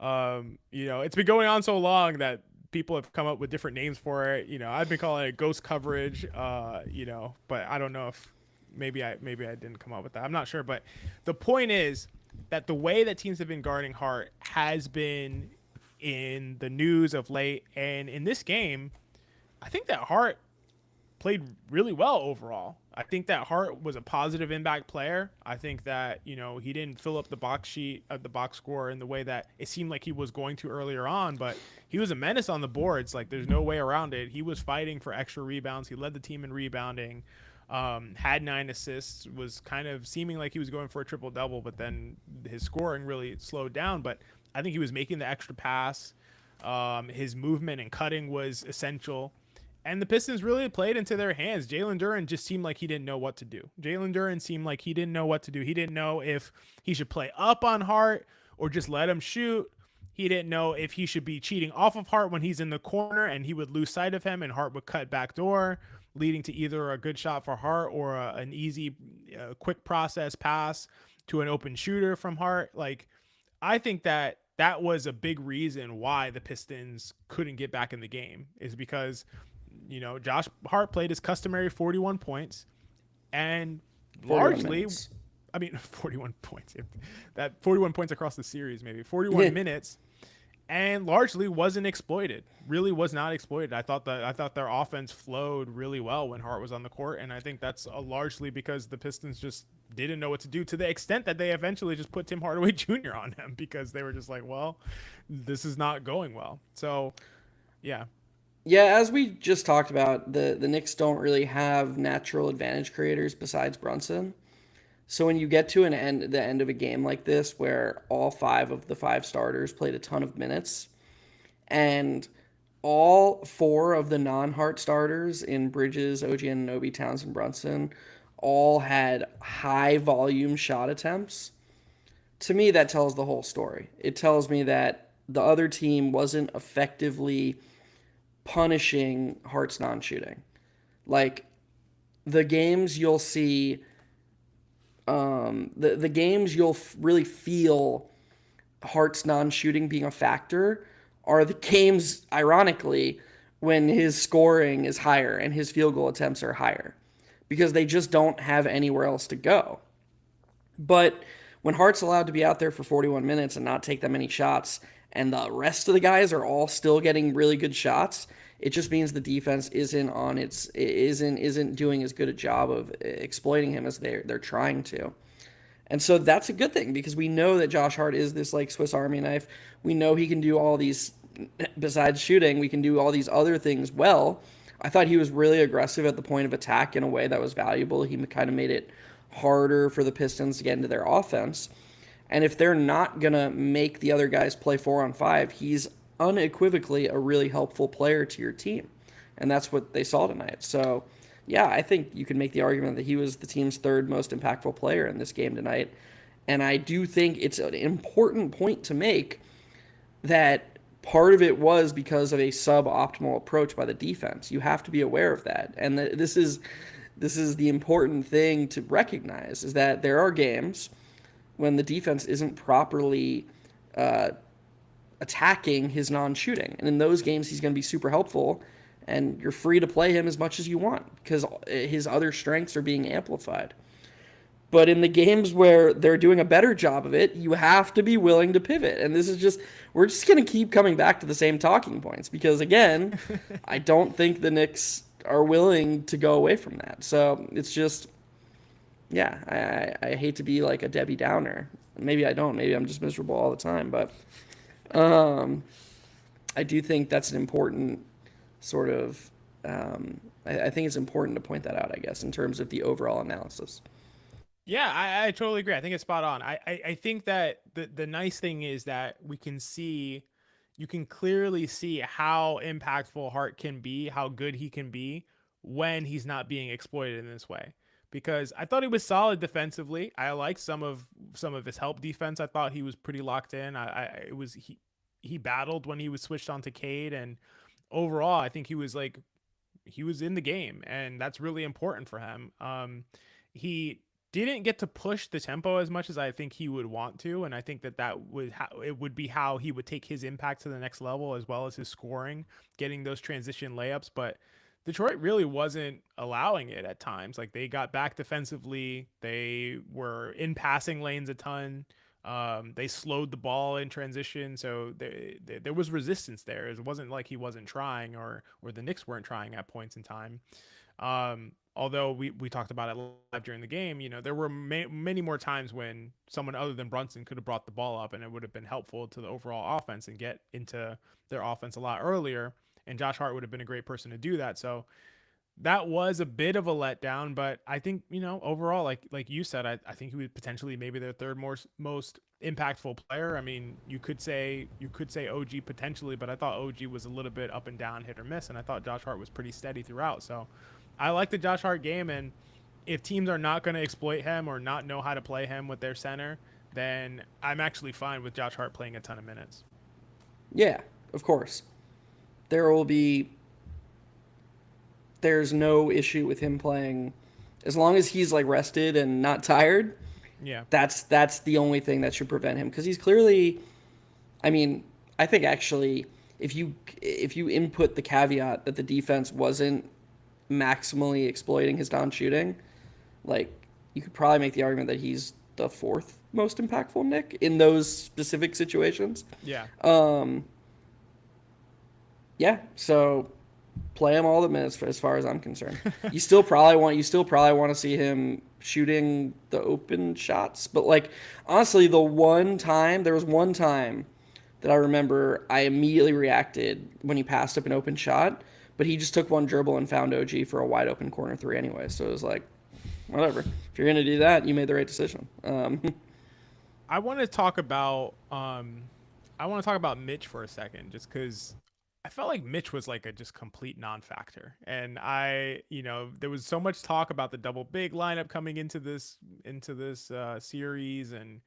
You know, it's been going on so long that people have come up with different names for it. You know, I've been calling it ghost coverage, you know, but I don't know if maybe I didn't come up with that. I'm not sure. But the point is that the way that teams have been guarding Hart has been in the news of late. And in this game, I think that Hart played really well overall. I think that Hart was a positive impact player. I think that, you know, he didn't fill up the box sheet of the box score in the way that it seemed like he was going to earlier on, but he was a menace on the boards. Like, there's no way around it. He was fighting for extra rebounds. He led the team in rebounding, had 9 assists, was kind of seeming like he was going for a triple double, but then his scoring really slowed down. But I think he was making the extra pass. His movement and cutting was essential. And the Pistons really played into their hands. Jalen Duren just seemed like he didn't know what to do. He didn't know if he should play up on Hart or just let him shoot. He didn't know if he should be cheating off of Hart when he's in the corner and he would lose sight of him and Hart would cut back door, leading to either a good shot for Hart or an easy, quick process pass to an open shooter from Hart. Like, I think that was a big reason why the Pistons couldn't get back in the game, is because, you know, Josh Hart played his customary 41 points and largely, 41 points, that 41 points across the series, maybe 41 minutes, and largely wasn't exploited. Really was not exploited. I thought their offense flowed really well when Hart was on the court. And I think that's largely because the Pistons just didn't know what to do, to the extent that they eventually just put Tim Hardaway Jr. on him because they were just like, well, this is not going well. So Yeah. Yeah, as we just talked about, the Knicks don't really have natural advantage creators besides Brunson. So when you get to the end of a game like this, where all five of the five starters played a ton of minutes, and all four of the non-Hart starters in Bridges, OG Anunoby, Townsend, Brunson, all had high volume shot attempts. To me, that tells the whole story. It tells me that the other team wasn't effectively punishing Hart's non-shooting. Like the games you'll see, the games you'll really feel Hart's non-shooting being a factor are the games, ironically, when his scoring is higher and his field goal attempts are higher, because they just don't have anywhere else to go. But when Hart's allowed to be out there for 41 minutes and not take that many shots, and the rest of the guys are all still getting really good shots, it just means the defense isn't doing as good a job of exploiting him as they're trying to. And so that's a good thing, because we know that Josh Hart is this like Swiss Army knife. We know he can do all these, besides shooting, we can do all these other things well. I thought he was really aggressive at the point of attack in a way that was valuable. He kind of made it harder for the Pistons to get into their offense. And if they're not going to make the other guys play 4-on-5, he's unequivocally a really helpful player to your team. And that's what they saw tonight. So, yeah, I think you can make the argument that he was the team's third most impactful player in this game tonight. And I do think it's an important point to make that part of it was because of a suboptimal approach by the defense. You have to be aware of that. And this is the important thing to recognize, is that there are games when the defense isn't properly attacking his non-shooting. And in those games, he's going to be super helpful, and you're free to play him as much as you want because his other strengths are being amplified. But in the games where they're doing a better job of it, you have to be willing to pivot. And we're just going to keep coming back to the same talking points because, again, I don't think the Knicks are willing to go away from that. So it's just, yeah, I hate to be like a Debbie Downer. Maybe I don't. Maybe I'm just miserable all the time. But I do think that's an important sort of, I think it's important to point that out, I guess, in terms of the overall analysis. Yeah, I totally agree. I think it's spot on. I think that the nice thing is that you can clearly see how impactful Hart can be, how good he can be when he's not being exploited in this way. Because I thought he was solid defensively. I liked some of his help defense. I thought he was pretty locked in. He battled when he was switched onto Cade, and overall, I think he was in the game, and that's really important for him. He didn't get to push the tempo as much as I think he would want to, and I think it would be how he would take his impact to the next level, as well as his scoring, getting those transition layups. But Detroit really wasn't allowing it at times. Like, they got back defensively, they were in passing lanes a ton. They slowed the ball in transition, so there was resistance there. It wasn't like he wasn't trying, or the Knicks weren't trying at points in time. Although we talked about it live during the game, there were many more times when someone other than Brunson could have brought the ball up, and it would have been helpful to the overall offense and get into their offense a lot earlier. And Josh Hart would have been a great person to do that. So that was a bit of a letdown, but I think, overall, like you said, I think he was potentially maybe their third most impactful player. I mean, you could say OG potentially, but I thought OG was a little bit up and down, hit or miss, and I thought Josh Hart was pretty steady throughout. So I like the Josh Hart game, and if teams are not going to exploit him or not know how to play him with their center, then I'm actually fine with Josh Hart playing a ton of minutes. Yeah, of course. There's no issue with him playing as long as he's like rested and not tired. Yeah. That's the only thing that should prevent him, because he's clearly, I mean, I think actually if you input the caveat that the defense wasn't maximally exploiting his non-shooting, like, you could probably make the argument that he's the fourth most impactful Knick in those specific situations. Yeah. Yeah, so play him all the minutes as far as I'm concerned. You still probably want to see him shooting the open shots, but like, honestly, there was one time that I remember I immediately reacted when he passed up an open shot, but he just took one dribble and found OG for a wide open corner three anyway. So it was like, whatever. If you're gonna do that, you made the right decision. I want to talk about Mitch for a second, just because I felt like Mitch was like a just complete non-factor, and there was so much talk about the double big lineup coming into this series, and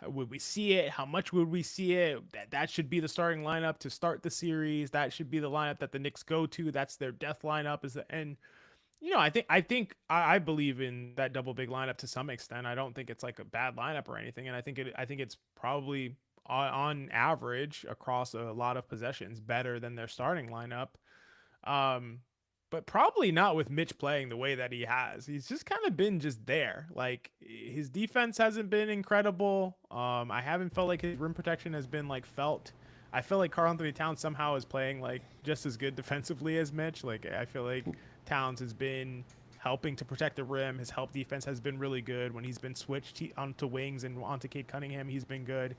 would we see it? How much would we see it? That should be the starting lineup to start the series. That should be the lineup that the Knicks go to. That's their death lineup. I believe in that double big lineup to some extent. I don't think it's like a bad lineup or anything, and I think it's probably on average across a lot of possessions better than their starting lineup. But probably not with Mitch playing the way that he has. He's just kind of been just there. Like, his defense hasn't been incredible. I haven't felt like his rim protection has been like felt. I feel like Karl-Anthony Towns somehow is playing like just as good defensively as Mitch. Like, I feel like Towns has been helping to protect the rim. His help defense has been really good. When he's been switched onto wings and onto Cade Cunningham, he's been good.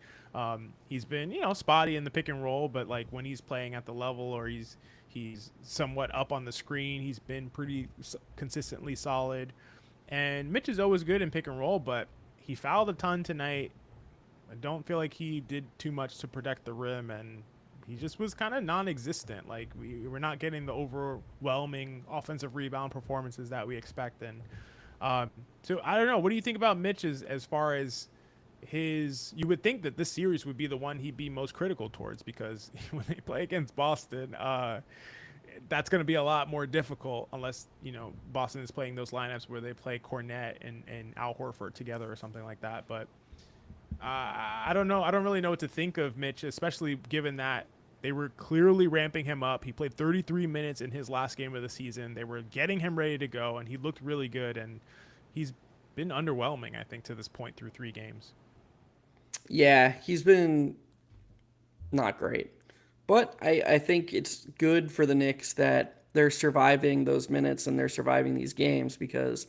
He's been, spotty in the pick and roll, but like when he's playing at the level or he's somewhat up on the screen, he's been pretty consistently solid. And Mitch is always good in pick and roll, but he fouled a ton tonight. I don't feel like he did too much to protect the rim, and he just was kind of non-existent. Like, we're not getting the overwhelming offensive rebound performances that we expect. And so I don't know. What do you think about Mitch as far as you would think that this series would be the one he'd be most critical towards, because when they play against Boston, that's going to be a lot more difficult unless, Boston is playing those lineups where they play Cornette and Al Horford together or something like that. But I don't know. I don't really know what to think of Mitch, especially given that they were clearly ramping him up. He played 33 minutes in his last game of the season. They were getting him ready to go, and he looked really good. And he's been underwhelming, I think, to this point through 3 games. Yeah, he's been not great. But I think it's good for the Knicks that they're surviving those minutes and they're surviving these games, because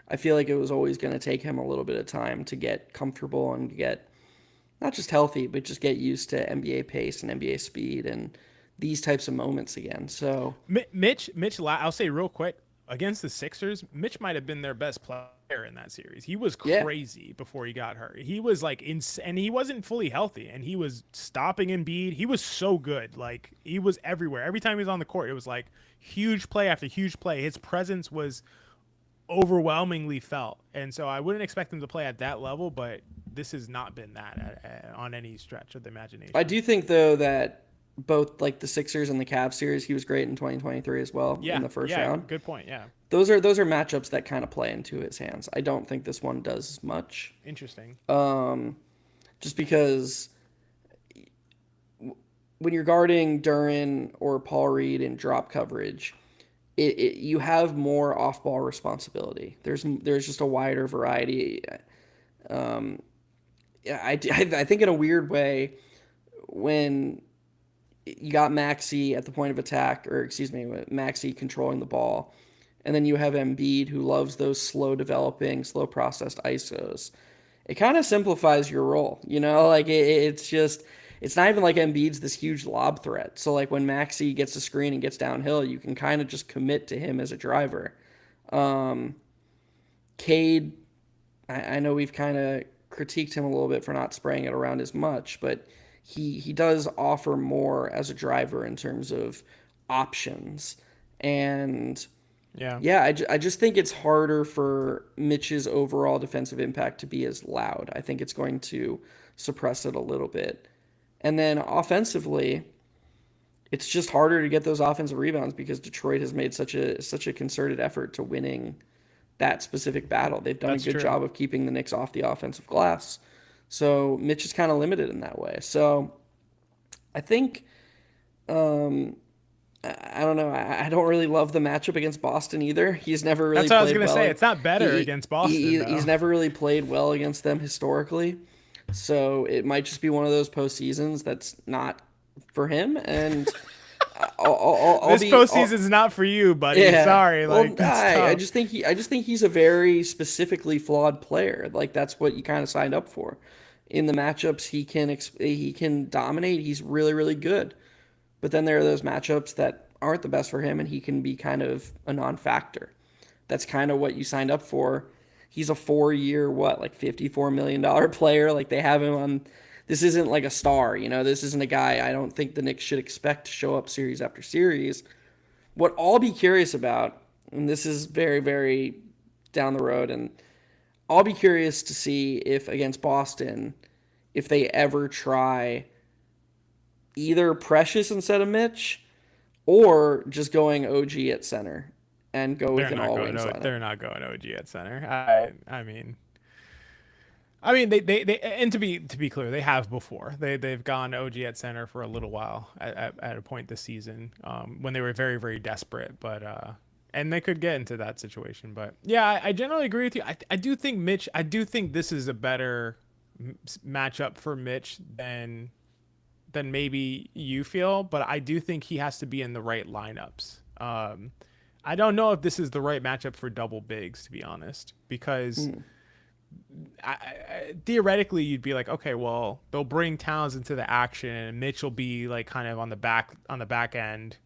I feel like it was always going to take him a little bit of time to get comfortable and get not just healthy, but just get used to NBA pace and NBA speed and these types of moments again. So Mitch, I'll say real quick, against the Sixers, Mitch might have been their best player in that series. He was crazy before he got hurt. He was like and he wasn't fully healthy, and he was stopping Embiid. He was so good. Like, he was everywhere. Every time he was on the court, it was like huge play after huge play. His presence was overwhelmingly felt, and so I wouldn't expect him to play at that level, but this has not been that on any stretch of the imagination. I do think, though, that both like the Sixers and the Cavs series, he was great in 2023 as well in the first round. Good point. Yeah, those are matchups that kind of play into his hands. I don't think this one does as much. Interesting. Just because when you're guarding Duren or Paul Reed in drop coverage, you have more off-ball responsibility. There's just a wider variety. I think in a weird way, when you got Maxey at the point of attack, Maxey controlling the ball, and then you have Embiid, who loves those slow-developing, slow-processed ISOs, it kind of simplifies your role. Like it's not even like Embiid's this huge lob threat. So like when Maxey gets a screen and gets downhill, you can kind of just commit to him as a driver. Cade, I know we've kind of critiqued him a little bit for not spraying it around as much, but he does offer more as a driver in terms of options. And I just think it's harder for Mitch's overall defensive impact to be as loud. I think it's going to suppress it a little bit. And then offensively, it's just harder to get those offensive rebounds because Detroit has made such a concerted effort to winning that specific battle. They've done a good job of keeping the Knicks off the offensive glass. So Mitch is kind of limited in that way. So I think, I don't know. I don't really love the matchup against Boston either. He's never really played well. That's what I was going to say. It's not better against Boston. He's never really played well against them historically. So it might just be one of those postseasons that's not for him. And this postseason's not for you, buddy. Yeah. Sorry. I just think he's a very specifically flawed player. Like, that's what you kind of signed up for. in the matchups he can dominate. He's really, really good. But then there are those matchups that aren't the best for him, and he can be kind of a non-factor. That's kind of what you signed up for. He's a 4-year, like $54 million player. Like, they have him on. This isn't like a star, This isn't a guy I don't think the Knicks should expect to show up series after series. What I'll be curious about, and this is very, very down the road, and I'll be curious to see if against Boston, if they ever try either Precious instead of Mitch, or just going OG at center and go with an all-wings lineup. They're not going OG at center. I mean, they and to be clear, they have before. They've gone OG at center for a little while at a point this season, when they were very, very desperate. But and they could get into that situation. But yeah, I generally agree with you. I do think Mitch. I do think this is a better matchup for Mitch than maybe you feel. But I do think he has to be in the right lineups. I don't know if this is the right matchup for double bigs, to be honest, because. Theoretically, you'd be like, okay, well, they'll bring Towns into the action, and Mitch will be like kind of on the back end,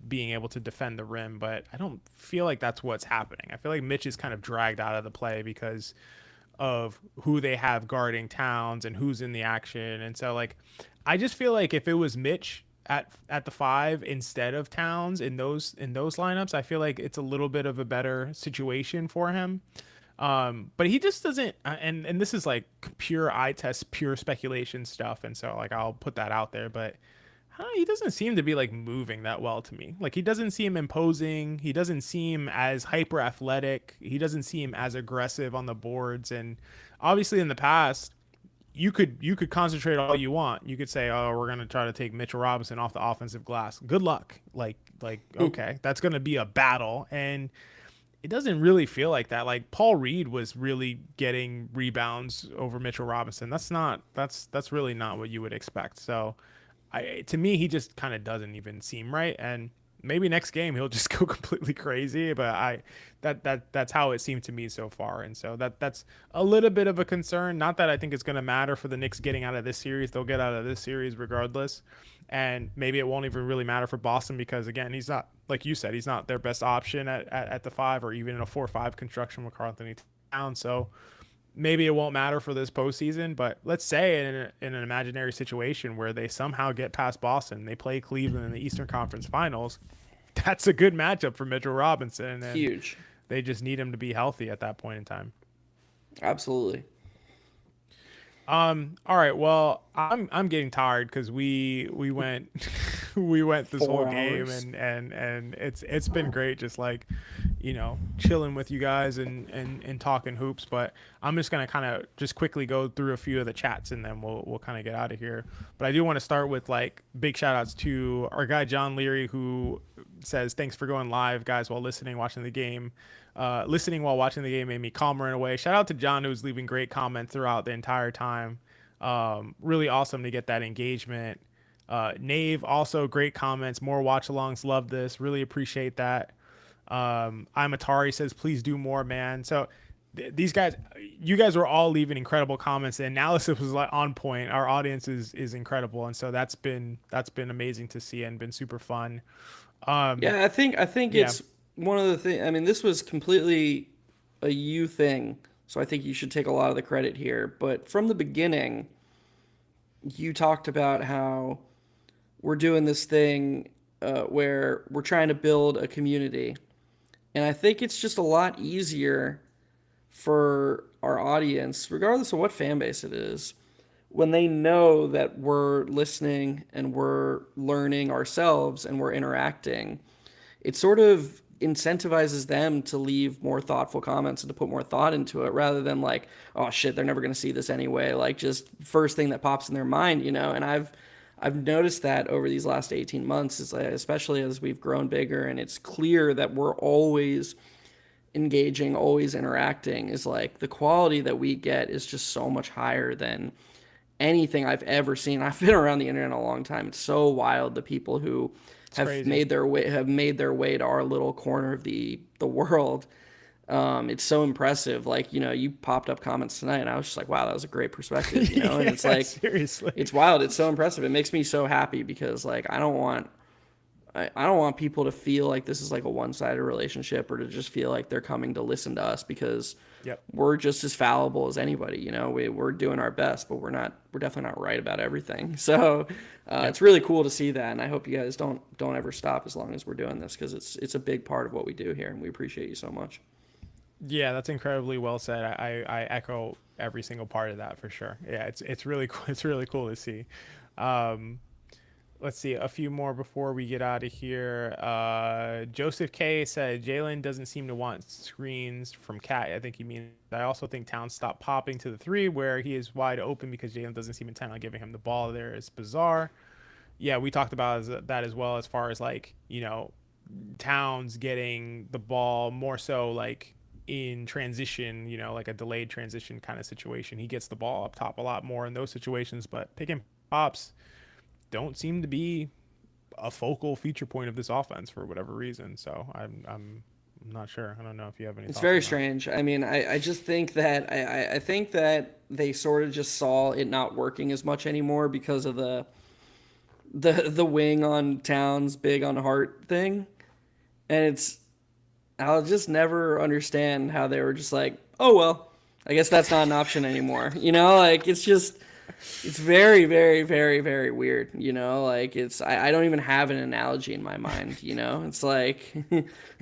being able to defend the rim. But I don't feel like that's what's happening. I feel like Mitch is kind of dragged out of the play because of who they have guarding Towns and who's in the action. And so, like, I just feel like if it was Mitch at the 5 instead of Towns in those lineups, I feel like it's a little bit of a better situation for him. But he just doesn't, and this is like pure eye test, pure speculation stuff. And so, like, I'll put that out there, but he doesn't seem to be like moving that well to me. Like, he doesn't seem imposing. He doesn't seem as hyper athletic. He doesn't seem as aggressive on the boards. And obviously in the past, you could concentrate all you want. You could say, oh, we're going to try to take Mitchell Robinson off the offensive glass. Good luck. Like, okay, that's going to be a battle. And it doesn't really feel like that. Like, Paul Reed was really getting rebounds over Mitchell Robinson. That's really not what you would expect. So to me, he just kind of doesn't even seem right. And maybe next game he'll just go completely crazy, but that's how it seemed to me so far. And so that's a little bit of a concern. Not that I think it's going to matter for the Knicks getting out of this series. They'll get out of this series regardless. And maybe it won't even really matter for Boston because, again, he's not, like you said, he's not their best option at the 5 or even in a 4-5 construction with Karl-Anthony Towns. So maybe it won't matter for this postseason. But let's say in an imaginary situation where they somehow get past Boston, they play Cleveland in the Eastern Conference Finals, that's a good matchup for Mitchell Robinson. And huge. They just need him to be healthy at that point in time. Absolutely. All right. Well, I'm getting tired because we went this 4 whole game hours. and it's been great just like, chilling with you guys and talking hoops. But I'm just gonna kind of just quickly go through a few of the chats and then we'll kind of get out of here. But I do want to start with like big shout outs to our guy John Leary, who says thanks for going live, guys, while watching the game. Listening while watching the game made me calmer in a way. Shout out to John, who was leaving great comments throughout the entire time. Really awesome to get that engagement. Nave, also great comments. More watch alongs. Love this. Really appreciate that. I'm Atari says, please do more, man. So these guys, you guys were all leaving incredible comments. The analysis was like on point. Our audience is incredible. And so that's been amazing to see and been super fun. I think it's one of the things. I mean, this was completely a you thing, so I think you should take a lot of the credit here. But from the beginning, you talked about how we're doing this thing where we're trying to build a community. And I think it's just a lot easier for our audience, regardless of what fan base it is, when they know that we're listening and we're learning ourselves and we're interacting. It sort of incentivizes them to leave more thoughtful comments and to put more thought into it rather than like, oh shit, they're never going to see this anyway. Like, just first thing that pops in their mind, and I've noticed that over these last 18 months, is like, especially as we've grown bigger and it's clear that we're always engaging, always interacting, is like the quality that we get is just so much higher than anything I've ever seen. I've been around the internet a long time. It's so wild, the people who have made their way to our little corner of the world. It's so impressive. Like, you popped up comments tonight and I was just like, wow, that was a great perspective, and it's like, seriously, it's wild. It's so impressive. It makes me so happy because like, I don't want people to feel like this is like a one-sided relationship or to just feel like they're coming to listen to us because yep. we're just as fallible as anybody. We're doing our best, but we're definitely not right about everything. So it's really cool to see that, and I hope you guys don't ever stop as long as we're doing this because it's a big part of what we do here, and we appreciate you so much. Yeah, that's incredibly well said. I echo every single part of that for sure. Yeah, it's really cool. It's really cool to see. Um, let's see a few more before we get out of here. Joseph K said Jalen doesn't seem to want screens from Cat. I think he means. I also think Towns stopped popping to the three where he is wide open because Jalen doesn't seem intent on giving him the ball. There is bizarre. Yeah, we talked about that as well as far as like Towns getting the ball more so like in transition, like a delayed transition kind of situation. He gets the ball up top a lot more in those situations, but pick and pops don't seem to be a focal feature point of this offense for whatever reason. So I'm not sure. I don't know if you have any. It's thoughts very on that. strange. I mean, I just think that I think that they sort of just saw it not working as much anymore because of the wing on Towns, big on Hart thing, and I'll just never understand how they were just like, oh well, I guess that's not an option anymore. Like it's very, very, very, very weird. Like I don't even have an analogy in my mind. It's like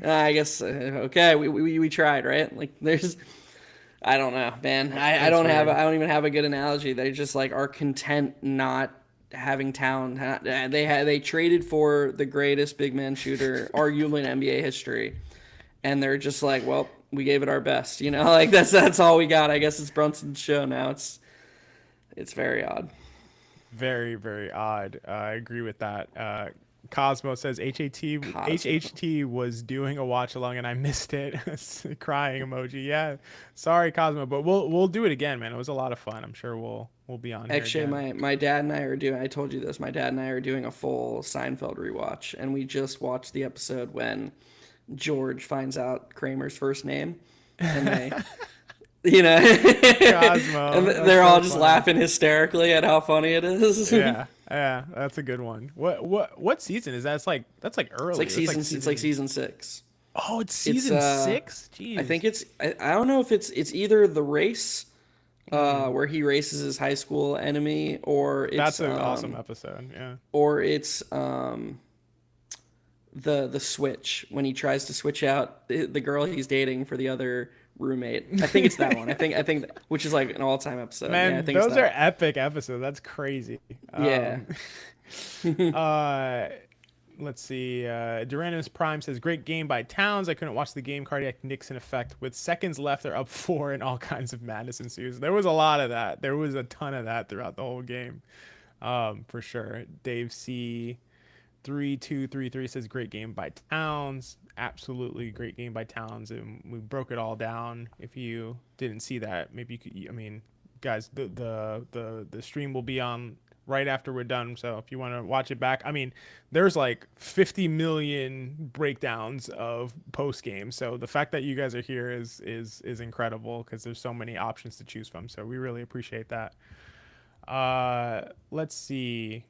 I guess okay, we tried, right? Like I don't know, man. I don't weird. I don't even have a good analogy. They just like are content not having Town. They traded for the greatest big man shooter arguably in NBA history, and they're just like, well, we gave it our best. Like that's all we got. I guess it's Brunson's show now. It's very odd. Very, very odd. I agree with that. Cosmo says HHT was doing a watch along and I missed it. Crying emoji. Yeah, sorry Cosmo, but we'll do it again, man. It was a lot of fun. I'm sure we'll be on here Actually, again. my dad and I are doing. I told you this. My dad and I are doing a full Seinfeld rewatch, and we just watched the episode when George finds out Kramer's first name, and they, Cosmo, and that's they're so all just funny. laughing hysterically at how funny it is. Yeah, that's a good one. What season is that? That's like early. It's like season 6. Oh, it's season 6. Jeez. I think I don't know if it's either the race, where he races his high school enemy, or it's that's an awesome episode. Yeah. or it's the switch when he tries to switch out the girl he's dating for the other roommate. I think it's that one. I think which is like an all-time episode. Man, yeah, I think those are epic episodes. That's crazy. Yeah. Let's see. Duranimus Prime says, great game by Towns. I couldn't watch the game. Cardiac Knicks in effect. With seconds left, they're up 4 and all kinds of madness ensues. There was a lot of that. There was a ton of that throughout the whole game. For sure. Dave C. 3233 says, great game by Towns. Absolutely great game by Towns, and we broke it all down. If you didn't see that, maybe you could. I mean, guys, the stream will be on right after we're done. So if you want to watch it back, I mean, there's like 50 million breakdowns of post game. So the fact that you guys are here is incredible because there's so many options to choose from. So we really appreciate that. Let's see.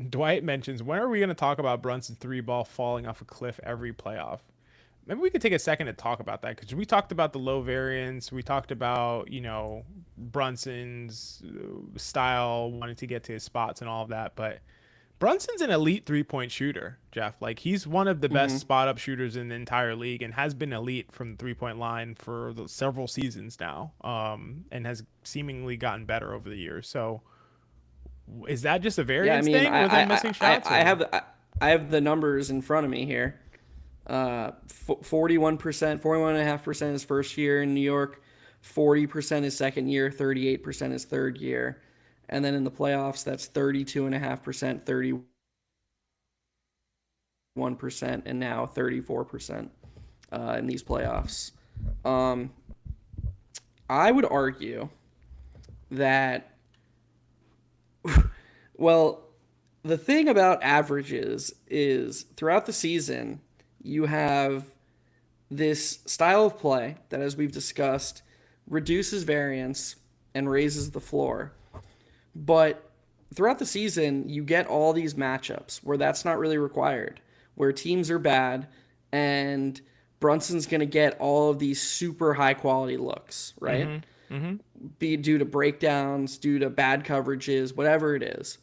Dwight mentions, when are we going to talk about Brunson's 3-ball falling off a cliff every playoff? Maybe we could take a second to talk about that because we talked about the low variance. We talked about, Brunson's style, wanting to get to his spots and all of that. But Brunson's an elite 3-point shooter, Jeff. Like, he's one of the best spot-up shooters in the entire league and has been elite from the 3-point line for several seasons now, and has seemingly gotten better over the years. So is that just a variance thing? Or was that missing shots? I have the numbers in front of me here. 41%, 41.5% his first year in New York, 40% his second year, 38% his third year, and then in the playoffs, that's 32.5%, 31%, and now 34% in these playoffs. I would argue that. Well, the thing about averages is throughout the season, you have this style of play that, as we've discussed, reduces variance and raises the floor. But throughout the season, you get all these matchups where that's not really required, where teams are bad and Brunson's going to get all of these super high quality looks, right? Mm-hmm. Mm-hmm. Be due to breakdowns, due to bad coverages, whatever it is.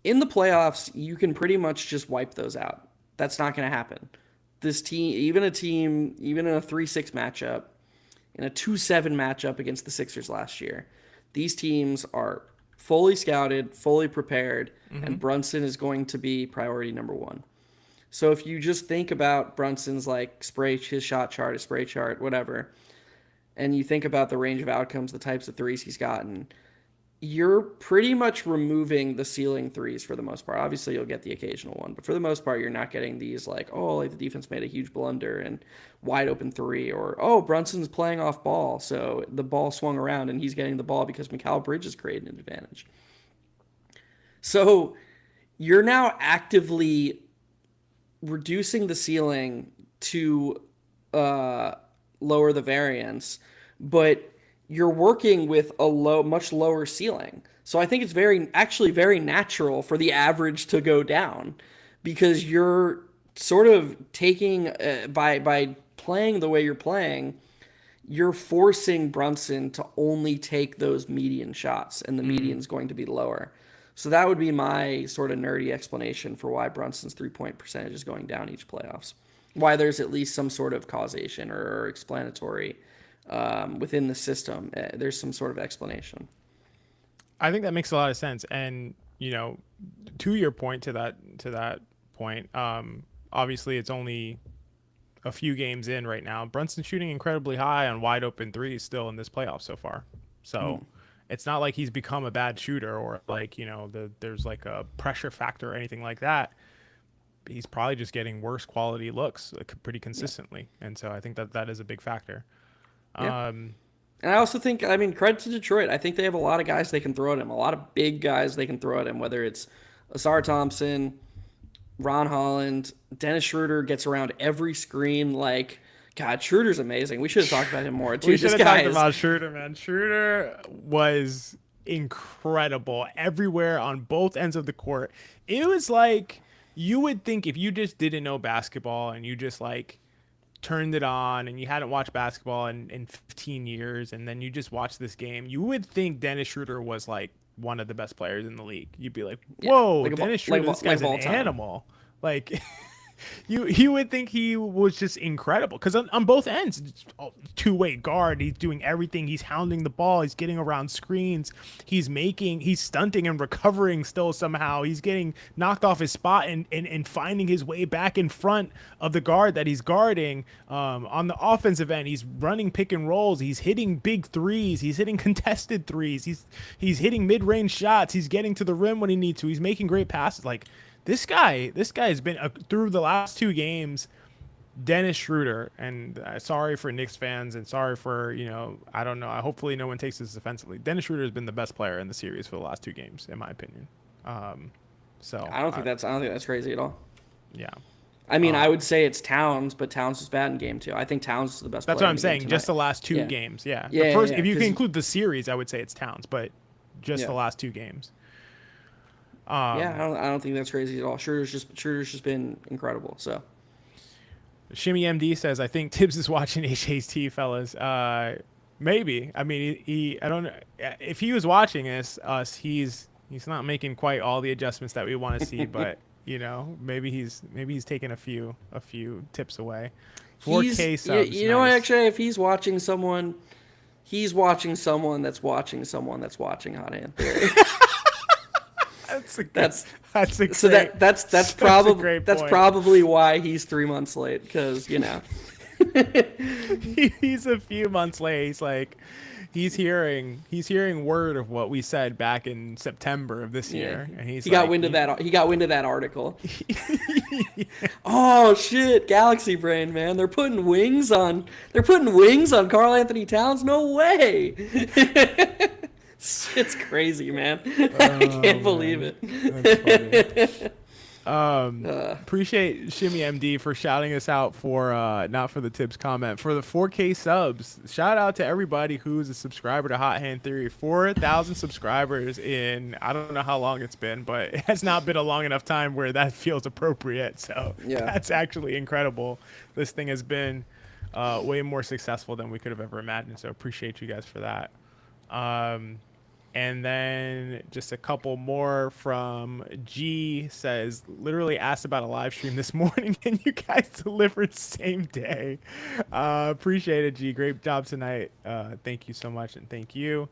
In the playoffs, you can pretty much just wipe those out. That's not going to happen. This team, even in a 3-6 matchup, in a 2-7 matchup against the Sixers last year, these teams are fully scouted, fully prepared, and Brunson is going to be priority number one. So if you just think about Brunson's his shot chart, his spray chart, whatever, and you think about the range of outcomes, the types of threes he's gotten, you're pretty much removing the ceiling threes for the most part. Obviously, you'll get the occasional one, but for the most part, you're not getting these the defense made a huge blunder and wide open three, or, Brunson's playing off ball, so the ball swung around and he's getting the ball because Mikal Bridges created an advantage. So you're now actively reducing the ceiling to lower the variance, but you're working with a much lower ceiling. So I think it's very natural for the average to go down, because you're sort of taking by playing the way you're playing, you're forcing Brunson to only take those median shots, and the median's going to be lower. So that would be my sort of nerdy explanation for why Brunson's 3-point percentage is going down each playoffs. Why there's at least some sort of causation or explanatory within the system. There's some sort of explanation. I think that makes a lot of sense. And, to your point, to that point, obviously it's only a few games in right now. Brunson's shooting incredibly high on wide open threes still in this playoff so far. So it's not like he's become a bad shooter, or there's a pressure factor or anything like that. He's probably just getting worse quality looks pretty consistently. Yeah. And so I think that is a big factor. Yeah. And I also think, credit to Detroit. I think they have a lot of guys they can throw at him, a lot of big guys they can throw at him, whether it's Asar Thompson, Ron Holland, Dennis Schroeder gets around every screen. God, Schroeder's amazing. We should have talked about him more, too. We should have talked about Schroeder, man. Schroeder was incredible everywhere on both ends of the court. It was you would think, if you just didn't know basketball and you just turned it on and you hadn't watched basketball in 15 years, and then you just watched this game, you would think Dennis Schroeder was one of the best players in the league. You'd be like, whoa, Dennis Schroeder, this guy's an animal. You would think he was just incredible, because on both ends, it's two-way guard. He's doing everything. He's hounding the ball. He's getting around screens. He's stunting and recovering still somehow. He's getting knocked off his spot and finding his way back in front of the guard that he's guarding. On the offensive end, he's running pick and rolls. He's hitting big threes. He's hitting contested threes. He's hitting mid-range shots. He's getting to the rim when he needs to. He's making great passes. This guy has been through the last two games, Dennis Schroeder, and sorry for Knicks fans, and sorry for, I don't know. Hopefully no one takes this offensively. Dennis Schroeder has been the best player in the series for the last two games, in my opinion. So I don't think that's crazy at all. Yeah. I would say it's Towns, but Towns was bad in game 2. I think Towns is the best player. That's what I'm saying. Just the last two games. Yeah. If you can include the series, I would say it's Towns, but just the last two games. I don't think that's crazy at all. Schroeder's just been incredible. So, Shimmy MD says, I think Tibbs is watching HHT, fellas. Maybe. I don't know if he was watching us. He's not making quite all the adjustments that we want to see, but maybe he's taking a few tips away. 4K subs. You know what? Actually, if he's watching someone, he's watching someone that's watching someone that's watching Hot Hand Theory. That's probably why he's 3 months late, because he's a few months late. He's hearing word of what we said back in September of this year, and he got wind of that. He got wind of that article. Oh shit, Galaxy Brain, man! They're putting wings on Karl Anthony Towns. No way. It's crazy, man. I can't believe it. That's funny. Appreciate Shimmy MD for shouting us out for not for the tips comment, for the 4K subs. Shout out to everybody who's a subscriber to Hot Hand Theory. 4,000 subscribers in I don't know how long it's been, but it has not been a long enough time where that feels appropriate. So Yeah. that's actually incredible. This thing has been way more successful than we could have ever imagined. So appreciate you guys for that. And then just a couple more from G says, literally asked about a live stream this morning and you guys delivered same day. Appreciate it, G. Great job tonight. Thank you so much, and thank you.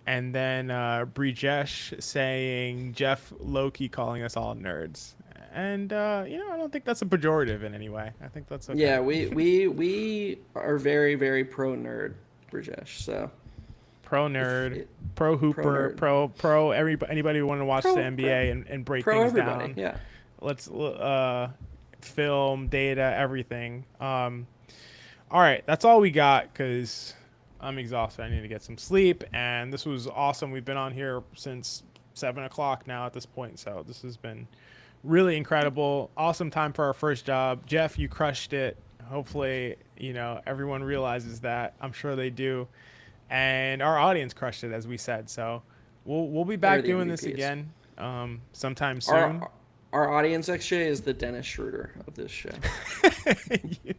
And then Brijesh saying, Jeff Loki calling us all nerds. And, I don't think that's a pejorative in any way. I think that's okay. Yeah, we are very, very pro nerd, Brijesh, so... Pro nerd, pro hooper, pro anybody who want to watch the NBA and break things down. Yeah. Let's film, data, everything. All right, that's all we got because I'm exhausted. I need to get some sleep, and this was awesome. We've been on here since 7 o'clock now at this point, so this has been really incredible. Awesome time for our first job. Jeff, you crushed it. Hopefully, everyone realizes that. I'm sure they do. And our audience crushed it, as we said. So we'll be back doing this again sometime soon. Our audience, XJ, is the Dennis Schroeder of this show.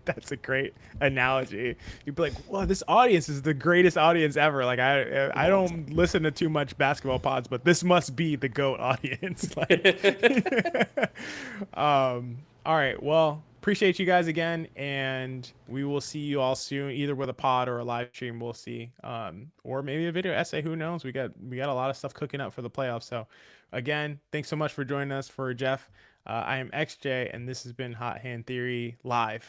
That's a great analogy. You'd be like, "Well, this audience is the greatest audience ever." Like I don't listen to too much basketball pods, but this must be the GOAT audience. All right. Well, appreciate you guys again, and we will see you all soon, either with a pod or a live stream. We'll see, or maybe a video essay. Who knows? We got a lot of stuff cooking up for the playoffs. So, again, thanks so much for joining us. For Jeff, I am XJ, and this has been Hot Hand Theory live.